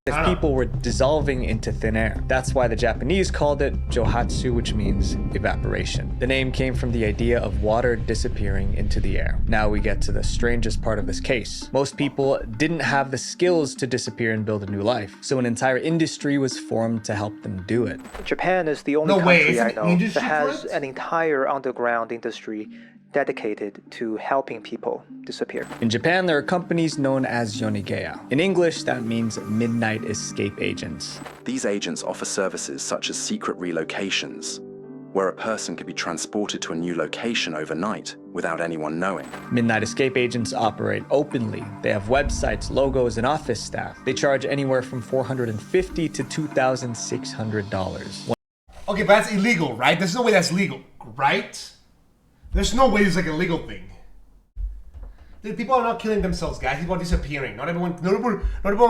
If people were dissolving into thin air. That's why the Japanese called it Johatsu, which means evaporation. The name came from the idea of water disappearing into the air. Now we get to the strangest part of this case. Most people didn't have the skills to disappear and build a new life, so an entire industry was formed to help them do it. Japan is the only country I know that has an entire underground industry dedicated to helping people disappear. In Japan, there are companies known as Yonigeya. In English, that means midnight escape agents. These agents offer services such as secret relocations, where a person could be transported to a new location overnight without anyone knowing. Midnight escape agents operate openly. They have websites, logos, and office staff. They charge anywhere from $450 to $2,600. Okay, but that's illegal, right? There's no way that's legal, right? There's no way it's like a legal thing. People are not killing themselves, guys. People are disappearing. Not everyone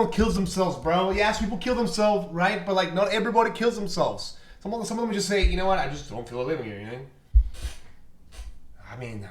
kills themselves, bro. Yes, people kill themselves, right? But like, not everybody kills themselves. Some of them just say, you know what? I just don't feel like living here. You know? I mean,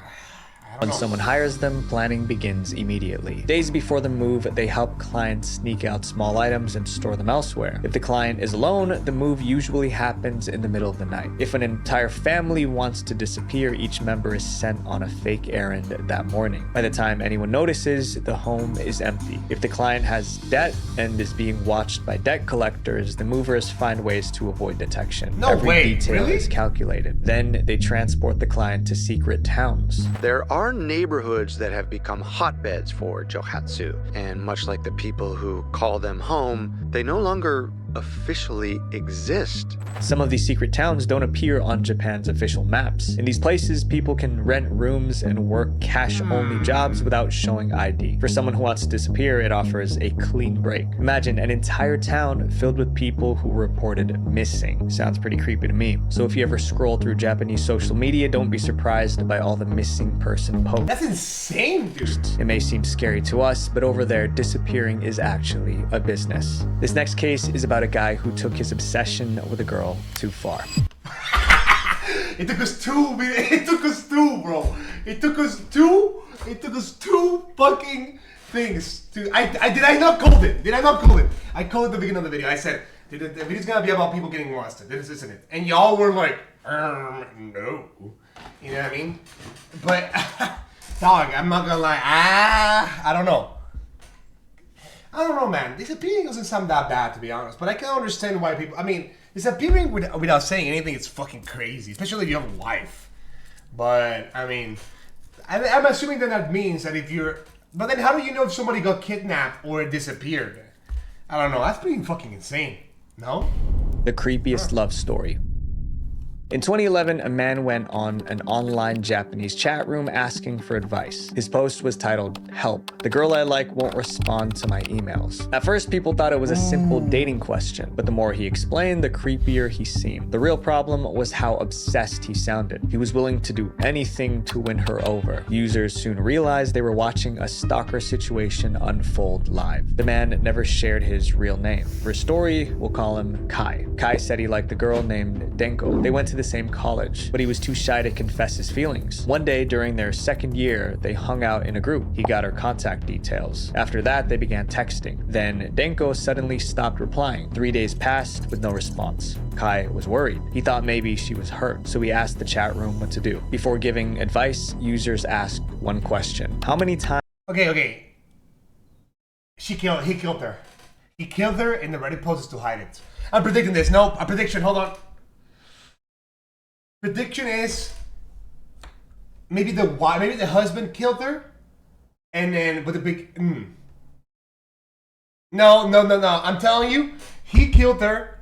When someone hires them, planning begins immediately. Days before the move, they help clients sneak out small items and store them elsewhere. If the client is alone, the move usually happens in the middle of the night. If an entire family wants to disappear, each member is sent on a fake errand that morning. By the time anyone notices, the home is empty. If the client has debt and is being watched by debt collectors, the movers find ways to avoid detection. Every detail is calculated. Then they transport the client to secret towns. There are neighborhoods that have become hotbeds for Johatsu, and much like the people who call them home, they no longer officially exist. Some of these secret towns don't appear on Japan's official maps. In these places, people can rent rooms and work cash-only jobs without showing ID. For someone who wants to disappear, it offers a clean break. Imagine an entire town filled with people who were reported missing. Sounds pretty creepy to me. So if you ever scroll through Japanese social media, don't be surprised by all the missing person posts. That's insane, dude. It may seem scary to us, but over there, disappearing is actually a business. This next case is about a guy who took his obsession with a girl too far. It took us two, bro. It took us two fucking things to. Did I not call it? Did I not call it? I called it at the beginning of the video. I said, the video's gonna be about people getting molested. This isn't it. And y'all were like, no. You know what I mean? But, dog, I'm not gonna lie. I don't know. I don't know, man. Disappearing doesn't sound that bad, to be honest. But I can understand why people... I mean, disappearing without saying anything is fucking crazy. Especially if you have a wife. But, I mean... I'm assuming that means that if you're... But then how do you know if somebody got kidnapped or disappeared? I don't know. That's pretty fucking insane. No? The creepiest love story. In 2011, a man went on an online Japanese chat room asking for advice. His post was titled, "Help. The girl I like won't respond to my emails." At first, people thought it was a simple dating question, but the more he explained, the creepier he seemed. The real problem was how obsessed he sounded. He was willing to do anything to win her over. Users soon realized they were watching a stalker situation unfold live. The man never shared his real name. For his story, we'll call him Kai. Kai said he liked a girl named Denko. They went to the same college, but he was too shy to confess his feelings. One day during their second year, they hung out in a group. He got her contact details. After that, they began texting. Then Denko suddenly stopped replying. 3 days passed with no response. Kai was worried. He thought maybe she was hurt, so he asked the chat room what to do. Before giving advice, users asked one question. How many times? Okay. He killed her. He killed her in the Reddit post to hide it. I'm predicting this. No, a prediction. Hold on. Prediction is maybe the husband killed her, and then with a big No. I'm telling you, he killed her.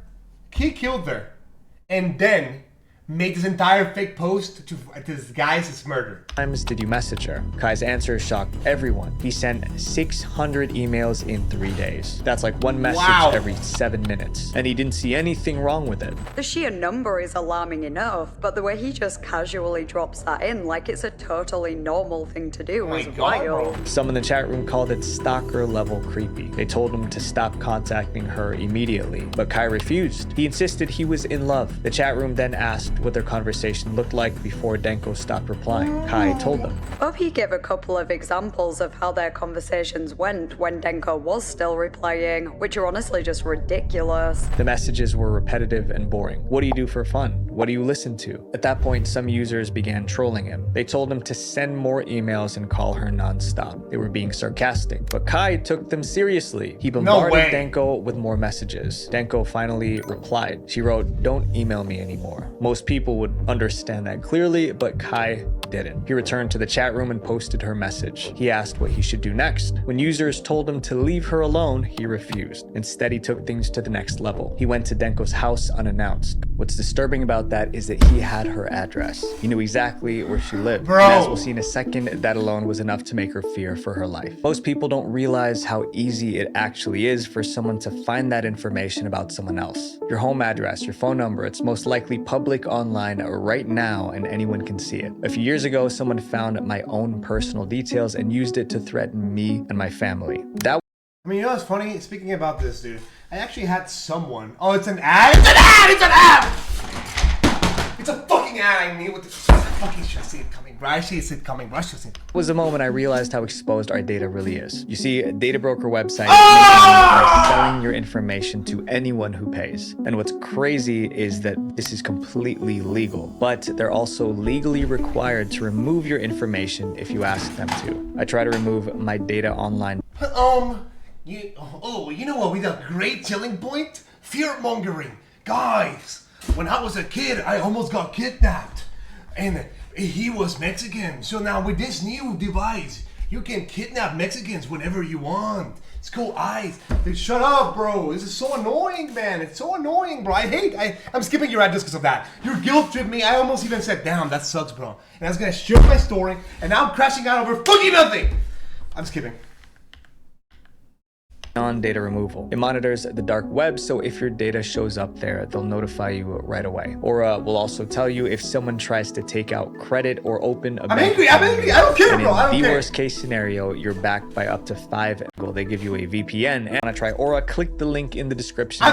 And then made this entire fake post to disguise his murder. Times did you message her? Kai's answer shocked everyone. He sent 600 emails in 3 days. That's like one message every 7 minutes. And he didn't see anything wrong with it. The sheer number is alarming enough, but the way he just casually drops that in like it's a totally normal thing to do was wild. Some in the chat room called it stalker level creepy. They told him to stop contacting her immediately, but Kai refused. He insisted he was in love. The chat room then asked what their conversation looked like before Denko stopped replying. Kai told them. Obi gave a couple of examples of how their conversations went when Denko was still replying, which are honestly just ridiculous. The messages were repetitive and boring. What do you do for fun? What do you listen to? At that point, some users began trolling him. They told him to send more emails and call her nonstop. They were being sarcastic, but Kai took them seriously. He bombarded Denko with more messages. Denko finally replied. She wrote, "Don't email me anymore." Most people would understand that clearly, but Kai didn't. He returned to the chat room and posted her message. He asked what he should do next. When users told him to leave her alone, he refused. Instead, he took things to the next level. He went to Denko's house unannounced. What's disturbing about that is that he had her address. He knew exactly where she lived. And as we'll see in a second, that alone was enough to make her fear for her life. Most people don't realize how easy it actually is for someone to find that information about someone else. Your home address, your phone number, it's most likely public online right now and anyone can see it. A few years ago, someone found my own personal details and used it to threaten me and my family. I mean, you know what's funny? Speaking about this, dude, I actually had someone. Oh, it's an ad! It's an ad! It's an ad! It's a fucking ad! I knew what the fucking should I see it coming, bro? I see it coming, bro. I should see it. Was the moment I realized how exposed our data really is. You see, data broker websites are selling your information to anyone who pays. And what's crazy is that this is completely legal, but they're also legally required to remove your information if you ask them to. I try to remove my data online. You know what? We got a great chilling point. Fear mongering, guys. When I was a kid, I almost got kidnapped, and he was Mexican. So now with this new device, you can kidnap Mexicans whenever you want. It's cool eyes. Dude, shut up, bro. This is so annoying, man. It's so annoying, bro. I'm skipping your address because of that. Your guilt tripped me. I almost even said, damn, that sucks, bro. And I was gonna share my story, and now I'm crashing out over fucking nothing. I'm skipping. Non-data removal. It monitors the dark web, so if your data shows up there, they'll notify you right away. Aura will also tell you if someone tries to take out credit or open a bank account. I'm angry. I don't care, bro. I don't care. In the worst case scenario, you're backed by up to 5. They give you a VPN. And wanna try Aura? Click the link in the description.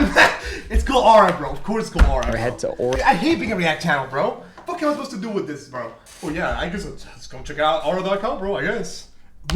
It's called Aura, bro. Of course it's called Aura. Or head to Aura. I hate being a React channel, bro. What am I supposed to do with this, bro? Oh yeah, I guess let's go check out Aura.com, bro. I guess.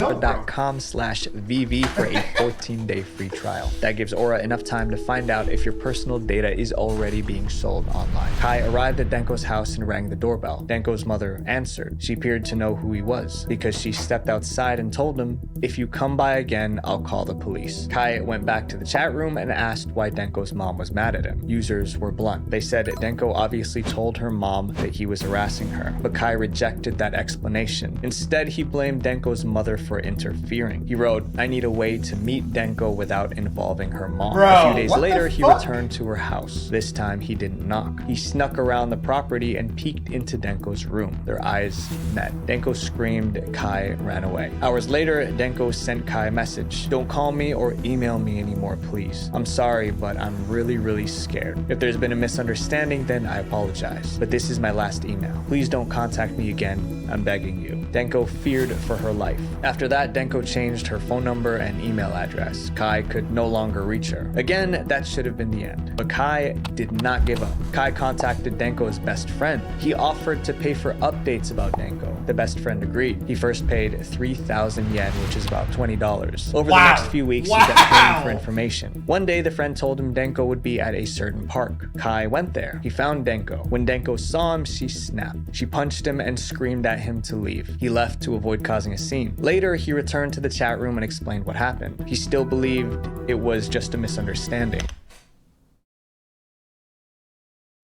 Aura.com/VV for a 14-day free trial. That gives Aura enough time to find out if your personal data is already being sold online. Kai arrived at Denko's house and rang the doorbell. Denko's mother answered. She appeared to know who he was because she stepped outside and told him, "If you come by again, I'll call the police." Kai went back to the chat room and asked why Denko's mom was mad at him. Users were blunt. They said Denko obviously told her mom that he was harassing her, but Kai rejected that explanation. Instead, he blamed Denko's mother mother for interfering. He wrote, "I need a way to meet Denko without involving her mom." Bro, a few days what later, the he fuck? returned to her house. This time, he didn't knock. He snuck around the property and peeked into Denko's room. Their eyes met. Denko screamed. Kai ran away. Hours later, Denko sent Kai a message. "Don't call me or email me anymore, please. I'm sorry, but I'm really scared. If there's been a misunderstanding, then I apologize. But this is my last email. Please don't contact me again. I'm begging you." Denko feared for her life. After that, Denko changed her phone number and email address. Kai could no longer reach her. Again, that should have been the end. But Kai did not give up. Kai contacted Denko's best friend. He offered to pay for updates about Denko. The best friend agreed. He first paid 3,000 yen, which is about $20. Over the next few weeks, he kept paying for information. One day, the friend told him Denko would be at a certain park. Kai went there. He found Denko. When Denko saw him, she snapped. She punched him and screamed at him to leave. He left to avoid causing a scene. Later, he returned to the chat room and explained what happened. He still believed it was just a misunderstanding.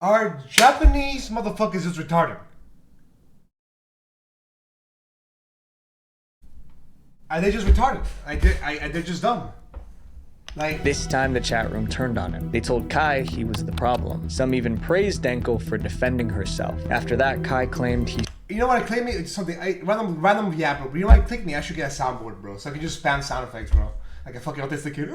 Are Japanese motherfuckers just retarded? Are they just retarded? They're just dumb. Like, this time, the chat room turned on him. They told Kai he was the problem. Some even praised Denko for defending herself. After that, Kai claimed he... You know what? I claim it's something. Random yap, bro. You know what? Click me. I should get a soundboard, bro. So I can just spam sound effects, bro. Like a fucking autistic kid.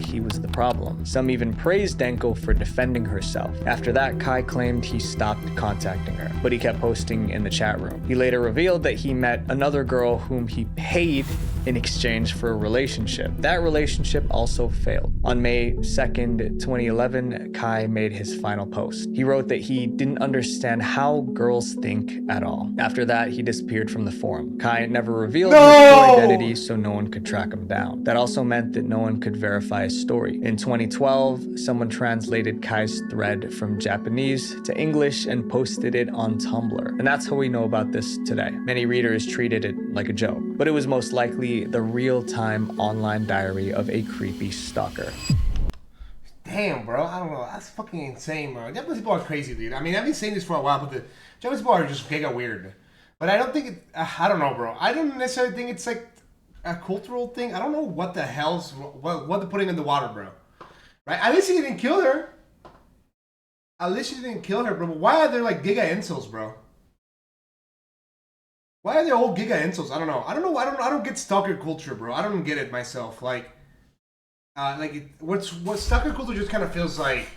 He was the problem. Some even praised Denko for defending herself. After that, Kai claimed he stopped contacting her, but he kept posting in the chat room. He later revealed that he met another girl whom he paid in exchange for a relationship. That relationship also failed. On May 2nd, 2011, Kai made his final post. He wrote that he didn't understand how girls think at all. After that, he disappeared from the forum. Kai never revealed his true identity, so no one could track him down. That also meant that no one could verify his story. In 2012, someone translated Kai's thread from Japanese to English and posted it on Tumblr. And that's how we know about this today. Many readers treated it like a joke, but it was most likely the real-time online diary of a creepy stalker. damn, bro. I don't know. That's fucking insane, bro. Japanese people are crazy, dude. I mean, I've been saying this for a while, but the Japanese people are just giga weird. But I don't think it... I don't know, bro. I don't necessarily think it's like a cultural thing. I don't know what the hell's... What they're putting in the water, bro. Right? At least he didn't kill her. At least he didn't kill her, bro. But why are there like giga incels, bro? Why are there all giga incels? I don't know. I don't get stalker culture, bro. I don't get it myself. Like what stalker culture just kind of feels like.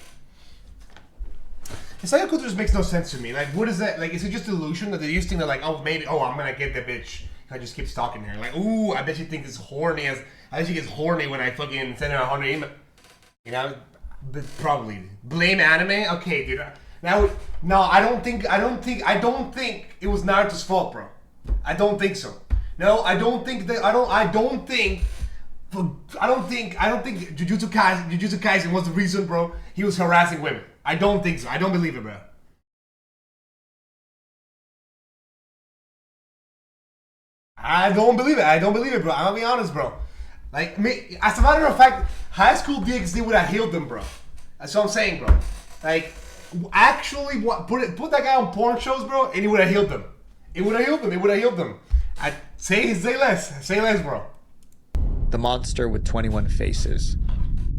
Stalker culture just makes no sense to me. Like, what is that? Like, is it just illusion that they just think that like, oh, maybe, oh, I'm gonna get the bitch if I just keep stalking her. Like, ooh, I bet she thinks it's horny. I bet she gets horny when I fucking send her 100 email. You know, but probably blame anime. Okay, dude. Now, no, I don't think it was Naruto's fault, bro. I don't think so. No, I don't think Jujutsu Kaisen was the reason, bro. He was harassing women. I don't think so. I don't believe it, bro. I don't believe it, bro. I'm gonna be honest, bro. Like, me, as a matter of fact, High School DxD would have healed them, bro. That's what I'm saying, bro. Like, actually, put that guy on porn shows, bro, and he would have healed them. It would have healed them. I say less, bro. The Monster with 21 Faces.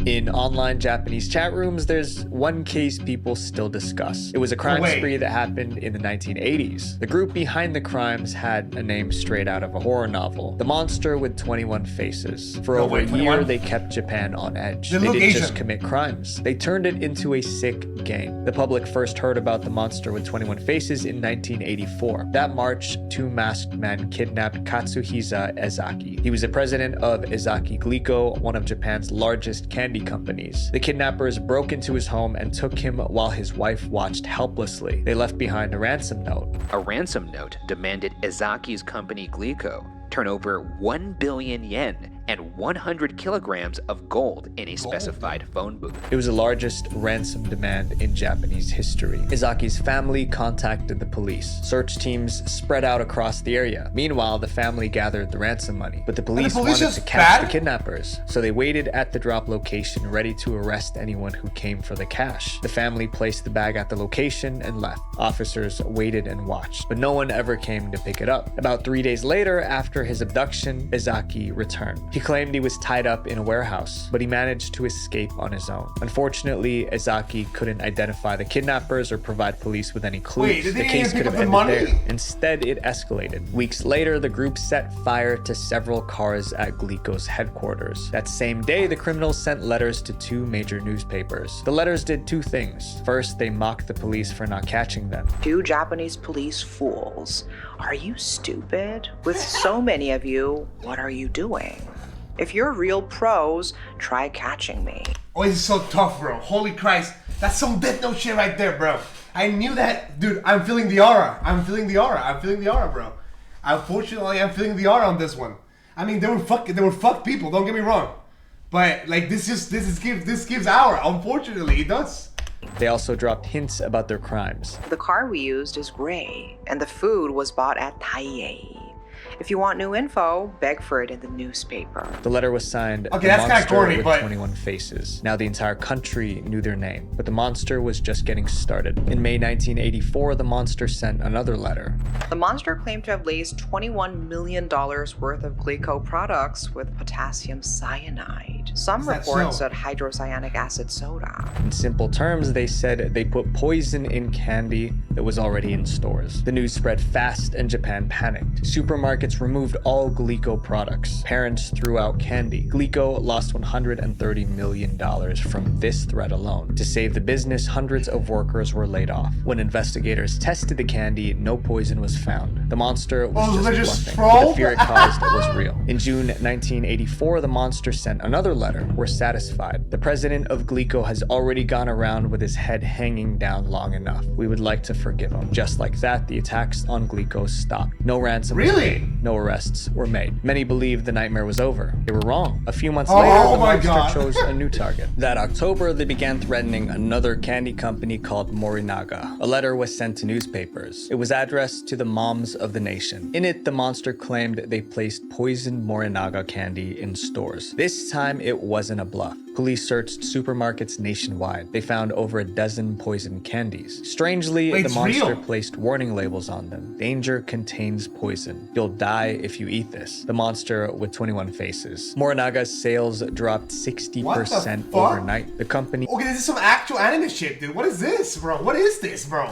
In online Japanese chat rooms, there's one case people still discuss. It was a crime spree that happened in the 1980s. The group behind the crimes had a name straight out of a horror novel. The Monster with 21 Faces. For over a year, they kept Japan on edge. They didn't just commit crimes. They turned it into a sick game. The public first heard about the Monster with 21 Faces in 1984. That March, two masked men kidnapped Katsuhisa Ezaki. He was the president of Ezaki Glico, one of Japan's largest candy companies. The kidnappers broke into his home and took him while his wife watched helplessly. They left behind a ransom note. A ransom note demanded Ezaki's company Glico turn over 1 billion yen and 100 kilograms of gold in a specified phone booth. It was the largest ransom demand in Japanese history. Izaki's family contacted the police. Search teams spread out across the area. Meanwhile, the family gathered the ransom money, but the police wanted to catch the kidnappers, so they waited at the drop location ready to arrest anyone who came for the cash. The family placed the bag at the location and left. Officers waited and watched, but no one ever came to pick it up. About 3 days later, after his abduction, Izaki returned. He claimed he was tied up in a warehouse, but he managed to escape on his own. Unfortunately, Izaki couldn't identify the kidnappers or provide police with any clues. The case could have ended there. Instead, it escalated. Weeks later, the group set fire to several cars at Glico's headquarters. That same day, the criminals sent letters to 2 major newspapers. The letters did 2 things. First, they mocked the police for not catching them. 2 Japanese police fools. Are you stupid? With so many of you, what are you doing? If you're real pros, try catching me. Oh, this is so tough, bro. Holy Christ. That's some Death Note shit right there, bro. I knew that. Dude, I'm feeling the aura. I'm feeling the aura, bro. Unfortunately, I'm feeling the aura on this one. I mean, they were fucked people, don't get me wrong. But, like, this gives aura. Unfortunately, it does. They also dropped hints about their crimes. The car we used is gray, and the food was bought at Taiyei. If you want new info, beg for it in the newspaper. The letter was signed The Monster with 21 Faces. Now the entire country knew their name, but the Monster was just getting started. In May 1984, the Monster sent another letter. The Monster claimed to have laced $21 million worth of Glico products with potassium cyanide. Some reports said hydrocyanic acid soda. In simple terms, they said they put poison in candy that was already in stores. The news spread fast and Japan panicked. Supermarkets removed all Glico products. Parents threw out candy. Glico lost $130 million from this threat alone. To save the business, hundreds of workers were laid off. When investigators tested the candy, no poison was found. The Monster was just bluffing. The fear it caused was real. In June 1984, the Monster sent another letter. We're satisfied. The president of Glico has already gone around with his head hanging down long enough. We would like to forgive him. Just like that, the attacks on Glico stopped. No ransom was paid. No arrests were made. Many believed the nightmare was over. They were wrong. A few months later, the Monster chose a new target. That October, they began threatening another candy company called Morinaga. A letter was sent to newspapers. It was addressed to the moms of the nation. In it, the Monster claimed they placed poisoned Morinaga candy in stores. This time, it wasn't a bluff. Police searched supermarkets nationwide. They found over a dozen poisoned candies. Strangely, the Monster placed warning labels on them. Danger contains poison. You'll die if you eat this. The Monster with 21 Faces. Morinaga's sales dropped 60% overnight. The company... Okay, this is some actual anime shit, dude. What is this, bro? What is this, bro?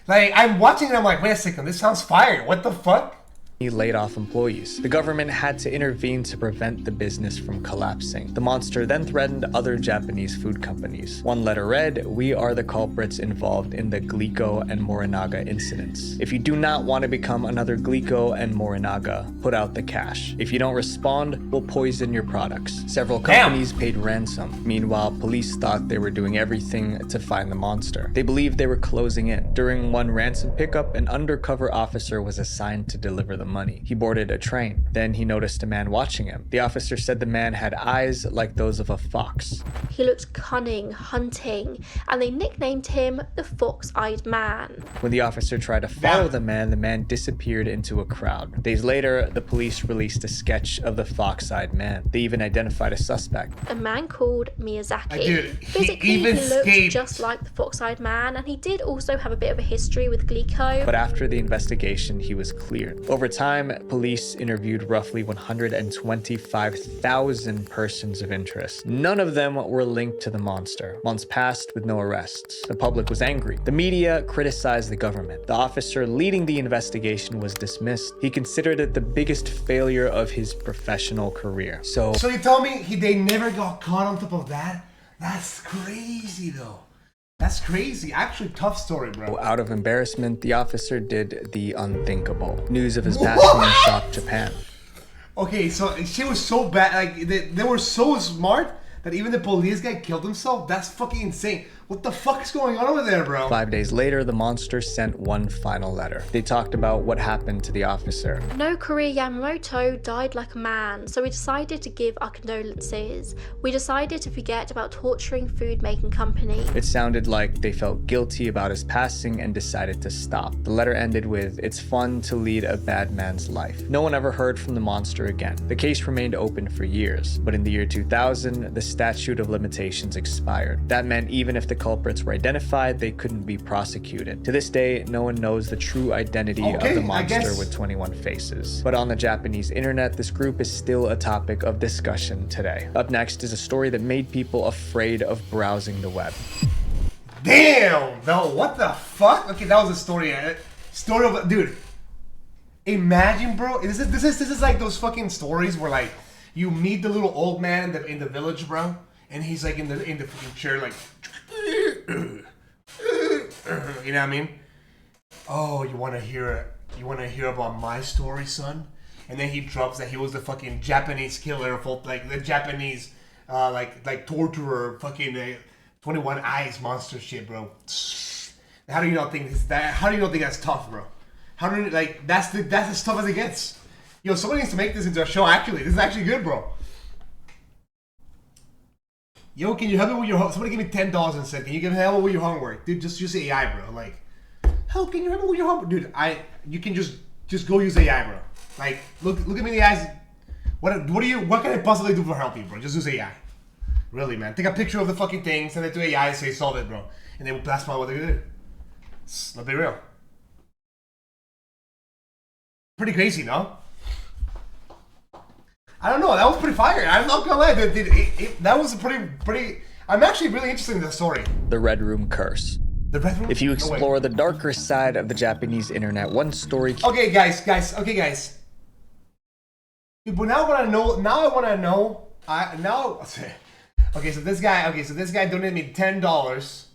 Like, I'm watching it, I'm like, wait a second, this sounds fire. What the fuck? He laid off employees. The government had to intervene to prevent the business from collapsing. The Monster then threatened other Japanese food companies. One letter read, "We are the culprits involved in the Glico and Morinaga incidents. If you do not want to become another Glico and Morinaga, put out the cash. If you don't respond, we'll poison your products." Several companies paid ransom. Meanwhile, police thought they were doing everything to find the Monster. They believed they were closing in. During one ransom pickup, an undercover officer was assigned to deliver the money. He boarded a train. Then he noticed a man watching him. The officer said the man had eyes like those of a fox. He looked cunning, hunting, and they nicknamed him the Fox-Eyed Man. When the officer tried to follow the man disappeared into a crowd. Days later, the police released a sketch of the Fox-Eyed Man. They even identified a suspect. A man called Miyazaki. Dude, Physically, he looked just like the Fox-Eyed Man, and he did also have a bit of a history with Glico. But after the investigation, he was cleared. Over time, police interviewed roughly 125,000 persons of interest. None of them were linked to the Monster. Months passed with no arrests. The public was angry. The media criticized the government. The officer leading the investigation was dismissed. He considered it the biggest failure of his professional career. So you tell me they never got caught on top of that? That's crazy, though. That's crazy. Actually, tough story, bro. Out of embarrassment, the officer did the unthinkable. News of his passing shocked Japan. Okay, so she was so bad. Like, they were so smart that even the police guy killed himself. That's fucking insane. What the fuck is going on over there, bro? 5 days later, the monster sent one final letter. They talked about what happened to the officer. Nokuri Yamamoto died like a man, so we decided to give our condolences. We decided to forget about torturing food making company. It sounded like they felt guilty about his passing and decided to stop. The letter ended with, "It's fun to lead a bad man's life." No one ever heard from the monster again. The case remained open for years, but in the year 2000, the statute of limitations expired. That meant even if the culprits were identified, they couldn't be prosecuted. To this day, no one knows the true identity of the monster with 21 faces. But on the Japanese internet, this group is still a topic of discussion today. Up next is a story that made people afraid of browsing the web. Damn, no, what the fuck? Okay, that was a story. Story of, dude. Imagine, bro. This is like those fucking stories where like you meet the little old man in the village, bro, and he's like in the fucking chair, like, you know what I mean? Oh, you wanna hear about my story, son? And then he drops that he was the fucking Japanese killer, like the Japanese, like torturer, fucking 21 Eyes monster shit, bro. How do you not think that? How do you not think that's tough, bro? How do you, like, that's as tough as it gets. Yo, somebody needs to make this into a show, actually. This is actually good, bro. Yo, can you help me with your somebody give me $10 and said, can you help me with your homework? Dude, just use AI, bro. Like, hell, can you help me with your homework? Dude, you can just go use AI, bro. Like, look at me in the eyes. What can I possibly do for help you, bro? Just use AI. Really, man. Take a picture of the fucking thing, send it to AI, and say solve it, bro. And then that's probably what they're gonna do. Let's be real. Pretty crazy, no? I don't know. That was pretty fire. I'm not gonna lie. That was a pretty. I'm actually really interested in the story. The Red Room Curse. The Red Room? If you explore the darker side of the Japanese internet, one story. Okay, guys. Okay, guys. But now I want to know. Okay, so this guy donated me $10.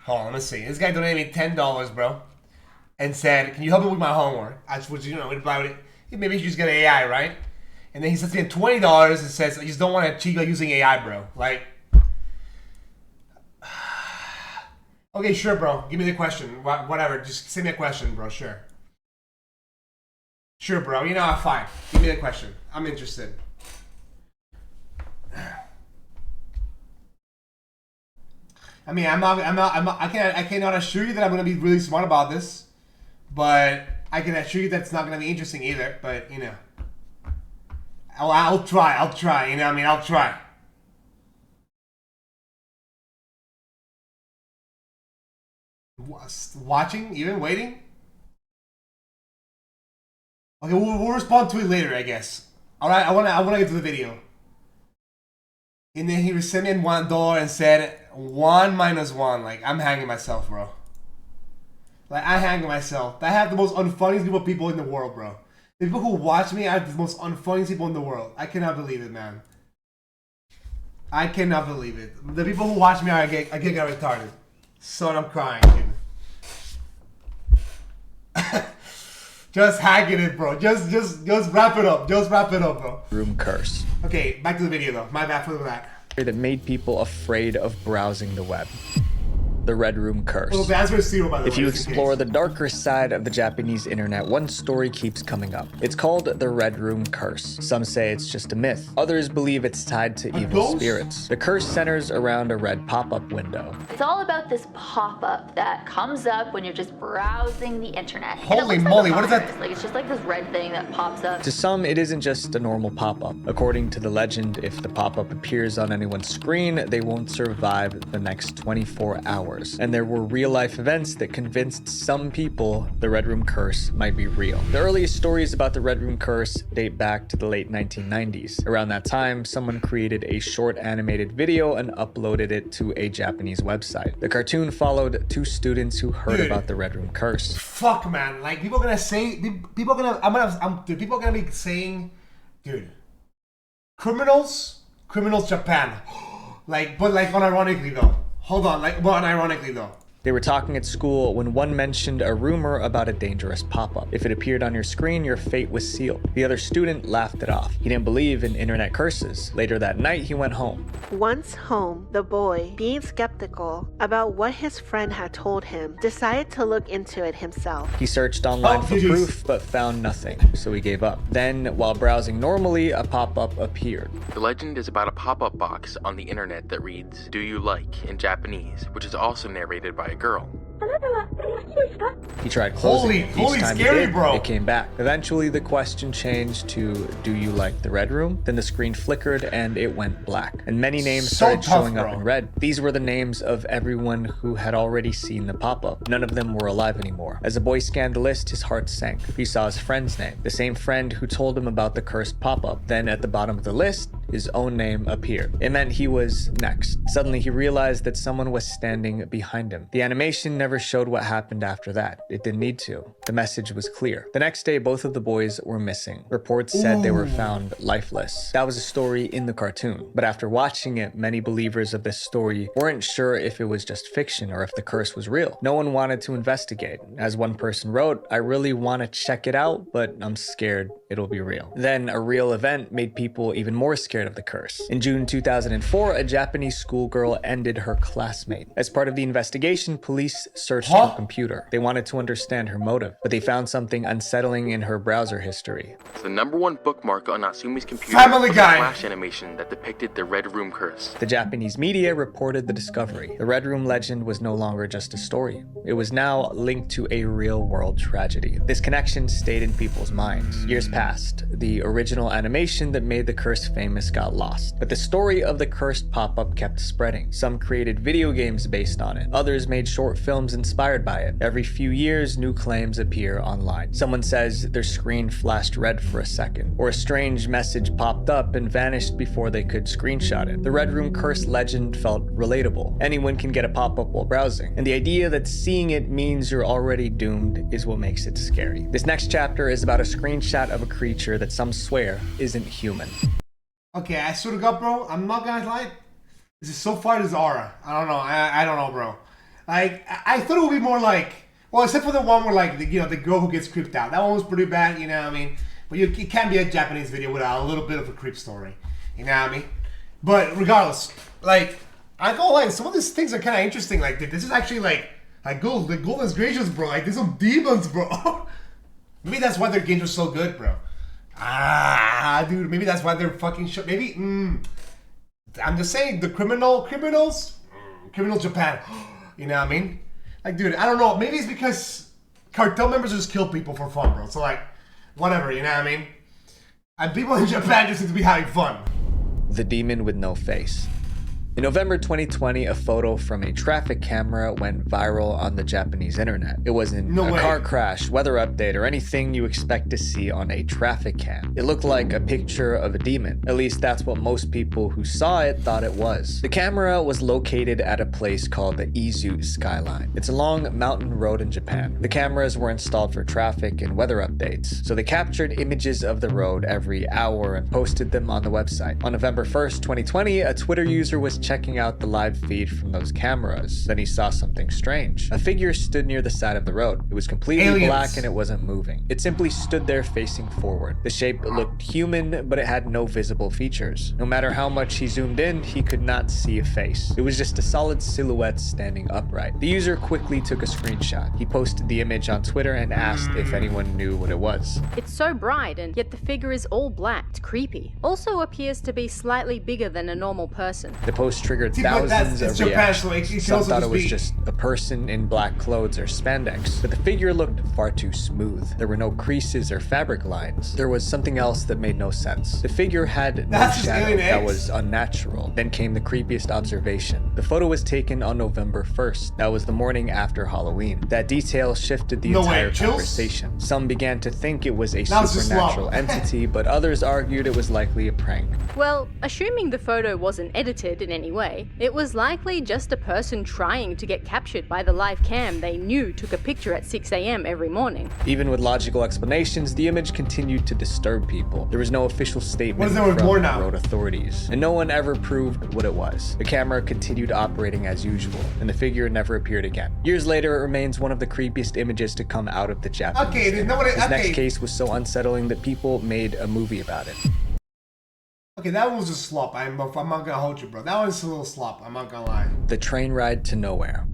Hold on, let me see. This guy donated me $10, bro, and said, "Can you help me with my homework?" I was, reply with it. Maybe you just get AI, right? And then he sends me $20 and says, "I just don't want to cheat by using AI, bro." Like, okay, sure, bro. Give me the question. Whatever. Just send me a question, bro. Sure. Sure, bro. You know, fine. Give me the question. I'm interested. I mean, I cannot assure you that I'm gonna be really smart about this, but I can assure you that it's not gonna be interesting either. But you know, I'll try. You know what I mean? I'll try. Watching, even waiting. Okay, we'll respond to it later, I guess. All right, I wanna get to the video. And then he sent me $1 and said 1 minus 1. Like, I'm hanging myself, bro. Like, I'm hanging myself. I have the most unfunniest group of people in the world, bro. The people who watch me are the most unfunniest people in the world. I cannot believe it, man. I cannot believe it. The people who watch me are get retarded. Son, I'm crying, dude. Just hacking it, bro. Just wrap it up. Just wrap it up, bro. Room Curse. Okay, back to the video though. My bad for that. That made people afraid of browsing the web. The Red Room Curse. Well, the answer is zero, by the way. If you explore the darker side of the Japanese internet, one story keeps coming up. It's called the Red Room Curse. Some say it's just a myth. Others believe it's tied to evil spirits. The curse centers around a red pop-up window. It's all about this pop-up that comes up when you're just browsing the internet. Holy moly, what is that? Like, it's just like this red thing that pops up. To some, it isn't just a normal pop-up. According to the legend, if the pop-up appears on anyone's screen, they won't survive the next 24 hours. And there were real-life events that convinced some people the Red Room Curse might be real. The earliest stories about the Red Room Curse date back to the late 1990s. Around that time, someone created a short animated video and uploaded it to a Japanese website. The cartoon followed 2 students who heard about the Red Room Curse. Fuck, man. Like, people are gonna say, people are gonna be saying, dude, criminals Japan. Like, but like unironically though. Hold on, like, but unironically though. They were talking at school when one mentioned a rumor about a dangerous pop-up. If it appeared on your screen, your fate was sealed. The other student laughed it off. He didn't believe in internet curses. Later that night, he went home. Once home, the boy, being skeptical about what his friend had told him, decided to look into it himself. He searched online for proof, but found nothing, so he gave up. Then, while browsing normally, a pop-up appeared. The legend is about a pop-up box on the internet that reads, "Do you like?" in Japanese, which is also narrated by a girl. He tried closing it. Each time scary, he did, bro. it came back. Eventually, the question changed to, "Do you like the red room?" Then the screen flickered and it went black. And many names started showing up in red. These were the names of everyone who had already seen the pop-up. None of them were alive anymore. As the boy scanned the list, his heart sank. He saw his friend's name, the same friend who told him about the cursed pop-up. Then at the bottom of the list, his own name appeared. It meant he was next. Suddenly, he realized that someone was standing behind him. The animation never showed what happened after that. It didn't need to. The message was clear. The next day, both of the boys were missing. Reports said they were found lifeless. That was a story in the cartoon. But after watching it, many believers of this story weren't sure if it was just fiction or if the curse was real. No one wanted to investigate. As one person wrote, "I really want to check it out, but I'm scared it'll be real." Then a real event made people even more scared of the curse. In June 2004, a Japanese schoolgirl ended her classmate. As part of the investigation, police searched her computer. They wanted to understand her motive, but they found something unsettling in her browser history. The #1 bookmark on Natsumi's computer Family was Guy. a flash animation that depicted the Red Room curse. The Japanese media reported the discovery. The Red Room legend was no longer just a story. It was now linked to a real-world tragedy. This connection stayed in people's minds. Years passed. The original animation that made the curse famous got lost. But the story of the cursed pop-up kept spreading. Some created video games based on it. Others made short films inspired by it. Every few years, new claims appear online. Someone says their screen flashed red for a second, or a strange message popped up and vanished before they could screenshot it. The Red Room curse legend felt relatable. Anyone can get a pop-up while browsing, and the idea that seeing it means you're already doomed is what makes it scary. This next chapter is about a screenshot of a creature that some swear isn't human. Okay, I swear to God, bro, I'm not gonna lie. This is so far this aura. I don't know. I don't know, bro. Like, I thought it would be more like, well, except for the one where, like, the girl who gets creeped out. That one was pretty bad, you know what I mean? But it can't be a Japanese video without a little bit of a creep story. You know what I mean? But regardless, like, I go like some of these things are kind of interesting. Like, this is actually like goodness gracious, bro. Like, there's some demons, bro. Maybe that's why their games are so good, bro. Dude, maybe that's why they're fucking maybe, I'm just saying, the criminal Japan. You know what I mean? Like, dude, I don't know. Maybe it's because cartel members just kill people for fun, bro. So, like, whatever, you know what I mean? And people in Japan just seem to be having fun. The demon with no face. In November 2020, a photo from a traffic camera went viral on the Japanese internet. It wasn't a car crash, weather update, or anything you expect to see on a traffic cam. It looked like a picture of a demon. At least that's what most people who saw it thought it was. The camera was located at a place called the Izu Skyline. It's a long mountain road in Japan. The cameras were installed for traffic and weather updates, so they captured images of the road every hour and posted them on the website. On November 1st, 2020, a Twitter user was checking out the live feed from those cameras. Then he saw something strange. A figure stood near the side of the road. It was completely black and it wasn't moving. It simply stood there facing forward. The shape looked human, but it had no visible features. No matter how much he zoomed in, he could not see a face. It was just a solid silhouette standing upright. The user quickly took a screenshot. He posted the image on Twitter and asked if anyone knew what it was. It's so bright, and yet the figure is all black. It's creepy. Also appears to be slightly bigger than a normal person. The post triggered thousands of reactions. Some thought it was just a person in black clothes or spandex, but the figure looked far too smooth. There were no creases or fabric lines. There was something else that made no sense. The figure had no shadow that was unnatural. Then came the creepiest observation. The photo was taken on November 1st. That was the morning after Halloween. That detail shifted the entire conversation. Some began to think it was a supernatural entity, but others argued it was likely a prank. Well, assuming the photo wasn't edited in any any way, it was likely just a person trying to get captured by the live cam they knew took a picture at 6 a.m. every morning. Even with logical explanations, the image continued to disturb people. There was no official statement from road authorities, and no one ever proved what it was. The camera continued operating as usual, and the figure never appeared again. Years later, it remains one of the creepiest images to come out of the Japanese. This next case was so unsettling that people made a movie about it. Okay, that was a slop. I'm not gonna hold you, bro. That was a little slop. I'm not gonna lie. The Train Ride to Nowhere.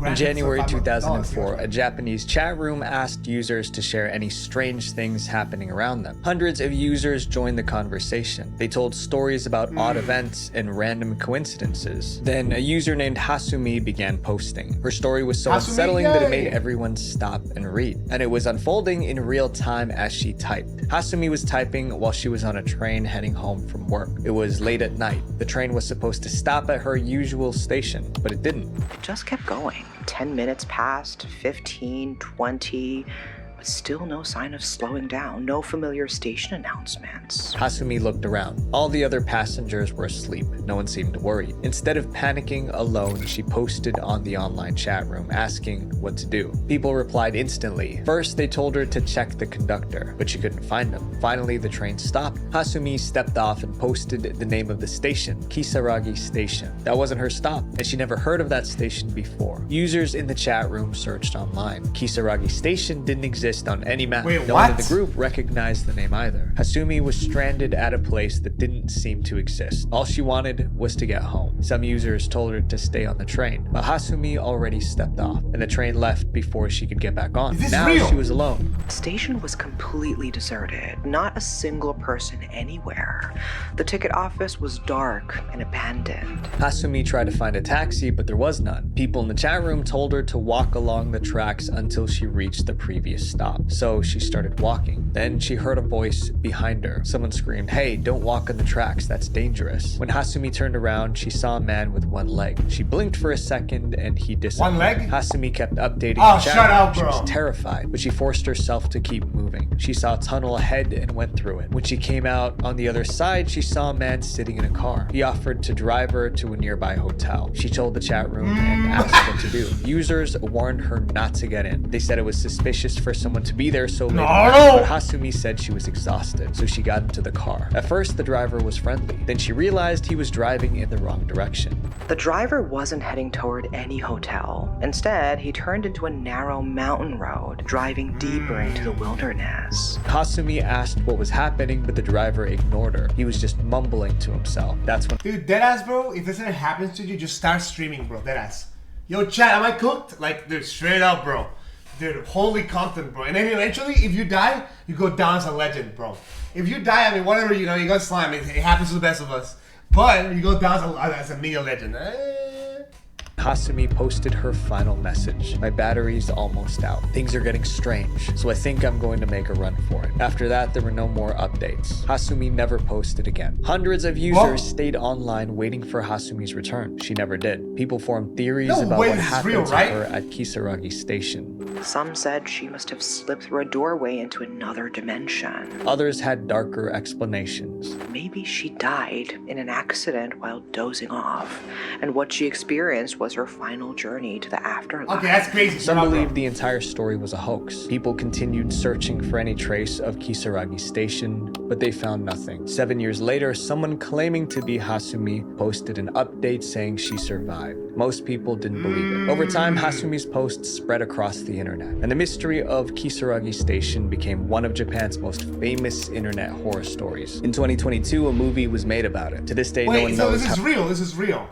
In January 2004, a Japanese chat room asked users to share any strange things happening around them. Hundreds of users joined the conversation. They told stories about odd events and random coincidences. Then a user named Hasumi began posting. Her story was so unsettling that it made everyone stop and read. And it was unfolding in real time as she typed. Hasumi was typing while she was on a train heading home from work. It was late at night. The train was supposed to stop at her usual station, but it didn't. It just kept going. 10 minutes passed, 15, 20, but still no sign of slowing down, no familiar station announcements. Hasumi looked around. All the other passengers were asleep. No one seemed worried. Instead of panicking alone, she posted on the online chat room asking what to do. People replied instantly. First, they told her to check the conductor, but she couldn't find him. Finally, the train stopped. Hasumi stepped off and posted the name of the station, Kisaragi Station. That wasn't her stop, and she never heard of that station before. Users in the chat room searched online. Kisaragi Station didn't exist on any map. No one in the group recognized the name either. Hasumi was stranded at a place that didn't seem to exist. All she wanted was to get home. Some users told her to stay on the train, but Hasumi already stepped off, and the train left before she could get back on. Now she was alone. The station was completely deserted. Not a single person anywhere. The ticket office was dark and abandoned. Hasumi tried to find a taxi, but there was none. People in the chat room told her to walk along the tracks until she reached the previous stop. So she started walking. Then she heard a voice behind her. Someone screamed, "Hey, don't walk on the tracks, that's dangerous." When Hasumi turned around, she saw a man with one leg. She blinked for a second and he disappeared. One leg? Hasumi kept updating the chat. Shut up, bro. She was terrified, but she forced herself to keep moving. She saw a tunnel ahead and went through it. When she came out on the other side, she saw a man sitting in a car. He offered to drive her to a nearby hotel. She told the chat room and asked what to do. Users warned her not to get in. They said it was suspicious for someone to be there so late. But Hasumi said she was exhausted, so she got into the car. At first, the driver was friendly. Then she realized he was driving in the wrong direction. The driver wasn't heading toward any hotel. Instead, he turned into a narrow mountain road, driving deeper into the wilderness. Hasumi asked what was happening, but the driver ignored her. He was just mumbling to himself. That's when— Dude, deadass, bro, if this ever happens to you, just start streaming, bro. Deadass. Yo, chat, am I cooked? Like, dude, straight up, bro. Dude, holy content, bro. And then eventually, if you die, you go down as a legend, bro. If you die, I mean, whatever, you know, you got slime. It happens to the best of us. But you go down as a mega legend. Hasumi posted her final message. "My battery's almost out. Things are getting strange, so I think I'm going to make a run for it." After that, there were no more updates. Hasumi never posted again. Hundreds of users stayed online waiting for Hasumi's return. She never did. People formed theories about what happened to her at Kisaragi Station. Some said she must have slipped through a doorway into another dimension. Others had darker explanations. Maybe she died in an accident while dozing off, and what she experienced was her final journey to the afterlife. Okay, that's crazy. Some believed the entire story was a hoax. People continued searching for any trace of Kisaragi Station, but they found nothing. 7 years later, someone claiming to be Hasumi posted an update saying she survived. Most people didn't believe it. Over time, Hasumi's posts spread across the internet, and the mystery of Kisaragi Station became one of Japan's most famous internet horror stories. In 2022, a movie was made about it. To this day, no one knows this is real. This is real.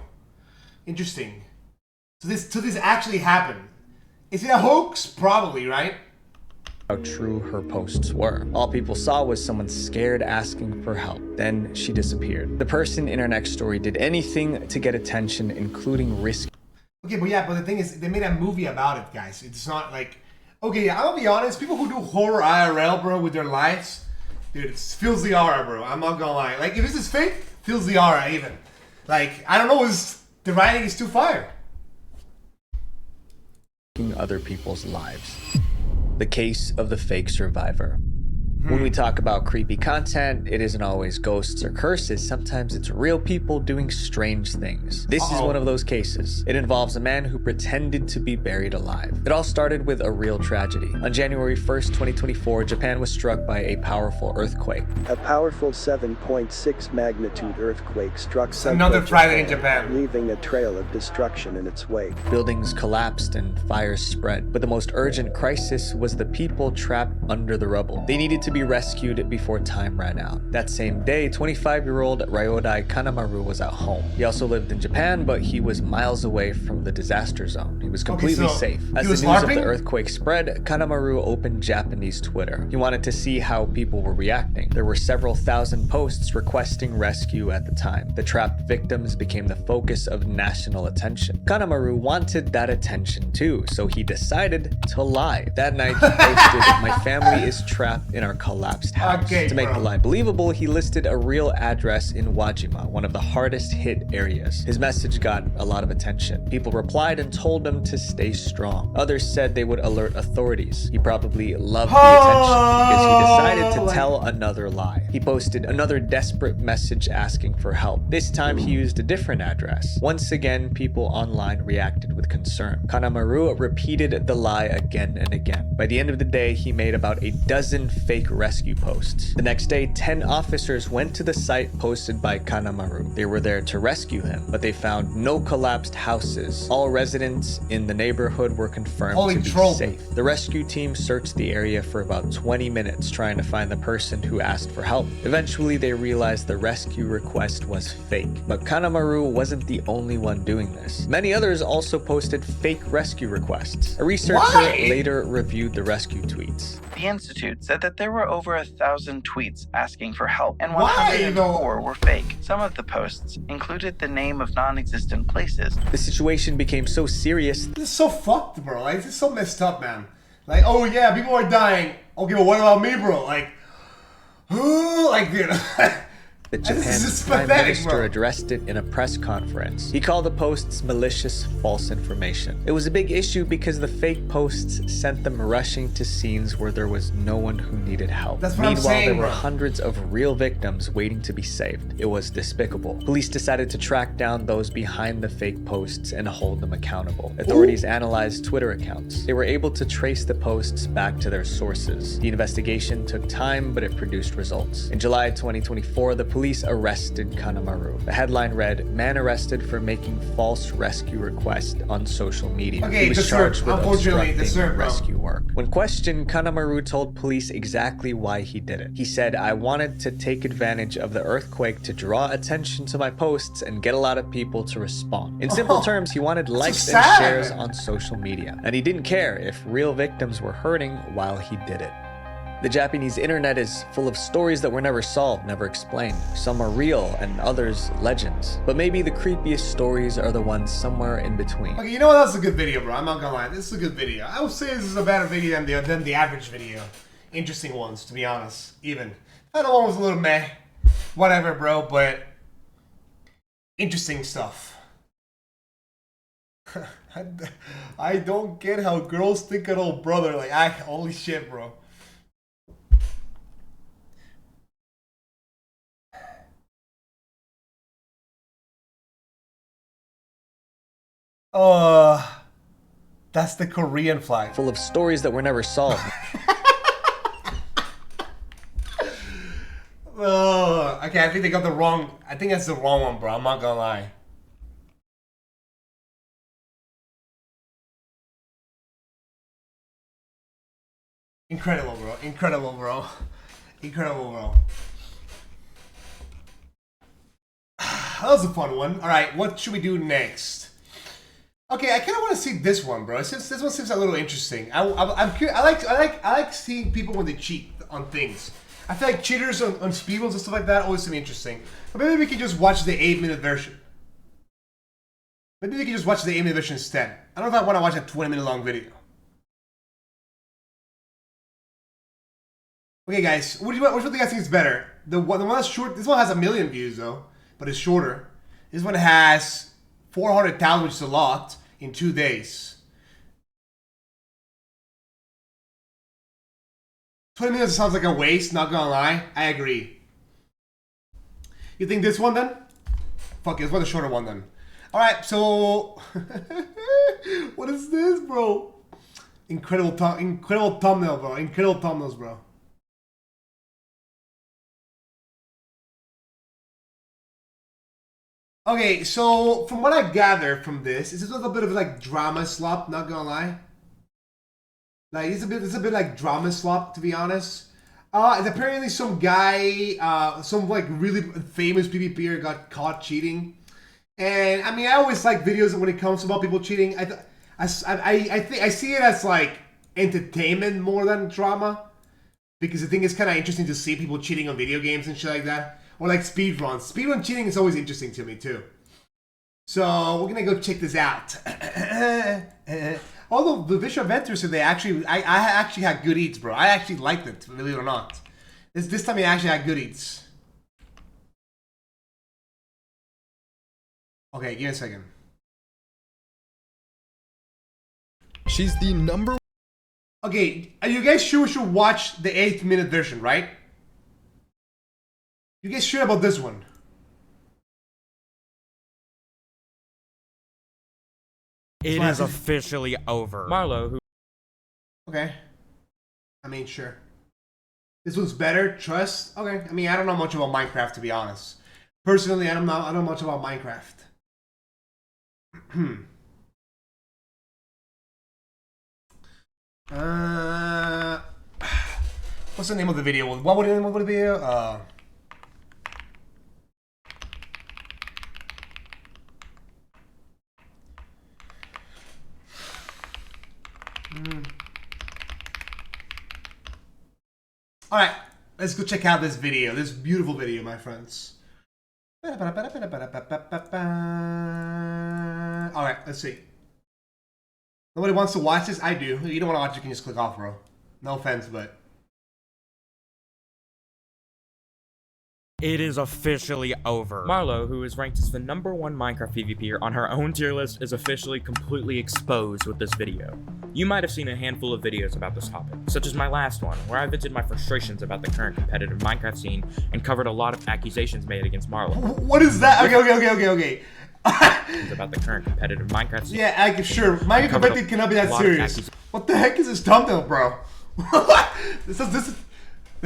Interesting. So this actually happened. Is it a hoax? Probably, right? How true her posts were. All people saw was someone scared asking for help. Then she disappeared. The person in her next story did anything to get attention, including risk. Okay, but the thing is, they made a movie about it, guys. It's not like, okay, I'll be honest, people who do horror IRL, bro, with their lives, dude, it feels the aura, bro. I'm not gonna lie. Like, if this is fake, feels the aura even. Like, I don't know, the writing is too fire. Other people's lives. The case of the fake survivor. When we talk about creepy content, it isn't always ghosts or curses. Sometimes it's real people doing strange things. This is one of those cases. It involves a man who pretended to be buried alive. It all started with a real tragedy. On January 1st, 2024, Japan was struck by a powerful earthquake. A powerful 7.6 magnitude earthquake struck another Friday in Japan, leaving a trail of destruction in its wake. Buildings collapsed and fires spread, but the most urgent crisis was the people trapped under the rubble. They needed to be rescued before time ran out. That same day, 25-year-old Ryodai Kanemaru was at home. He also lived in Japan, but he was miles away from the disaster zone. He was completely safe. As the news of the earthquake spread, Kanemaru opened Japanese Twitter. He wanted to see how people were reacting. There were several thousand posts requesting rescue at the time. The trapped victims became the focus of national attention. Kanemaru wanted that attention too, so he decided to lie. That night, he posted, "My family is trapped in our collapsed house." To make the lie believable, he listed a real address in Wajima, one of the hardest hit areas. His message got a lot of attention. People replied and told him to stay strong. Others said they would alert authorities. He probably loved the attention because he decided to tell another lie. He posted another desperate message asking for help. This time he used a different address. Once again, people online reacted with concern. Kanemaru repeated the lie again and again. By the end of the day, he made about a dozen fake rescue posts. The next day, 10 officers went to the site posted by Kanemaru. They were there to rescue him, but they found no collapsed houses. All residents in the neighborhood were confirmed to be safe. The rescue team searched the area for about 20 minutes trying to find the person who asked for help. Eventually, they realized the rescue request was fake. But Kanemaru wasn't the only one doing this. Many others also posted fake rescue requests. A researcher later reviewed the rescue tweets. The Institute said that there were over 1,000 tweets asking for help, and 104 were fake. Some of the posts included the name of non-existent places. The situation became so serious. This is so fucked, bro. Like, this is so messed up, man. Like, oh yeah, people are dying. Okay, but what about me, bro? Like, dude. The Japan's prime minister addressed it in a press conference. He called the posts malicious false information. It was a big issue because the fake posts sent them rushing to scenes where there was no one who needed help. Meanwhile, there were hundreds of real victims waiting to be saved. It was despicable. Police decided to track down those behind the fake posts and hold them accountable. Authorities analyzed Twitter accounts. They were able to trace the posts back to their sources. The investigation took time, but it produced results. In July 2024, the police arrested Kanemaru. The headline read, "Man arrested for making false rescue request on social media." Okay, he was charged with obstructing bro. rescue work. When questioned, Kanemaru told police exactly why he did it. He said, "I wanted to take advantage of the earthquake to draw attention to my posts and get a lot of people to respond." In simple terms, he wanted likes and shares on social media. And he didn't care if real victims were hurting while he did it. The Japanese internet is full of stories that were never solved, never explained. Some are real and others legends. But maybe the creepiest stories are the ones somewhere in between. Okay, you know what? That's a good video, bro. I'm not gonna lie. This is a good video. I would say this is a better video than the average video. Interesting ones, to be honest. Even. The other one was a little meh. Whatever, bro, but interesting stuff. I don't get how girls think an old brother. Like, holy shit, bro. That's the Korean flag. Full of stories that were never solved. Okay, I think they got the wrong. I think that's the wrong one, bro. I'm not gonna lie. Incredible, bro. Incredible, bro. Incredible, bro. That was a fun one. All right, what should we do next? Okay, I kind of want to see this one, bro. Since this one seems a little interesting. I'm curious. I like seeing people when they cheat on things. I feel like cheaters on speedruns and stuff like that always seem interesting. But maybe we can just watch the 8-minute version. Maybe we can just watch the 8-minute version instead. I don't know if I want to watch a 20-minute long video. Okay, guys, which one do you guys think is better? The one that's short. This one has 1 million views though, but it's shorter. This one has 400,000, which is a lot, in 2 days. 20 minutes sounds like a waste, not gonna lie. I agree. You think this one then? Fuck it, let's want the shorter one then. Alright, so... what is this, bro? Incredible thumbnail, bro. Incredible thumbnails, bro. Okay, so from what I gather from this, it's a little bit of like drama slop, not gonna lie. Like it's a bit like drama slop, to be honest. It's apparently some guy, some like really famous PvPer got caught cheating. And I mean, I always like videos when it comes about people cheating. I see it as like entertainment more than drama, because I think it's kind of interesting to see people cheating on video games and shit like that. Or like speedruns. Speedrun cheating is always interesting to me too. So we're gonna go check this out. Although the Visual Adventures, I actually had good eats, bro. I actually liked it, believe it or not. This time I actually had good eats. Okay, give me a second. She's the number. Okay, are you guys sure we should watch the 8-minute version, right? You guys sure about this one? It is officially over. Marlo, who... Okay. I mean, sure. This one's better, trust? Okay. I mean, I don't know much about Minecraft, to be honest. Personally, I don't know much about Minecraft. What's the name of the video? What would the name of the video? Alright, let's go check out this video. This beautiful video, my friends. Alright, let's see. Nobody wants to watch this? I do. If you don't want to watch it, you can just click off, bro. No offense, but... It is officially over. Marlo, who is ranked as the #1 Minecraft PvPer on her own tier list, is officially completely exposed with this video. You might have seen a handful of videos about this topic, such as my last one, where I vented my frustrations about the current competitive Minecraft scene and covered a lot of accusations made against Marlo. What is that? Okay. About the current competitive Minecraft scene. Yeah, sure. Minecraft competitive cannot be that serious. What the heck is this thumbnail, bro? This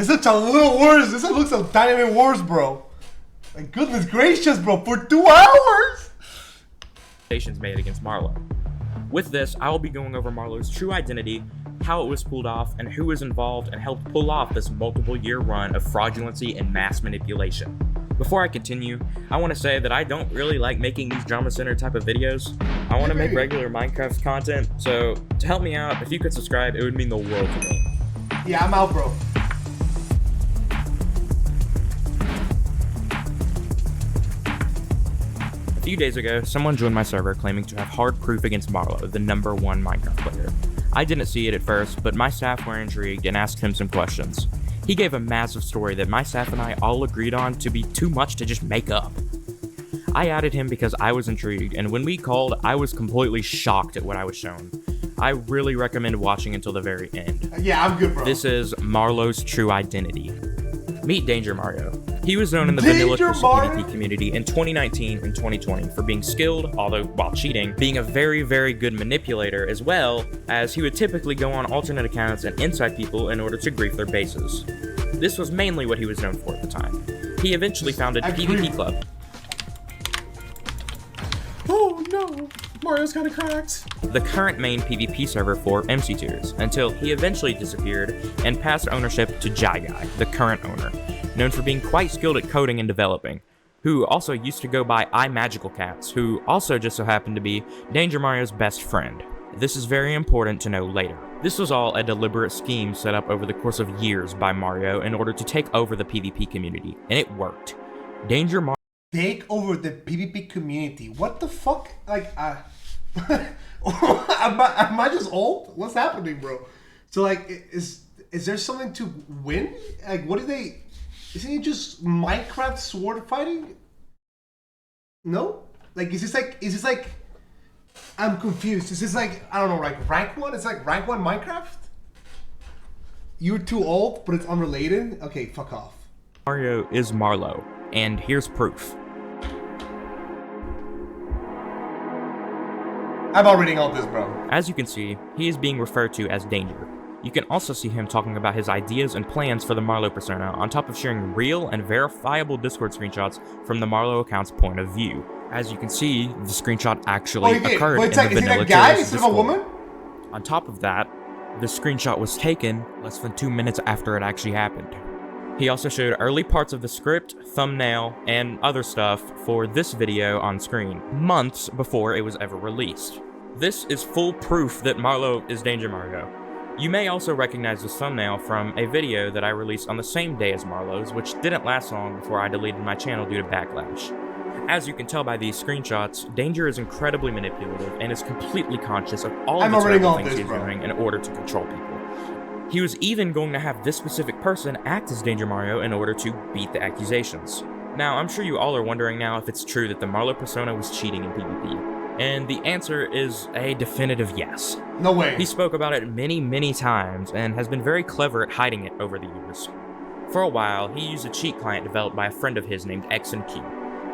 looks a little worse. This looks a tiny bit worse, bro. My goodness gracious, bro. For 2 hours? Accusations made against Marlo. With this, I will be going over Marlo's true identity, how it was pulled off, and who was involved and helped pull off this multiple-year run of fraudulency and mass manipulation. Before I continue, I want to say that I don't really like making these Drama Center type of videos. I want to make regular Minecraft content, so to help me out, if you could subscribe, it would mean the world to me. Yeah, I'm out, bro. A few days ago, someone joined my server claiming to have hard proof against Marlo, the #1 Minecraft player. I didn't see it at first, but my staff were intrigued and asked him some questions. He gave a massive story that my staff and I all agreed on to be too much to just make up. I added him because I was intrigued, and when we called, I was completely shocked at what I was shown. I really recommend watching until the very end. Yeah, I'm good, bro. This is Marlo's true identity. Meet Danger Mario. He was known in the vanilla Crystal PvP community in 2019 and 2020 for being skilled, although while cheating, being a very, very good manipulator, as well as he would typically go on alternate accounts and inside people in order to grief their bases. This was mainly what he was known for at the time. He eventually founded PvP Club. Oh no, Mario's kinda cracked. The current main PvP server for MC Tiers, until he eventually disappeared and passed ownership to Jai Guy, the current owner, known for being quite skilled at coding and developing, who also used to go by iMagicalCats, who also just so happened to be Danger Mario's best friend. This is very important to know later. This was all a deliberate scheme set up over the course of years by Mario in order to take over the PvP community, and it worked. Danger Mario take over the PvP community. What the fuck? Like, am I just old? What's happening, bro? So like, is there something to win? Like, what do they? Isn't it just Minecraft sword fighting? No? Like, is this like? I'm confused. Is this like, I don't know, like rank 1? It's like rank 1 Minecraft? You're too old, but it's unrelated? Okay, fuck off. Mario is Marlowe, and here's proof. I'm not reading all this, bro. As you can see, he is being referred to as Danger. You can also see him talking about his ideas and plans for the Marlowe persona, on top of sharing real and verifiable Discord screenshots from the Marlowe account's point of view. As you can see, the screenshot actually occurred in the Vanilla Curious Discord. Woman? On top of that, the screenshot was taken less than 2 minutes after it actually happened. He also showed early parts of the script, thumbnail, and other stuff for this video on screen, months before it was ever released. This is full proof that Marlowe is Danger Mario. You may also recognize this thumbnail from a video that I released on the same day as Marlowe's, which didn't last long before I deleted my channel due to backlash. As you can tell by these screenshots, Danger is incredibly manipulative and is completely conscious of all of the terrible things he's doing in order to control people. He was even going to have this specific person act as Danger Mario in order to beat the accusations. Now, I'm sure you all are wondering now if it's true that the Marlowe persona was cheating in PvP. And the answer is a definitive yes. No way. He spoke about it many times and has been very clever at hiding it over the years. For a while, he used a cheat client developed by a friend of his named X and Q.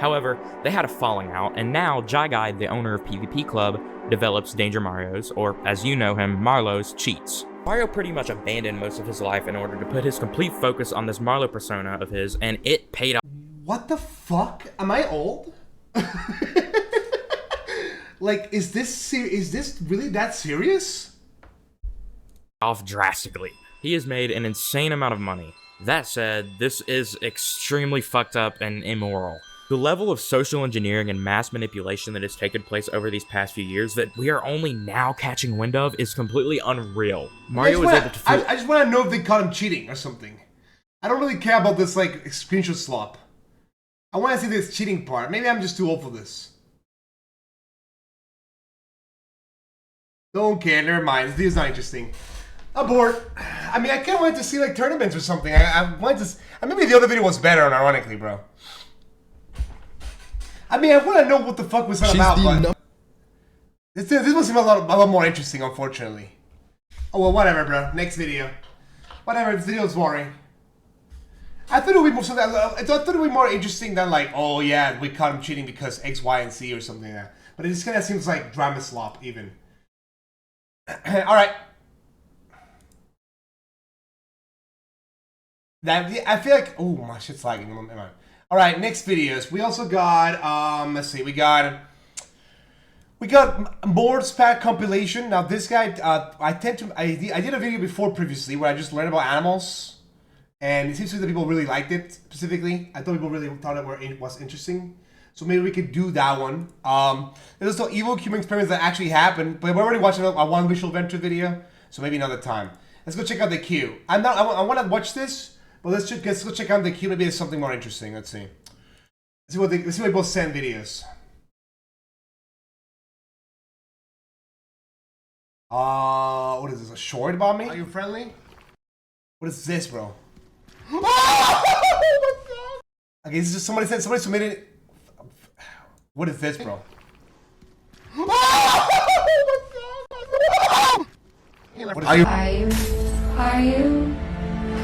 However, they had a falling out, and now Jyguy, the owner of PvP Club, develops Danger Mario's, or as you know him, Marlowe's, cheats. Mario pretty much abandoned most of his life in order to put his complete focus on this Marlowe persona of his, and it paid off. What the fuck? Am I old? Like, is this really that serious? Off drastically. He has made an insane amount of money. That said, this is extremely fucked up and immoral. The level of social engineering and mass manipulation that has taken place over these past few years that we are only now catching wind of is completely unreal. Mario was able to I just want to know if they caught him cheating or something. I don't really care about this, like, screenshot slop. I want to see this cheating part. Maybe I'm just too old for this. Don't care, never mind. This video's not interesting. Abort. I mean, I kind of wanted to see, like, tournaments or something. I wanted to... maybe the other video was better, ironically, bro. I mean, I want to know what the fuck was that about, but... This one seemed a lot more interesting, unfortunately. Oh, well, whatever, bro. Next video. Whatever, this video is boring. I thought it would be more I thought it would be more interesting than, like, oh, yeah, we caught him cheating because X, Y, and Z or something like that. But it just kind of seems like drama slop, even. Alright. I feel like... oh, my shit's lagging. Alright, next videos. We also got... let's see. We got more spat compilation. Now, this guy... I did a video before previously where I just learned about animals. And it seems that people really liked it, specifically. I thought people really thought it was interesting. So maybe we could do that one. There's also evil human experiments that actually happened, but we're already watching a one visual venture video, so maybe another time. Let's go check out the queue. I want to watch this, but let's go check out the queue. Maybe there's something more interesting. Let's see. Let's see what both send videos. What is this? A short about me? Are you friendly? What is this, bro? Oh my god! Okay, this is just somebody submitted. What is this, bro? Are you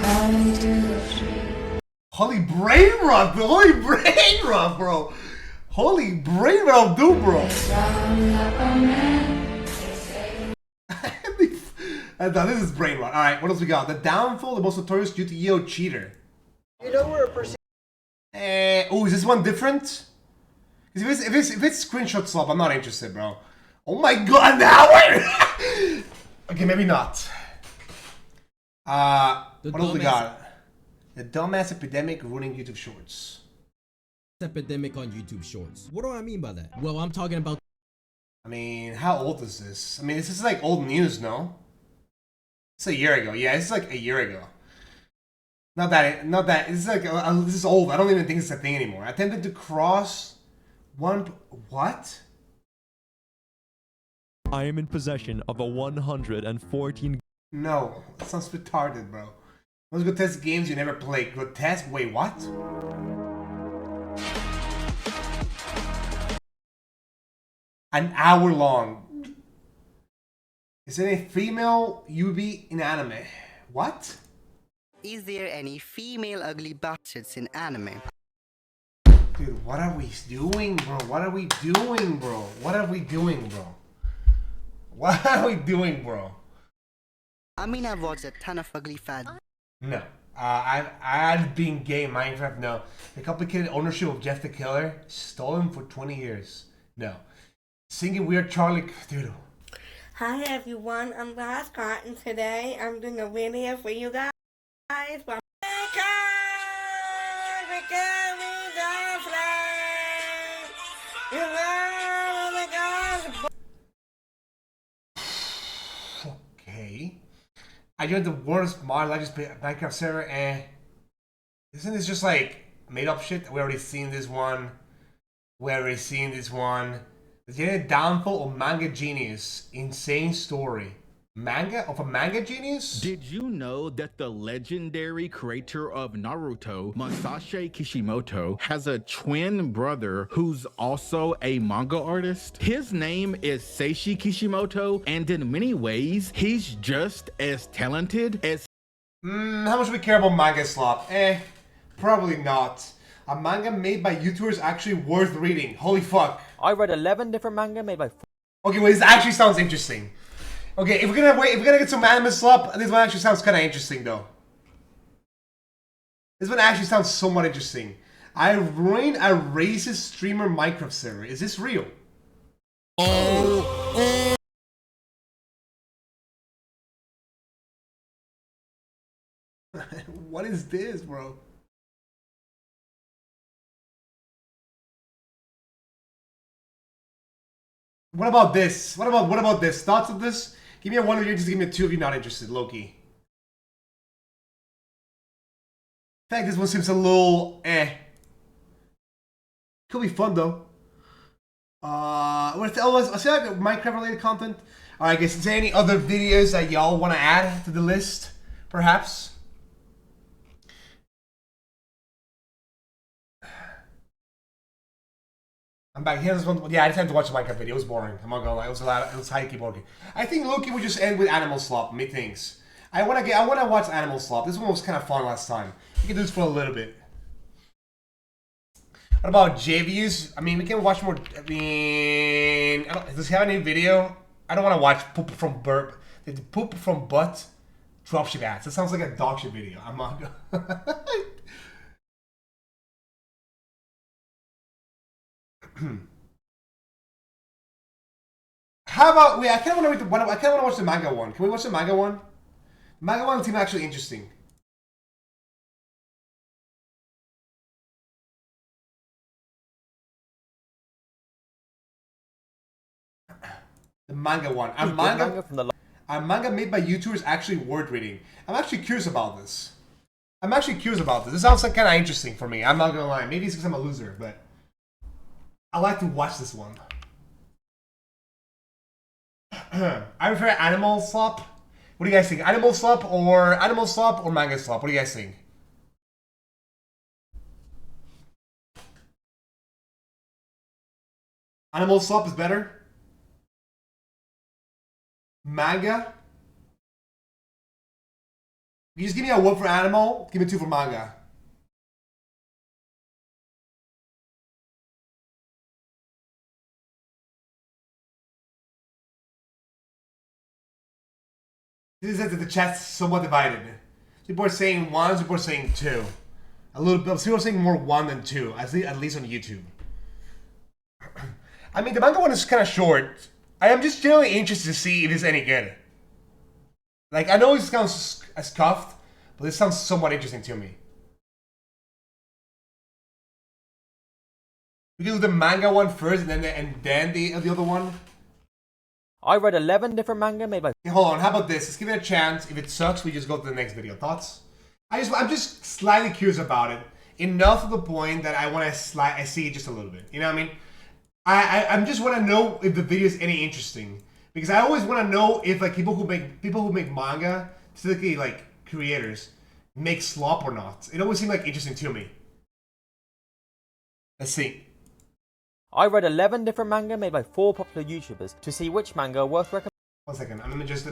coming to the street? Holy brain rot, bro! Holy brain rot, bro! Holy brain rot, dude, bro! This is brain rot. Alright, what else we got? The downfall, the most notorious due to EO cheater. You know we're a person. Oh, is this one different? If it's screenshot slop, I'm not interested, bro. Oh my god, now wait! Okay, maybe not. What else we got? The dumbass epidemic ruining YouTube Shorts. Epidemic on YouTube Shorts. What do I mean by that? Well, I'm talking about... I mean, how old is this? I mean, this is like old news, no? It's a year ago. Yeah, it's like a year ago. Not that, it's like, this is old. I don't even think it's a thing anymore. Attempted to cross... what? I am in possession of a 114... No, that sounds retarded, bro. Those grotesque games you never played. Grotesque? Wait, what? An hour long. Is it a female UB in anime? What? Is there any female ugly bastards in anime? Dude, what are we doing, bro? What are we doing, bro? What are we doing, bro? What are we doing, bro? I mean, I've watched a ton of ugly fat. No. I've been gay in Minecraft, no. The complicated ownership of Jeff the Killer, stolen for 20 years. No. Singing Weird Charlie, dude. Hi everyone, I'm Ross Cotton. Today I'm doing a video for you guys. Okay. I joined the world's modern legends Minecraft server, and isn't this just like made up shit? We already seen this one. The genetic downfall of manga genius. Insane story. Manga of a manga genius? Did you know that the legendary creator of Naruto, Masashi Kishimoto, has a twin brother who's also a manga artist? His name is Seishi Kishimoto, and in many ways, he's just as talented as... How much do we care about manga slop? Probably not. A manga made by YouTubers actually worth reading. Holy fuck. I read 11 different manga made by... Okay, well, this actually sounds interesting. Okay, if we're gonna get some anime slop, this one actually sounds kind of interesting, though. This one actually sounds somewhat interesting. I ruined a racist streamer Minecraft server. Is this real? What is this, bro? What about this? What about this? Thoughts of this? Give me a 1 of you, just give me a 2 if you're not interested, Loki. In fact, this one seems a little Could be fun though. What's the Minecraft related content? Alright guys, is there any other videos that y'all want to add to the list? Perhaps? I'm back. Here's one. Yeah, I just had to watch the Minecraft video. It was boring. I'm not gonna lie. It was high-key boring. I think Loki would just end with Animal Slop. Methinks. I wanna watch Animal Slop. This one was kind of fun last time. We can do this for a little bit. What about JViews? I mean, we can watch more. I mean, does he have any video? I don't want to watch poop from burp. The poop from butt dropship ads. That sounds like a dog shit video. I'm not gonna. How about I kind of want to watch the manga one. Can we watch the manga one? Manga one seems actually interesting. The manga one. A manga made by YouTubers actually word reading. I'm actually curious about this. This sounds like kind of interesting for me. I'm not gonna lie. Maybe it's because I'm a loser, but I like to watch this one. I prefer Animal Slop. What do you guys think? Animal Slop or Manga Slop? What do you guys think? Animal Slop is better. Manga. You just give me a 1 for Animal. Give me 2 for Manga. This is the chat's somewhat divided. People are saying 1, people are saying 2. A little bit. People are saying more 1 than 2, at least on YouTube. I mean, the manga one is kind of short. I am just generally interested to see if it's any good. Like, I know it sounds scuffed, but this sounds somewhat interesting to me. We can do the manga one first, and then the other one. I read 11 different manga made by... Okay, hold on, how about this? Let's give it a chance. If it sucks, we just go to the next video. Thoughts? I'm just slightly curious about it. Enough to the point that I see it just a little bit. You know what I mean? I just want to know if the video is any interesting. Because I always want to know if like people who make manga, specifically like creators, make slop or not. It always seems like interesting to me. Let's see. I read 11 different manga made by 4 popular YouTubers to see which manga are worth recommending. 1 second. Let me just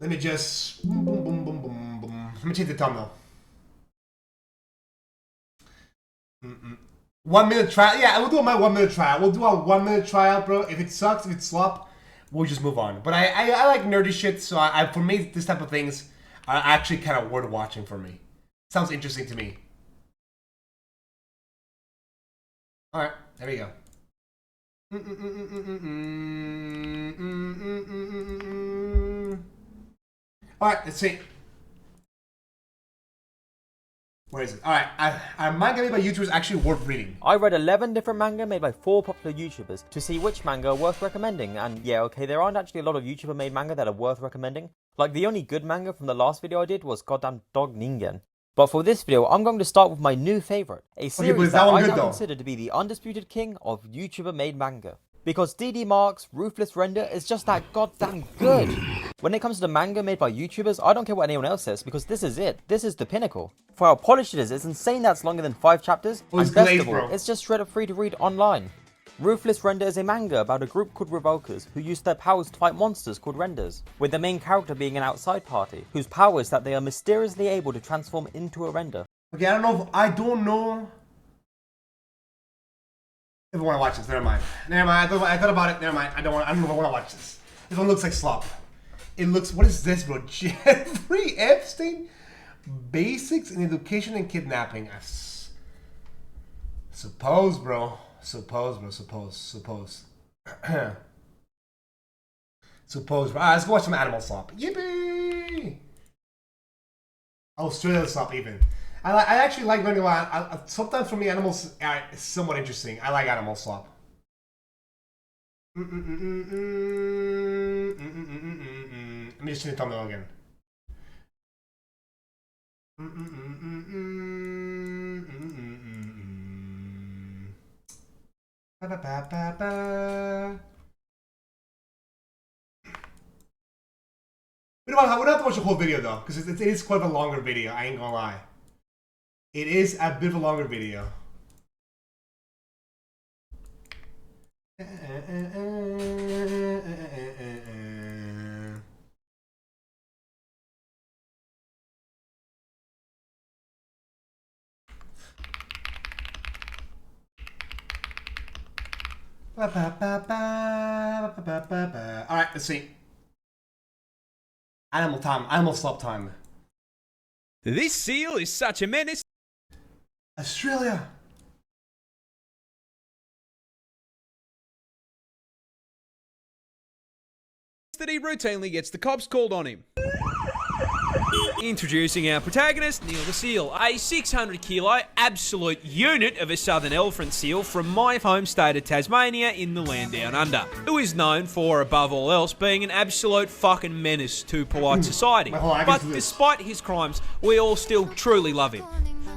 Let me just boom, boom, boom, boom, boom, boom. Let me change the thumbnail. 1 minute trial. Yeah, we'll do my 1 minute trial. We'll do a 1 minute trial, bro. If it sucks, if it's slop, we'll just move on. But I like nerdy shit, so for me, this type of things are actually kind of worth watching for me. Sounds interesting to me. Alright, there we go. Alright, let's see. Where is it? Alright, are manga made by YouTubers actually worth reading? I read 11 different manga made by 4 popular YouTubers to see which manga are worth recommending, and yeah, okay, there aren't actually a lot of YouTuber made manga that are worth recommending. Like, the only good manga from the last video I did was Goddamn Dog Ningen. But for this video, I'm going to start with my new favourite, a series that I now consider to be the undisputed king of YouTuber made manga. Because DD Marks Ruthless Render is just that goddamn good. When it comes to the manga made by YouTubers, I don't care what anyone else says, because this is it. This is the pinnacle. For how polished it is, it's insane that it's longer than 5 chapters, and best of all, it's just straight up free to read online. Ruthless Render is a manga about a group called Revokers who use their powers to fight monsters called Renders, with the main character being an outside party, whose power is that they are mysteriously able to transform into a Render. Okay, I don't know if I want to watch this. Never mind. I thought about it. Never mind. I don't know if I want to watch this. This one looks like slop. It looks, what is this, bro? Jeffrey Epstein? Basics in education and kidnapping. Suppose, bro. Suppose. Suppose, bro. Alright, let's go watch some animal slop. Yippee! Australian slop, even. I actually like learning about. Sometimes for me, animals are somewhat interesting. I like animal slop. Let me just change the thumbnail again. We don't have to watch the whole video though, because it is quite a longer video. I ain't gonna lie. It is a bit of a longer video. Alright, let's see. Animal time. Animal slop time. This seal is such a menace. Australia. That he routinely gets the cops called on him. Introducing our protagonist, Neil the Seal, a 600 kilo absolute unit of a southern elephant seal from my home state of Tasmania in the land down under, who is known for, above all else, being an absolute fucking menace to polite society. But despite his crimes, we all still truly love him.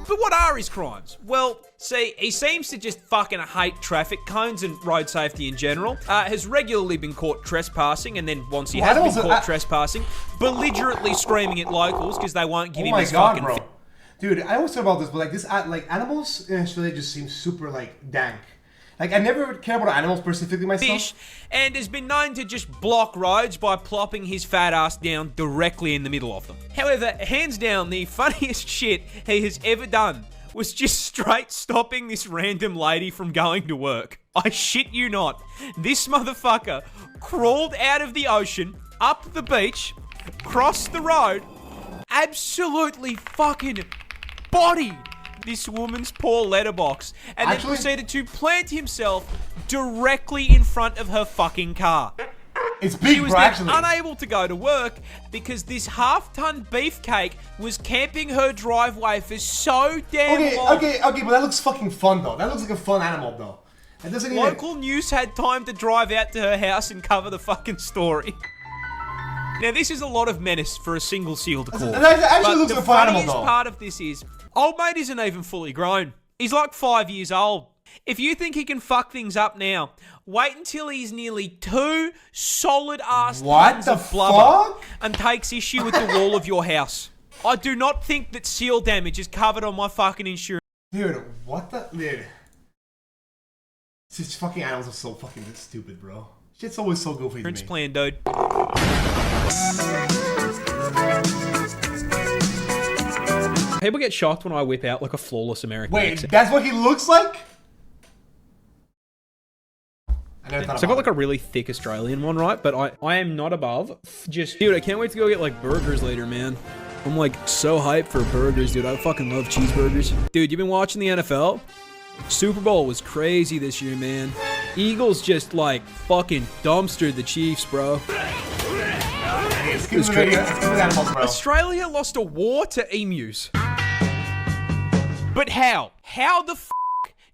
But what are his crimes? Well, see, he seems to just fucking hate traffic cones and road safety in general, has regularly been caught trespassing, and then once he has been caught trespassing, belligerently screaming at locals because they won't give him his fucking... bro. Dude, I always talk about this, but like this, like animals in Australia just seem super like dank. Like, I never care about animals specifically myself. Fish, and has been known to just block roads by plopping his fat ass down directly in the middle of them. However, hands down, the funniest shit he has ever done was just straight stopping this random lady from going to work. I shit you not. This motherfucker crawled out of the ocean, up the beach, crossed the road, absolutely fucking bodied this woman's poor letterbox, and then proceeded to plant himself directly in front of her fucking car. It's big, she was unable to go to work because this half-ton beefcake was camping her driveway for so damn long. Okay, but that looks fucking fun though. That looks like a fun animal though. It doesn't even... Local news had time to drive out to her house and cover the fucking story. Now, this is a lot of menace for a single seal to call. That actually looks like a fun animal though. The funniest part of this is, old mate isn't even fully grown. He's like 5 years old. If you think he can fuck things up now, wait until he's nearly 2 solid-ass tons of blubber and takes issue with the wall of your house. I do not think that seal damage is covered on my fucking insurance. Dude, what the... Dude. These fucking animals are so fucking stupid, bro. Shit's always so goofy to me. Plan, dude. People get shocked when I whip out like a flawless American Wait, accent. that's what he looks like? I never thought So I've got like a really thick Australian one, right? But I am not above just... Dude, I can't wait to go get like burgers later, man. I'm like so hyped for burgers, dude. I fucking love cheeseburgers. Dude, you been watching the NFL? Super Bowl was crazy this year, man. Eagles just like fucking dumpstered the Chiefs, bro. It's crazy. Australia lost a war to emus. But how? How the f***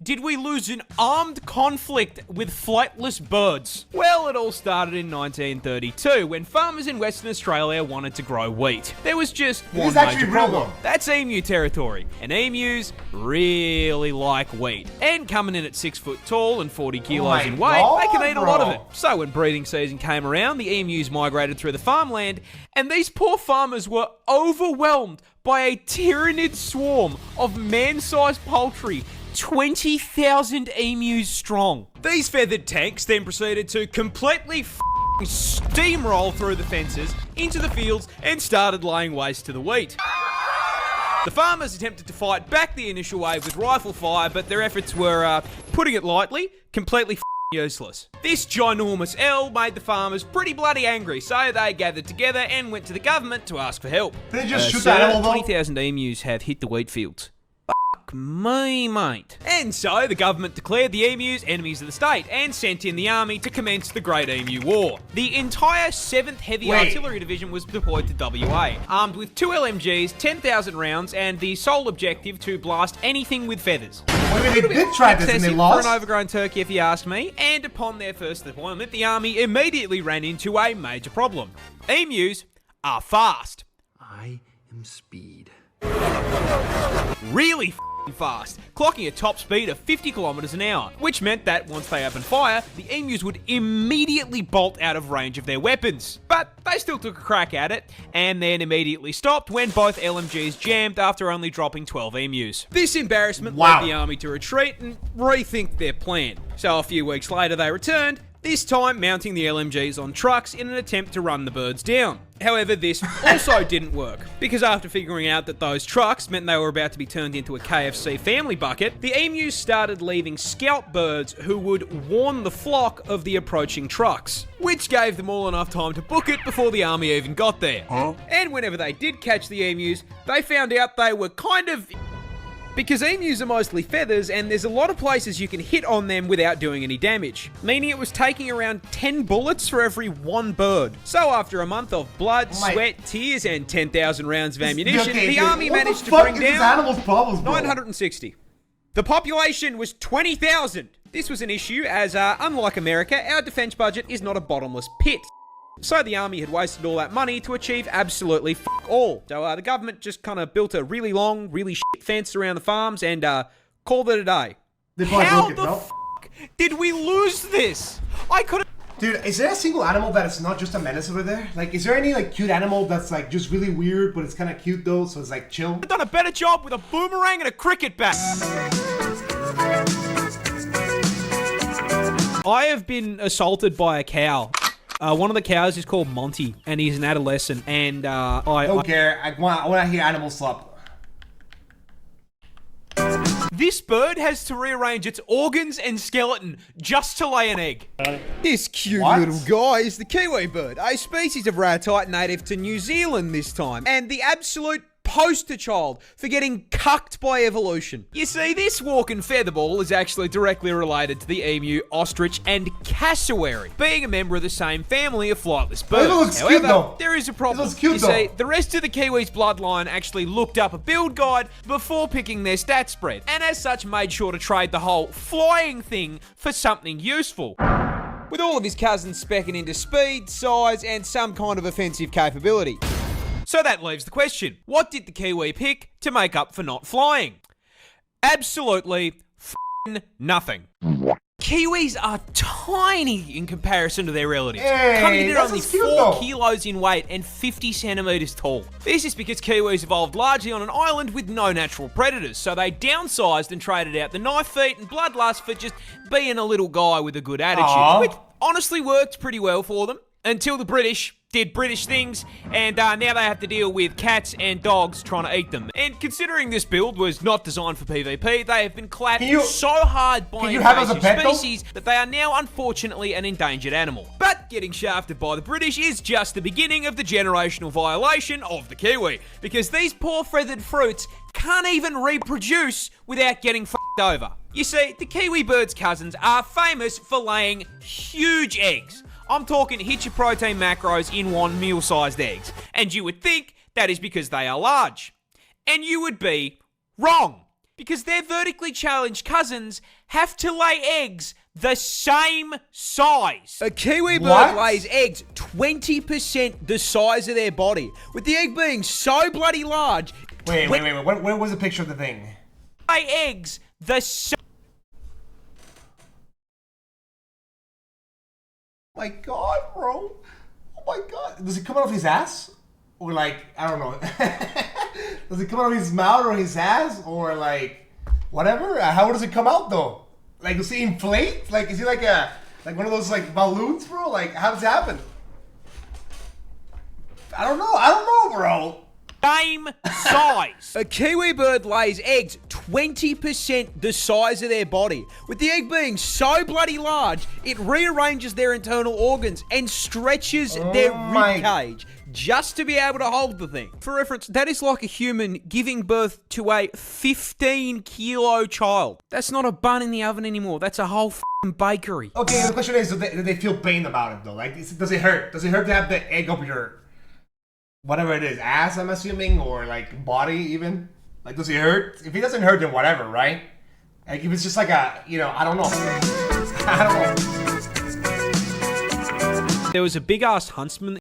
did we lose an armed conflict with flightless birds? Well, it all started in 1932 when farmers in Western Australia wanted to grow wheat. There was just one major problem. That's emu territory, and emus really like wheat. And coming in at 6 foot tall and 40 kilos in weight, they can eat a lot of it. So when breeding season came around, the emus migrated through the farmland, and these poor farmers were overwhelmed by a tyrannid swarm of man-sized poultry, 20,000 emus strong. These feathered tanks then proceeded to completely steamroll through the fences into the fields and started laying waste to the wheat. The farmers attempted to fight back the initial wave with rifle fire, but their efforts were, putting it lightly, completely useless. This ginormous L made the farmers pretty bloody angry, so they gathered together and went to the government to ask for help. They just shoot that animal, though? 20,000 emus have hit the wheat fields. Me, mate. And so the government declared the emus enemies of the state and sent in the army to commence the Great Emu War. The entire 7th Heavy Artillery Division was deployed to WA, armed with 2 LMGs, 10,000 rounds, and the sole objective to blast anything with feathers. They did try this and they lost? For an overgrown turkey, if you ask me. And upon their first deployment, the army immediately ran into a major problem. Emus are fast. I am speed. Really fast, clocking a top speed of 50 kilometers an hour, which meant that once they opened fire, the emus would immediately bolt out of range of their weapons. But they still took a crack at it, and then immediately stopped when both LMGs jammed after only dropping 12 emus. This embarrassment led the army to retreat and rethink their plan. So a few weeks later they returned, this time mounting the LMGs on trucks in an attempt to run the birds down. However, this also didn't work, because after figuring out that those trucks meant they were about to be turned into a KFC family bucket, the emus started leaving scout birds who would warn the flock of the approaching trucks, which gave them all enough time to book it before the army even got there. And whenever they did catch the emus, they found out they were kind of... Because emus are mostly feathers, and there's a lot of places you can hit on them without doing any damage, meaning it was taking around 10 bullets for every 1 bird. So after a month of blood, sweat, tears, and 10,000 rounds of ammunition, the army managed to bring down 960. The population was 20,000. This was an issue as, unlike America, our defense budget is not a bottomless pit. So the army had wasted all that money to achieve absolutely f*** all. So the government just kind of built a really long, really shit fence around the farms and called it a day. How the f*** did we lose this? I couldn't... Dude, is there a single animal that is not just a menace over there? Like, is there any like cute animal that's like just really weird, but it's kind of cute though, so it's like chill? I've done a better job with a boomerang and a cricket bat. I have been assaulted by a cow. One of the cows is called Monty, and he's an adolescent, and I don't care. I want to hear animal slop. This bird has to rearrange its organs and skeleton just to lay an egg. This cute little guy is the kiwi bird, a species of ratite native to New Zealand this time, and the absolute poster child for getting cucked by evolution. You see, this walking featherball is actually directly related to the emu, ostrich, and cassowary, being a member of the same family of flightless birds. However, there is a problem. You see, the rest of the kiwi's bloodline actually looked up a build guide before picking their stat spread, and as such made sure to trade the whole flying thing for something useful, with all of his cousins specking into speed, size, and some kind of offensive capability. So that leaves the question, what did the kiwi pick to make up for not flying? Absolutely nothing. Kiwis are tiny in comparison to their relatives, coming in at only 4 kilos in weight and 50 centimeters tall. This is because kiwis evolved largely on an island with no natural predators, so they downsized and traded out the knife feet and bloodlust for just being a little guy with a good attitude, which honestly worked pretty well for them. Until the British did British things, and now they have to deal with cats and dogs trying to eat them. And considering this build was not designed for PvP, they have been clapped so hard by invasive species that they are now unfortunately an endangered animal. But getting shafted by the British is just the beginning of the generational violation of the Kiwi, because these poor feathered fruits can't even reproduce without getting f***ed over. You see, the Kiwi bird's cousins are famous for laying huge eggs. I'm talking hit your protein macros in one meal-sized eggs. And you would think that is because they are large. And you would be wrong. Because their vertically challenged cousins have to lay eggs the same size. A Kiwi bird lays eggs 20% the size of their body, with the egg being so bloody large. Wait. Where was the picture of the thing? Lay eggs the same. Oh my god, bro. Oh my god. Does it come out of his ass? Or like, I don't know. Does it come out of his mouth or his ass? Or like, whatever? How does it come out though? Like, does he inflate? Like, is he like one of those like balloons, bro? Like, how does it happen? I don't know, bro. Same size. A Kiwi bird lays eggs 20% the size of their body. With the egg being so bloody large, it rearranges their internal organs and stretches their rib cage just to be able to hold the thing. For reference, that is like a human giving birth to a 15-kilo child. That's not a bun in the oven anymore. That's a whole f***ing bakery. Okay, the question is, do they feel pain about it though? Like, does it hurt? Does it hurt to have the egg up your... whatever it is, ass, I'm assuming, or like body even? Like, does it hurt? If it doesn't hurt, then whatever, right? Like, if it's just like a, you know, I don't know. I don't know. There was a big-ass huntsman.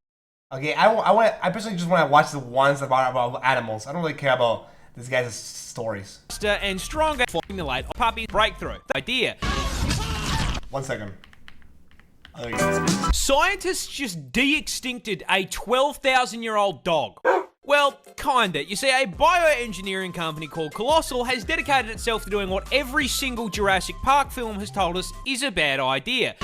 Okay, I personally just want to watch the ones about animals. I don't really care about this guy's stories. And stronger formulate puppy breakthrough. The idea. 1 second. Scientists just de-extincted a 12,000-year-old dog. Well, kinda. You see, a bioengineering company called Colossal has dedicated itself to doing what every single Jurassic Park film has told us is a bad idea.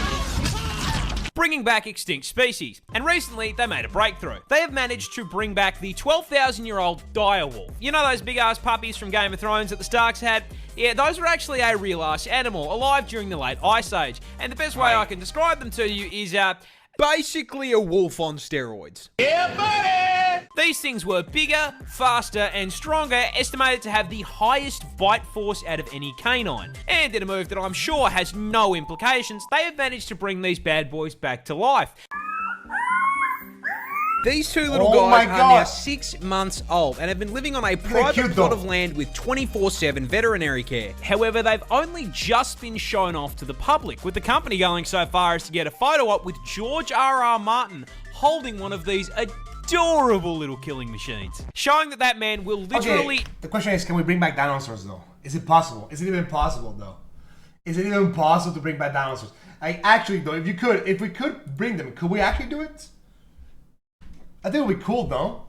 Bringing back extinct species. And recently, they made a breakthrough. They have managed to bring back the 12,000-year-old direwolf. You know those big-ass puppies from Game of Thrones that the Starks had? Yeah, those were actually a real-ass animal, alive during the late Ice Age. And the best way I can describe them to you is, basically a wolf on steroids. Yeah, buddy! These things were bigger, faster, and stronger, estimated to have the highest bite force out of any canine. And in a move that I'm sure has no implications, they have managed to bring these bad boys back to life. These two little guys are now 6 months old and have been living on a private plot of land with 24/7 veterinary care. However, they've only just been shown off to the public, with the company going so far as to get a photo op with George R.R. Martin holding one of these adorable little killing machines, showing that that man will literally... Okay, the question is, can we bring back dinosaurs though? Is it possible? Is it even possible though? Is it even possible to bring back dinosaurs? Like, actually though, if we could bring them, could we actually do it? I think it would be cool though.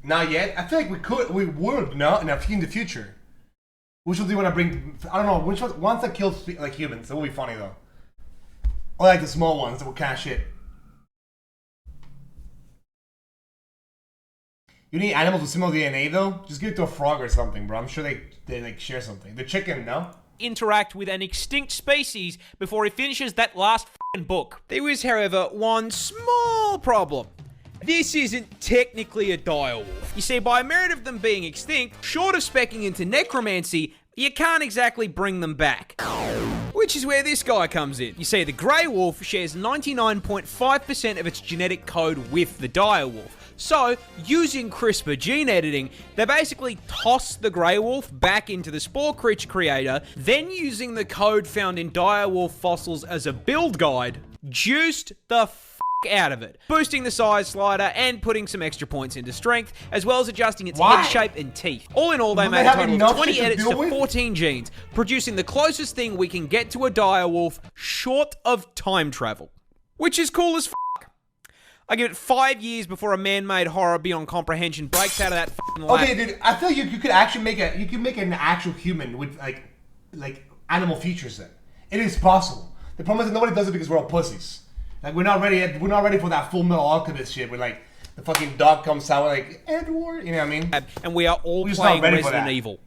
Not yet. I feel like we would, no, in the future. Which one do you want to bring? I don't know. Which ones that kill like humans? That would be funny though. Or like the small ones that were kind of shit. You need animals with similar DNA though? Just give it to a frog or something, bro. I'm sure they like share something. The chicken, no? Interact with an extinct species before he finishes that last f***ing book. There is, however, one small problem. This isn't technically a direwolf. You see, by merit of them being extinct, short of specking into necromancy, you can't exactly bring them back. Which is where this guy comes in. You see, the grey wolf shares 99.5% of its genetic code with the direwolf. So, using CRISPR gene editing, they basically toss the grey wolf back into the spore creator, then using the code found in direwolf fossils as a build guide, juiced the f*** out of it, boosting the size slider and putting some extra points into strength, as well as adjusting its head shape and teeth. All in all, they made a total of 20 edits to 14 genes, producing the closest thing we can get to a direwolf short of time travel. Which is cool as f***. I give it 5 years before a man-made horror beyond comprehension breaks out of that f***ing lab. Okay, dude, I feel like you could actually make an actual human with like animal features. Then it is possible. The problem is that nobody does it because we're all pussies. Like we're not ready. We're not ready for that Full Metal Alchemist shit. Where like the fucking dog comes out like Edward. You know what I mean? And we are all playing Resident Evil.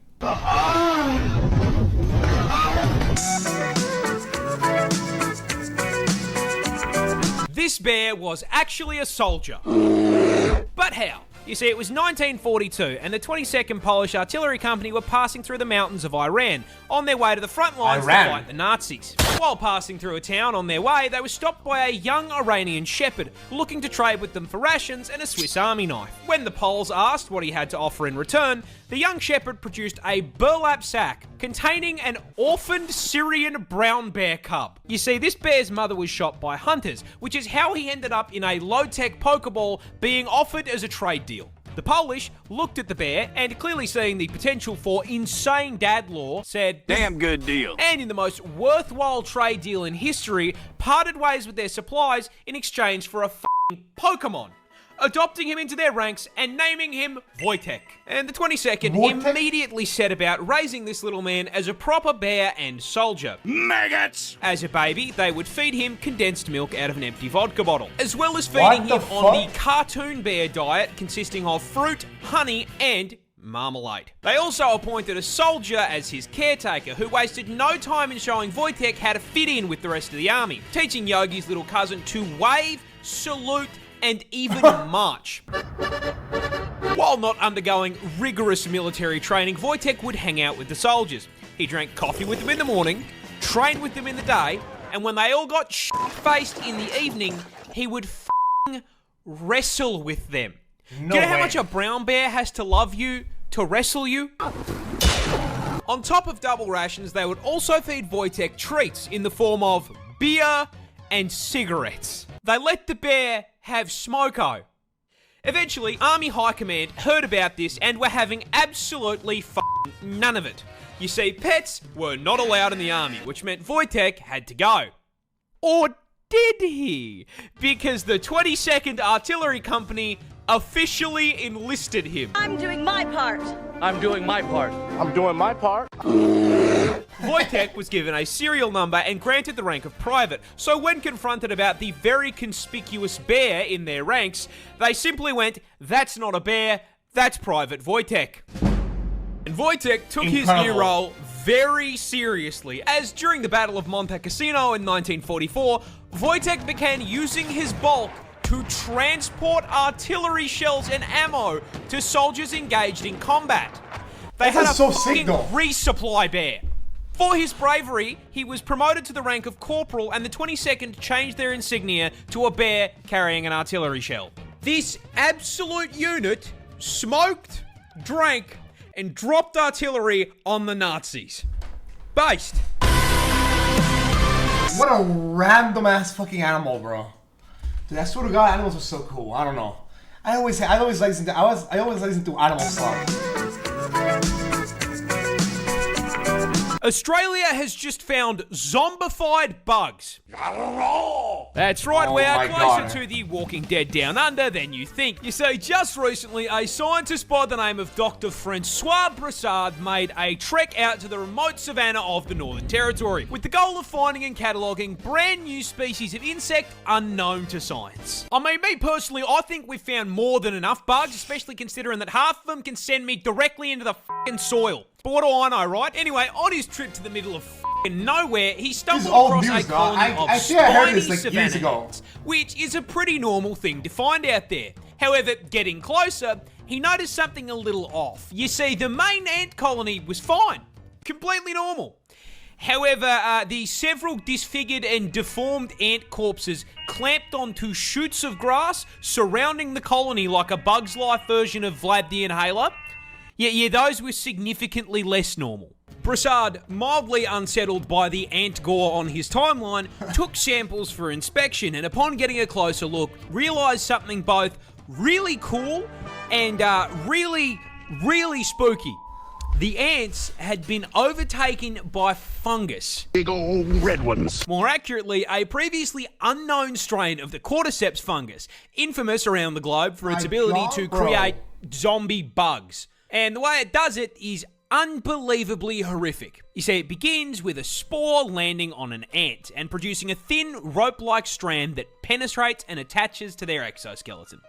This bear was actually a soldier. But how? You see, it was 1942, and the 22nd Polish Artillery Company were passing through the mountains of Iran on their way to the front lines to fight the Nazis. While passing through a town on their way, they were stopped by a young Iranian shepherd looking to trade with them for rations and a Swiss Army knife. When the Poles asked what he had to offer in return, the young shepherd produced a burlap sack containing an orphaned Syrian brown bear cub. You see, this bear's mother was shot by hunters, which is how he ended up in a low-tech Pokeball being offered as a trade deal. The Polish looked at the bear and, clearly seeing the potential for insane dad lore, said, "Damn good deal." And in the most worthwhile trade deal in history, parted ways with their supplies in exchange for a f***ing Pokemon, adopting him into their ranks and naming him Wojtek. And the 22nd immediately set about raising this little man as a proper bear and soldier. Maggots! As a baby, they would feed him condensed milk out of an empty vodka bottle, as well as feeding him on the cartoon bear diet consisting of fruit, honey, and marmalade. They also appointed a soldier as his caretaker who wasted no time in showing Wojtek how to fit in with the rest of the army, teaching Yogi's little cousin to wave, salute, and even march. While not undergoing rigorous military training, Wojtek would hang out with the soldiers. He drank coffee with them in the morning, trained with them in the day, and when they all got shit-faced in the evening, he would f***ing wrestle with them. Do you know how much a brown bear has to love you to wrestle you? On top of double rations, they would also feed Wojtek treats in the form of beer and cigarettes. They let the bear have smoko. Eventually, Army High Command heard about this and were having absolutely none of it. You see, pets were not allowed in the army, which meant Wojtek had to go. Or did he? Because the 22nd Artillery Company officially enlisted him. I'm doing my part. I'm doing my part. I'm doing my part. Wojtek was given a serial number and granted the rank of private, so when confronted about the very conspicuous bear in their ranks, they simply went, "That's not a bear, that's Private Wojtek." And Wojtek took his new role very seriously, as during the Battle of Monte Cassino in 1944, Wojtek began using his bulk to transport artillery shells and ammo to soldiers engaged in combat. They had a fucking resupply bear. For his bravery, he was promoted to the rank of corporal, and the 22nd changed their insignia to a bear carrying an artillery shell. This absolute unit smoked, drank, and dropped artillery on the Nazis. Based. What a random ass fucking animal, bro. Dude, I swear to God, animals are so cool. I don't know. I always listen to animal songs. Australia has just found zombified bugs. That's right, we are closer to the Walking Dead Down Under than you think. You see, just recently, a scientist by the name of Dr. Francois Broussard made a trek out to the remote savannah of the Northern Territory with the goal of finding and cataloguing brand new species of insect unknown to science. I mean, me personally, I think we've found more than enough bugs, especially considering that half of them can send me directly into the f***ing soil. But what do I know, right? Anyway, on his trip to the middle of f***ing nowhere, he stumbled across a colony of spiny savannah ants, which is a pretty normal thing to find out there. However, getting closer, he noticed something a little off. You see, the main ant colony was fine, completely normal. However, the several disfigured and deformed ant corpses clamped onto shoots of grass surrounding the colony like a Bug's Life version of Vlad the Inhaler. Yeah, those were significantly less normal. Broussard, mildly unsettled by the ant gore on his timeline, took samples for inspection and upon getting a closer look, realised something both really cool and really spooky. The ants had been overtaken by fungus. Big old red ones. More accurately, a previously unknown strain of the cordyceps fungus, infamous around the globe for its ability to create zombie bugs. And the way it does it is unbelievably horrific. You see, it begins with a spore landing on an ant and producing a thin rope-like strand that penetrates and attaches to their exoskeleton.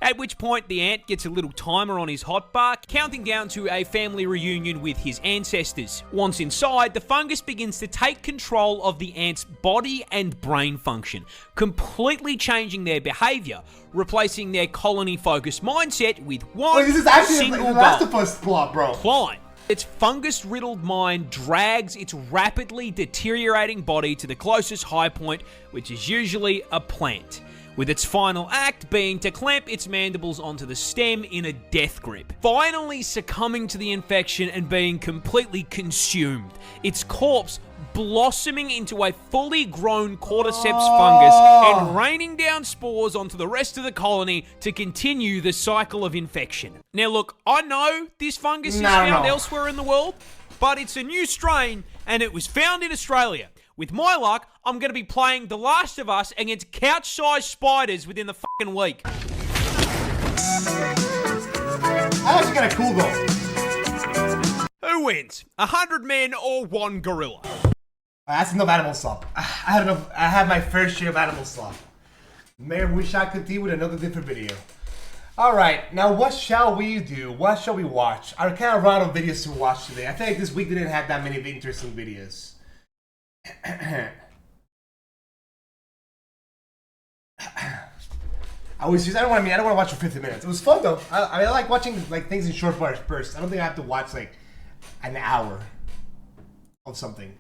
At which point the ant gets a little timer on his hotbar, counting down to a family reunion with his ancestors. Once inside, the fungus begins to take control of the ant's body and brain function, completely changing their behavior, replacing their colony-focused mindset with one this is actually single the Last goal. of Us plot, bro. Climb. Its fungus-riddled mind drags its rapidly deteriorating body to the closest high point, which is usually a plant, with its final act being to clamp its mandibles onto the stem in a death grip. Finally succumbing to the infection and being completely consumed, its corpse blossoming into a fully grown cordyceps fungus and raining down spores onto the rest of the colony to continue the cycle of infection. Now look, I know this fungus is found elsewhere in the world, but it's a new strain and it was found in Australia. With my luck, I'm going to be playing The Last of Us against couch-sized spiders within the fucking week. That's actually kind of cool though. Who wins? 100 men or 1 gorilla? That's enough animal slop. I have my fair share of animal slop. May wish I could deal with another different video. Alright, now what shall we do? What shall we watch? I kind of ran out of videos to watch today. I feel like this week didn't have that many interesting videos. I don't want to watch for 50 minutes. It was fun though. I like watching like things in short bursts. I don't think I have to watch like an hour of something.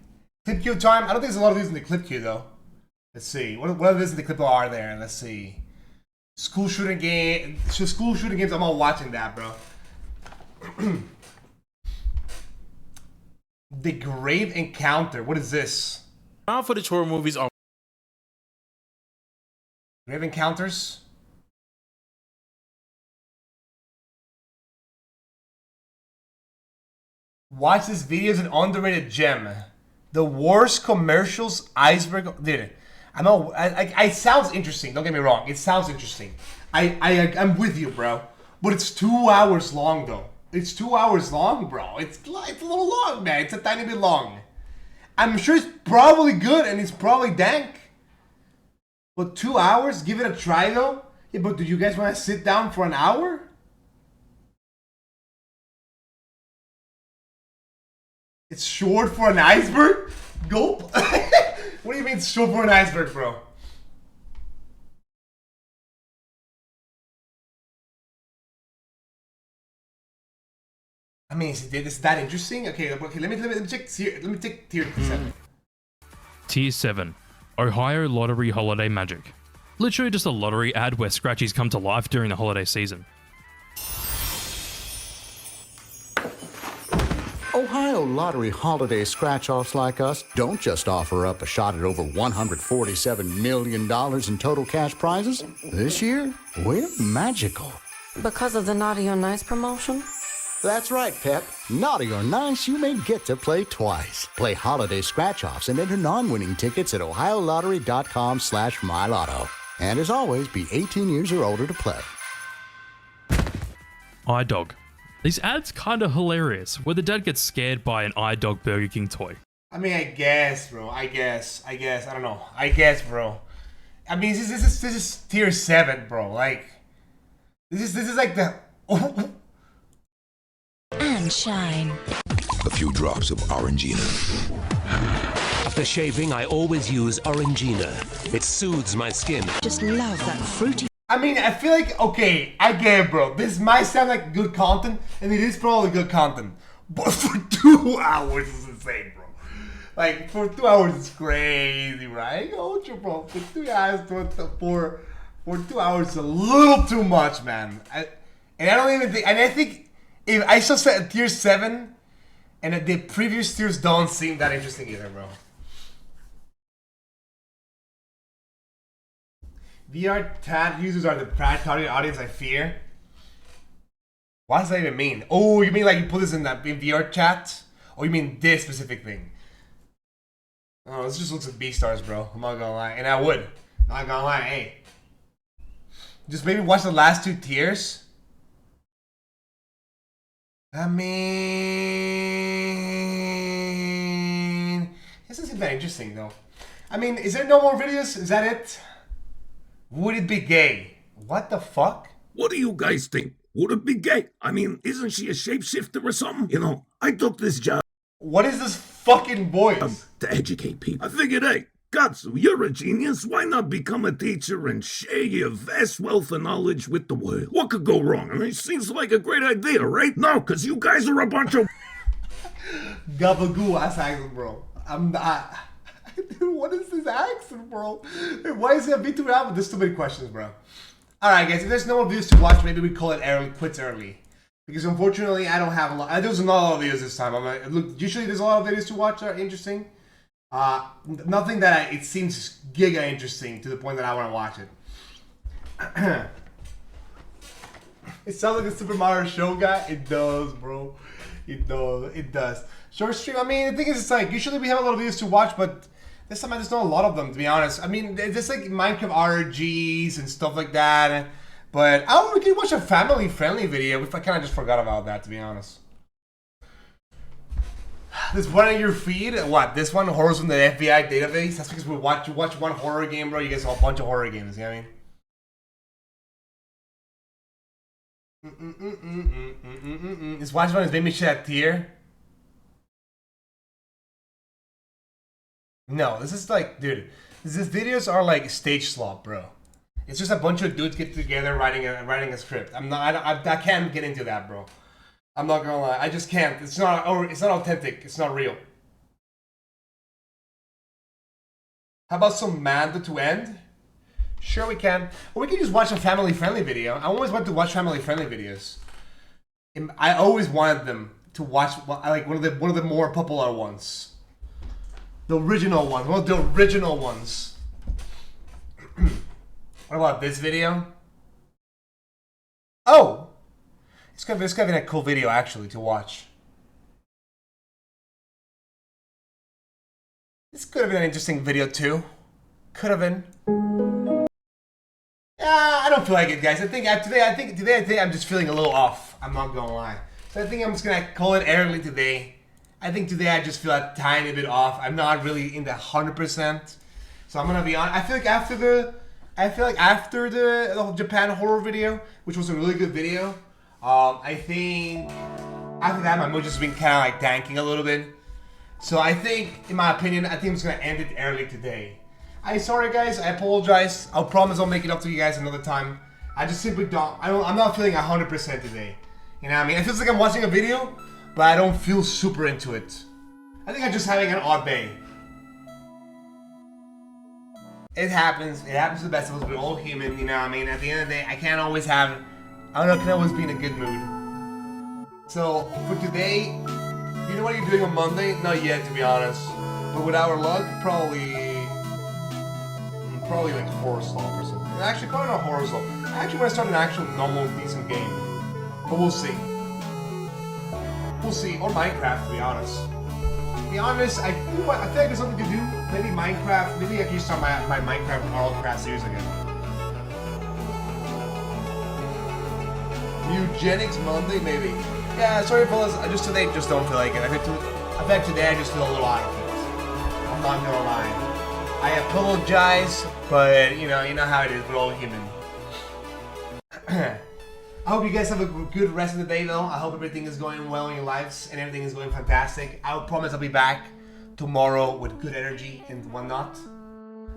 Clip queue time. I don't think there's a lot of these in the clip queue though. Let's see. What of these in the clip are there? Let's see. School shooting games. I'm all watching that, bro. The Grave Encounter. What is this? Found footage horror movies are Grave Encounters. Watch this video is an underrated gem. The worst commercials iceberg. Dude, I know. It sounds interesting. Don't get me wrong. It sounds interesting. I'm with you, bro. But it's 2 hours long, though. It's 2 hours long, bro. It's a little long, man. It's a tiny bit long. I'm sure it's probably good and it's probably dank. But 2 hours? Give it a try, though. Yeah, but do you guys want to sit down for an hour? It's short for an iceberg? Gulp? What do you mean it's short for an iceberg, bro? I mean, is this that interesting? Okay, let me check tier. Let me take tier 7. Tier 7. Ohio Lottery Holiday Magic. Literally just a lottery ad where scratchies come to life during the holiday season. Ohio Lottery holiday scratch-offs like us don't just offer up a shot at over $147 million in total cash prizes. This year, we're magical. Because of the Naughty or Nice promotion? That's right, Pep. Naughty or Nice, you may get to play twice. Play holiday scratch-offs and enter non-winning tickets at ohiolottery.com/mylotto. And as always, be 18 years or older to play. iDog. These ads kinda hilarious, where the dad gets scared by an iDog Burger King toy. I mean, I guess, bro. I guess. I don't know. I guess, bro. I mean, this is tier 7, bro. Like, this is like the. And shine. A few drops of Orangina. After shaving, I always use Orangina. It soothes my skin. Just love that fruity. I mean, I feel like, okay, I get it, bro. This might sound like good content, and it is probably good content. But for 2 hours, it's insane, bro. Like, for 2 hours, it's crazy, right? I told you, bro. For 2 hours, for 2 hours, it's a little too much, man. I don't even think, and I think, if I still set tier 7, and the previous tiers don't seem that interesting either, bro. VR chat users are the target audience I fear. What does that even mean? Oh, you mean like you put this in VR chat? Or you mean this specific thing? Oh, this just looks like B-stars, bro. I'm not gonna lie. And I would. Not gonna lie, hey. Just maybe watch the last 2 tiers. I mean, this isn't that interesting though. I mean, is there no more videos? Is that it? Would it be gay? What the fuck? What do you guys think? Would it be gay? I mean, isn't she a shapeshifter or something? You know, I took this job. What is this fucking voice? To educate people. I figured, hey, Gatsu, you're a genius. Why not become a teacher and share your vast wealth of knowledge with the world? What could go wrong? I mean, it seems like a great idea, right? No, because you guys are a bunch of... Gabagoo ass accent, bro. I'm not... Dude, what is this accent, bro? Why is it V2 Rabbit? There's too many questions, bro. Alright, guys, if there's no more videos to watch, maybe we call it early, quits early. Because unfortunately, I don't have a lot. There's not a lot of videos this time. Look, usually there's a lot of videos to watch that are interesting. Nothing that it seems giga interesting to the point that I want to watch it. It sounds like a Super Mario Show guy. It does, bro. It does. It does. Short stream. I mean, the thing is, it's like usually we have a lot of videos to watch, but this time there's not a lot of them, to be honest. I mean, there's like Minecraft RGs and stuff like that. But we can watch a family-friendly video. If I kind of just forgot about that, to be honest. This one on your feed? What? This one? Horrors from the FBI database? That's because you watch one horror game, bro. You guys saw a bunch of horror games, you know what I mean? This watch one is made me shed a tear. No, this is like, dude, these videos are like stage slop, bro. It's just a bunch of dudes get together writing a script. I can't get into that, bro. I'm not gonna lie, I just can't. It's not authentic. It's not real. How about some Mando to end? Sure we can. Or we can just watch a family-friendly video. I always want to watch family-friendly videos. I always wanted them to watch like one of the more popular ones. The original one. One of the original ones. What about this video? Oh! This could have been a cool video actually to watch. This could have been an interesting video too. Could have been. I don't feel like it, guys. I think today I'm just feeling a little off. I'm not gonna lie. So I think I'm just gonna call it early today. I think today I just feel a tiny bit off. I'm not really in the 100%. So I'm gonna be honest. I feel like after the Japan horror video, which was a really good video, I think after that my mood just been kind of like tanking a little bit. So I think, in my opinion, I think I'm just gonna end it early today. I'm sorry guys, I apologize. I'll promise I'll make it up to you guys another time. I just simply I'm not feeling 100% today. You know what I mean? It feels like I'm watching a video, but I don't feel super into it. I think I'm just having an odd day. It happens to the best of us, we're all human, you know what I mean? At the end of the day, I can't always be in a good mood. So, for today, you know what you're doing on Monday? Not yet, to be honest. But with our luck, probably like Horror Slop or something. Actually, probably not Horror Slop. I actually want to start an actual normal, decent game. But we'll see. We'll see. Or Minecraft, to be honest. To be honest, I feel like there's something to do. Maybe Minecraft. Maybe I can start my Minecraft Arlcraft series again. Eugenics Monday, maybe. Yeah, sorry fellas. I just today just don't feel like it. I think today I just feel a little out of it. I'm not gonna lie. I apologize, but you know how it is. We're all human. I hope you guys have a good rest of the day, though. I hope everything is going well in your lives and everything is going fantastic. I promise I'll be back tomorrow with good energy and whatnot.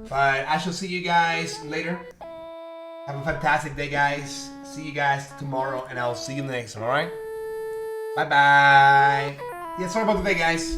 But I shall see you guys later. Have a fantastic day, guys. See you guys tomorrow, and I'll see you in the next one. All right? Bye bye. Yeah, sorry about the day, guys.